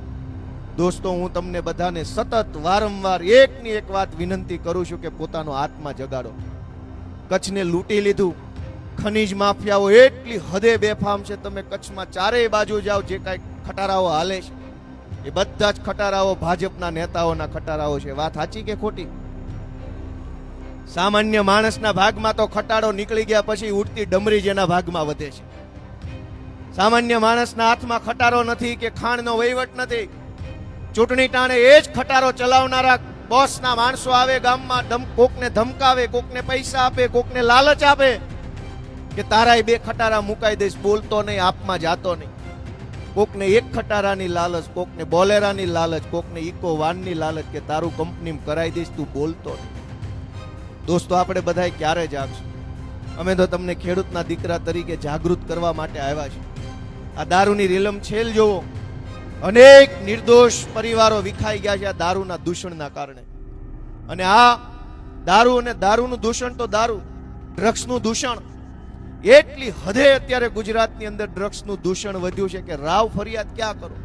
દોસ્તો, હું તમને બધાને સતત વારંવાર એકની એક વાત વિનંતી કરું છું કે પોતાનો આત્મા જગાડો. કચ્છને લૂંટી લીધું. ખનીજ માફિયાઓ એટલી હદે બેફામ છે. તમે કચ્છમાં ચારેય બાજુ જાઓ, જે કાંઈ ખટારાઓ હાલે છે એ બધા જ ખટારાઓ ભાજપના નેતાઓના ખટારાઓ છે. વાત સાચી કે ખોટી? સામાન્ય માણસના ભાગમાં તો ખટાડો નીકળી ગયા પછી ઉડતી ડમરી જેના ભાગમાં વધે છે. સામાન્ય માણસના હાથમાં ખટારો નથી કે ખાણનો વહીવટ નથી. ચૂંટણી ટાણે એ જ ખટારો ચલાવનારા બોસના માણસો આવે ગામમાં, કોકને ધમકાવે, કોકને પૈસા આપે, કોકને લાલચ આપે કે તારાય 2 ખટારા મુકાઈ દઈશ, બોલતો નહીં, આપમાં જાતો નહીં. કોકને 1 ખટારાની લાલચ, કોકને બોલેરાની લાલચ, કોકને ઇકો વાનની લાલચ કે તારું કંપનીમાં કરાઈ દઈશ, તું બોલતો નહીં. દોસ્તો, આપણે બધાય ક્યારે જાગશું? અમે તો તમને ખેડૂતના દીકરા તરીકે જાગૃત કરવા માટે આવ્યા છીએ. આ દારૂની રીલમ છેલ જોવો, અનેક નિર્દોષ પરિવારો વિખાઈ ગયા છે આ દારૂના દૂષણના કારણે. અને આ દારૂ અને દારૂનું દૂષણ તો દારૂ, ડ્રગ્સનું દૂષણ એટલી હદે અત્યારે ગુજરાતની અંદર ડ્રગ્સનું દૂષણ વધ્યું છે કે રાવ ફરિયાદ ક્યાં કરો.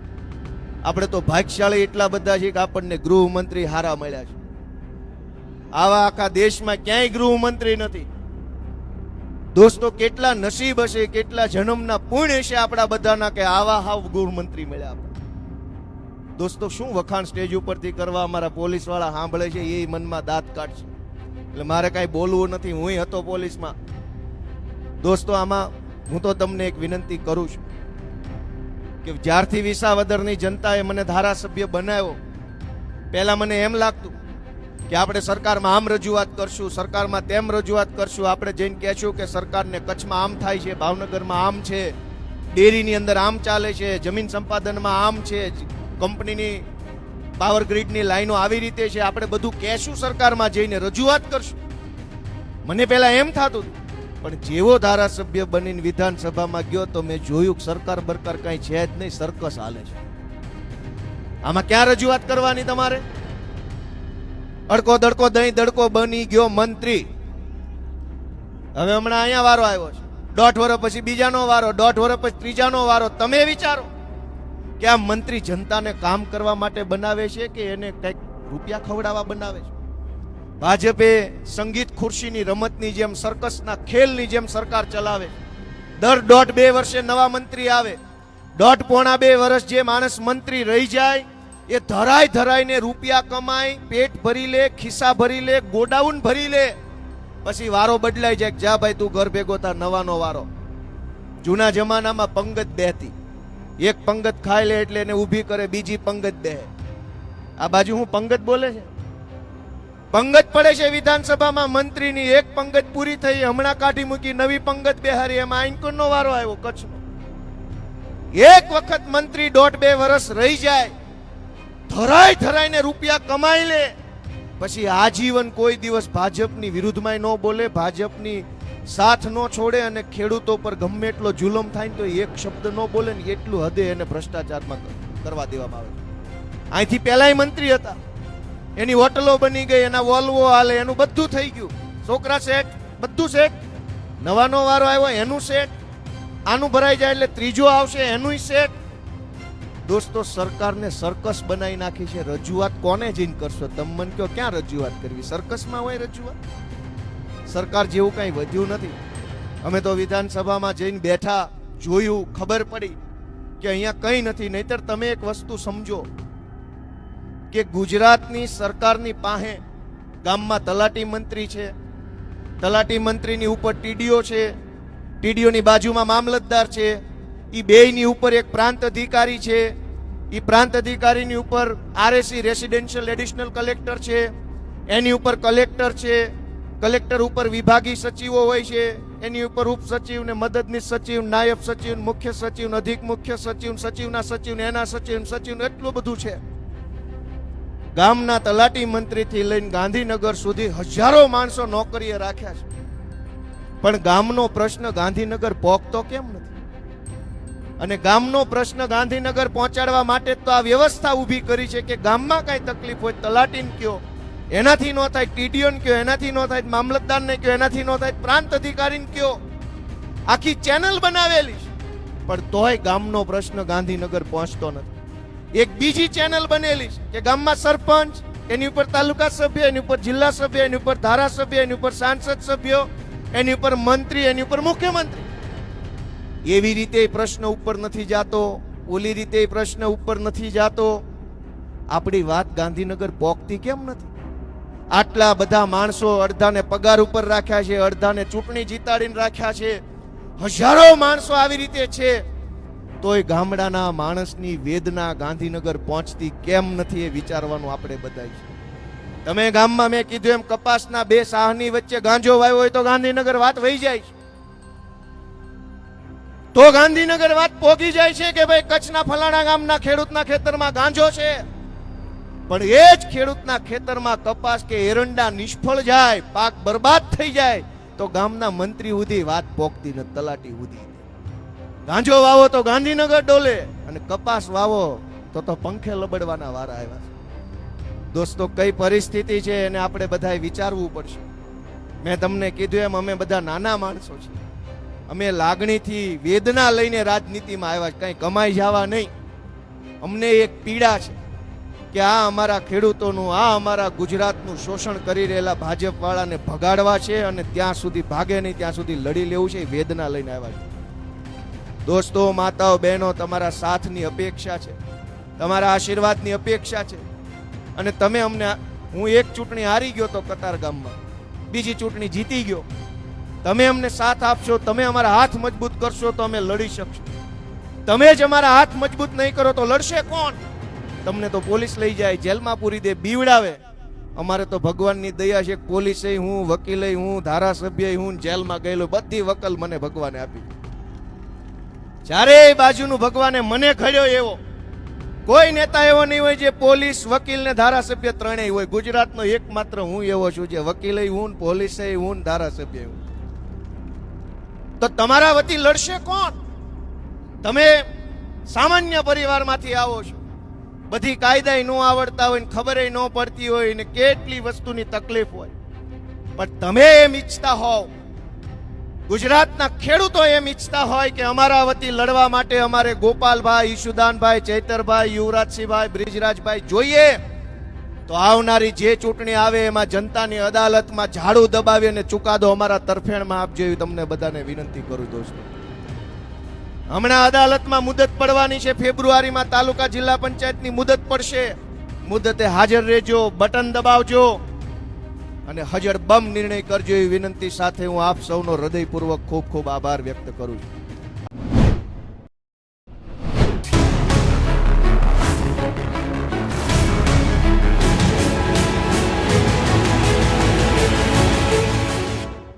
આપણે તો ભાગ્યશાળી એટલા બધા છે કે આપણને ગૃહમંત્રી હારા મળ્યા છે. આવા આખા દેશમાં ક્યાંય ગૃહમંત્રી નથી. દોસ્તો, કેટલા નસીબ હશે, કેટલા જન્મના પુણ્ય છે આપણા બધાના કે આવા હાવ ગૃહમંત્રી મળ્યા આપણે. દોસ્તો, શું વખાણ સ્ટેજ ઉપરથી કરવા અમારા પોલીસ વાળા સાંભળે છે એ મનમાં દાંત કાઢશે. એટલે મારે કાંઈ બોલવું નથી, હું હતો પોલીસમાં. દોસ્તો, આમાં હું તો તમને એક વિનંતી કરું છું કે જ્યારથી વિસાવદરની જનતાએ મને ધારાસભ્ય બનાવ્યો, પહેલા મને એમ લાગતું કે આપણે સરકારમાં આમ રજૂઆત કરશું, સરકારમાં તેમ રજૂઆત કરશું, આપણે જઈને કહેશું કે સરકારને કચ્છમાં આમ થાય છે, ભાવનગરમાં આમ છે, ડેરીની અંદર આમ ચાલે છે, જમીન સંપાદનમાં આમ છે, કંપનીની પાવર ગ્રીડની લાઈનો આવી રીતે છે, આપણે બધું કહેશું, સરકારમાં જઈને રજૂઆત કરશું. મને પહેલા એમ થતું, પણ જેવો ધારાસભ્ય બનીને વિધાનસભામાં ગયો તો મેં જોયું સરકાર બરકાર કઈ છે જ નહીં, સર્કસ હાલે છે. આમાં ક્યાં રજૂઆત કરવાની તમારે? અડકો દડકો દહીં દડકો બની ગયો મંત્રી. હવે હમણાં અહીંયા વારો આવ્યો છે, 1.5 વર્ષ પછી બીજાનો વારો, 1.5 વર્ષ પછી ત્રીજાનો વારો. તમે વિચારો કે આ મંત્રી જનતાને કામ કરવા માટે બનાવે છે કે એને કંઈક રૂપિયા ખવડાવવા બનાવે છે? ભાજપે સંગીત ખુરશીની રમતની જેમ, સર્કસના ખેલની જેમ સરકાર ચલાવે. દર 1.5-2 વર્ષે નવા મંત્રી આવે. 1.5-2 વર્ષ જે માણસ મંત્રી રહી જાય એ ધરાય ધરાઈને રૂપિયા કમાય, પેટ ભરી લે, ખિસ્સા ભરી લે, ગોડાઉન ભરી લે. પછી વારો બદલાઈ જાય, જા ભાઈ તું ઘર ભેગો થા, નવાનો વારો. જૂના જમાનામાં પંગત બેહતી, એક પંગત ખાઈ લે એટલે એને ઊભી કરે, બીજી પંગત બેહે. આ બાજુ હું પંગત બોલે છે, પંગત પડે છે વિધાનસભામાં મંત્રીની. એક પંગત પૂરી થઈ, હમણાં કાઢી મૂકી, નવી પંગત બેહારી. એમાં આઈનકોનો વારો આવ્યો કચ્છનો. એક વખત મંત્રી 1.5-2 વર્ષ રહી જાય, ધરાય ધરાઈને રૂપિયા કમાઈ લે, પછી આજીવન કોઈ દિવસ ભાજપની વિરુદ્ધમાં ન બોલે, ભાજપની સાથ ન છોડે, અને ખેડૂતો પર ગમે એટલો જુલમ થાય ને તો એક શબ્દ ન બોલે ને એટલું હદે એને ભ્રષ્ટાચારમાં કરવા દેવામાં આવે. અહીંથી પહેલાય મંત્રી હતા, એની હોટલો બની ગઈ, એના વોલ્વો હાલે, એનું બધું થઈ ગયું, છોકરા સેટ, બધું સેટ. નવાનો વારો આવ્યો, એનું સેટ. આનું ભરાઈ જાય એટલે ત્રીજો આવશે, એનું સેટ. દોસ્તો, સરકારને સર્કસ બનાવી નાખી છે. રજૂઆત કોને જઈને કરશો? તમે મને કહો, ક્યાં રજૂઆત કરવી? સર્કસમાં હોય રજૂઆત? સરકાર જેવું કઈ વધ્યું નથી. અમે તો વિધાનસભામાં જઈને બેઠા, જોયું, ખબર પડી કે અહીંયા કંઈ નથી. નહીતર તમે એક વસ્તુ સમજો કે ગુજરાતની સરકારની પાસે ગામમાં તલાટી મંત્રી છે, તલાટી મંત્રીની ઉપર ટીડીઓ છે, ટીડીઓની બાજુમાં મામલતદાર છે, એ બેયની ઉપર એક પ્રાંત અધિકારી છે, એ પ્રાંત અધિકારીની ઉપર આરએસી રેસિડેન્શિયલ એડિશનલ કલેક્ટર છે, એની ઉપર કલેક્ટર છે, કલેક્ટર ઉપર વિભાગીય સચિવો હોય છે, એની ઉપર ઉપસચિવ ને મદદનીશ સચિવ, નાયબ સચિવ, મુખ્ય સચિવ, અધિક મુખ્ય સચિવ, સચિવના સચિવ, એના સચિવ, સચિવ, એટલું બધું છે. ગામના તલાટી મંત્રીથી લઈને ગાંધીનગર સુધી હજારો માણસો નોકરીએ રાખ્યા છે, પણ ગામનો પ્રશ્ન ગાંધીનગર પહોંચતો કેમ નથી? અને ગામનો પ્રશ્ન ગાંધીનગર પહોંચાડવા માટે તો આ વ્યવસ્થા ઊભી કરી છે કે ગામમાં કઈ તકલીફ હોય તલાટીને કયો, એનાથી ન થાય ટીડીઓને કયો, એનાથી ન થાય મામલતદારને કયો, એનાથી ન થાય પ્રાંત અધિકારીને કયો. આખી ચેનલ બનાવેલી છે, પણ તોય ગામનો પ્રશ્ન ગાંધીનગર પહોંચતો નથી. એક બીજી ચેનલ બનેલી છે કે ગામમાં સરપંચ, એની ઉપર તાલુકા સભ્ય, એની ઉપર જિલ્લા સભ્ય, એની ઉપર ધારાસભ્ય, એની ઉપર સાંસદ સભ્યો, એની ઉપર મંત્રી, એની ઉપર મુખ્યમંત્રી. એવી રીતે પ્રશ્ન ઉપર નથી જાતો, ઓલી રીતે પ્રશ્ન ઉપર નથી જાતો. આપણી વાત ગાંધીનગર પોકતી કેમ નથી? આટલા બધા માણસો અડધાને પગાર ઉપર રાખ્યા છે, અડધાને ચૂંટણી જીતાડીને રાખ્યા છે, હજારો માણસો આવી રીતે છે, તોય ગામડાના માણસની વેદના ગાંધીનગર પહોંચતી કેમ નથી એ વિચારવાનું આપણે બધા છે. તમે ગામમાં મેં કીધું એમ કપાસના બે સાહની વચ્ચે ગાંજો વાવ્યો હોય તો ગાંધીનગર વાત વહી જાય છે. તો ગાંધીનગર વાત પોગી જાય છે કે ભાઈ કચ્છના ફલાણા ગામના ખેડૂતના ખેતરમાં ગાંજો છે. પણ એ જ ખેડૂતના ખેતરમાં કપાસ કે એરંડા નિષ્ફળ જાય, પાક બરબાદ થઈ જાય તો ગામના મંત્રી સુધી વાત પોગતી ન, તલાટી સુધી. ગાંજો વાવો તો ગાંધીનગર ડોલે અને કપાસ વાવો તો પંખે લબડવાના વારા આવ્યા છે. દોસ્તો, કઈ પરિસ્થિતિ છે એને આપણે બધાએ વિચારવું પડશે. મેં તમને કીધું એમ અમે બધા નાના માણસો છીએ. અમે લાગણીથી વેદના લઈને રાજનીતિમાં આવ્યા છે, કંઈ કમાઈ જવા નહીં. અમને એક પીડા છે કે આ અમારા ખેડૂતોનું, આ અમારા ગુજરાતનું શોષણ કરી રહેલા ભાજપ વાળાને ભગાડવા છે અને ત્યાં સુધી ભાગે નહીં ત્યાં સુધી લડી લેવું છે. એ વેદના લઈને આવ્યા છે. દોસ્તો, માતાઓ, બહેનો, તમારા સાથની અપેક્ષા છે, તમારા આશીર્વાદની અપેક્ષા છે. અને તમે અમને, હું એક ચૂંટણી હારી ગયો તો કતાર ગામમાં, બીજી ચૂંટણી જીતી ગયો. તમે અમને સાથ આપશો, તમે અમારા હાથ મજબૂત કરશો તો અમે લડી શકશું. તમે જ અમારા હાથ મજબૂત નહીં કરો તો લડશે કોણ? તમને તો પોલીસ લઈ જાય, જેલમાં પૂરી દે, બીવડાવે. અમારે તો ભગવાનની દયા છે, પોલીસે હું, વકીલે હું, ધારાસભ્ય હું, જેલમાં ગયેલો બધી વકલ મને ભગવાને આપી. ચારેય બાજુનું ભગવાને મને ઘડ્યો એવો કોઈ નેતા એવો નહીં હોય જે પોલીસ, વકીલ ને ધારાસભ્ય ત્રણેય હોય. ગુજરાતનો એકમાત્ર હું એવો છું જે વકીલે હું, પોલીસે હું, ધારાસભ્ય હું. તો તમારા વતી લડશે કોણ? તમે સામાન્ય પરિવારમાંથી આવો છો, બધી કાયદા ન આવડતા હોય, ખબર ન પડતી હોય ને કેટલી વસ્તુની તકલીફ હોય, પણ તમે એમ ઈચ્છતા હોવ, ગુજરાતના ખેડૂતો એમ ઈચ્છતા હોય કે અમારા વતી લડવા માટે અમારે ગોપાલભાઈ, ઈશુદાનભાઈ, ચૈતરભાઈ, યુવરાજસિંહભાઈ, બ્રિજરાજભાઈ જોઈએ, તો આવનારી જે ચૂંટણી આવે એમાં જનતાની અદાલતમાં ઝાડુ દબાવી અને ચુકાદો અમારા તરફેણમાં આપજો એવી તમને બધાને વિનંતી કરું. દોસ્તો, હમણાં અદાલતમાં મુદત પડવાની છે. ફેબ્રુઆરીમાં તાલુકા જિલ્લા પંચાયતની મુદત પડશે. મુદતે હાજર રહેજો, બટન દબાવજો અને હજર બમ નિર્ણય કરજો એવી વિનંતી સાથે હું આપ સૌનો હૃદયપૂર્વક ખૂબ ખૂબ આભાર વ્યક્ત કરું છું.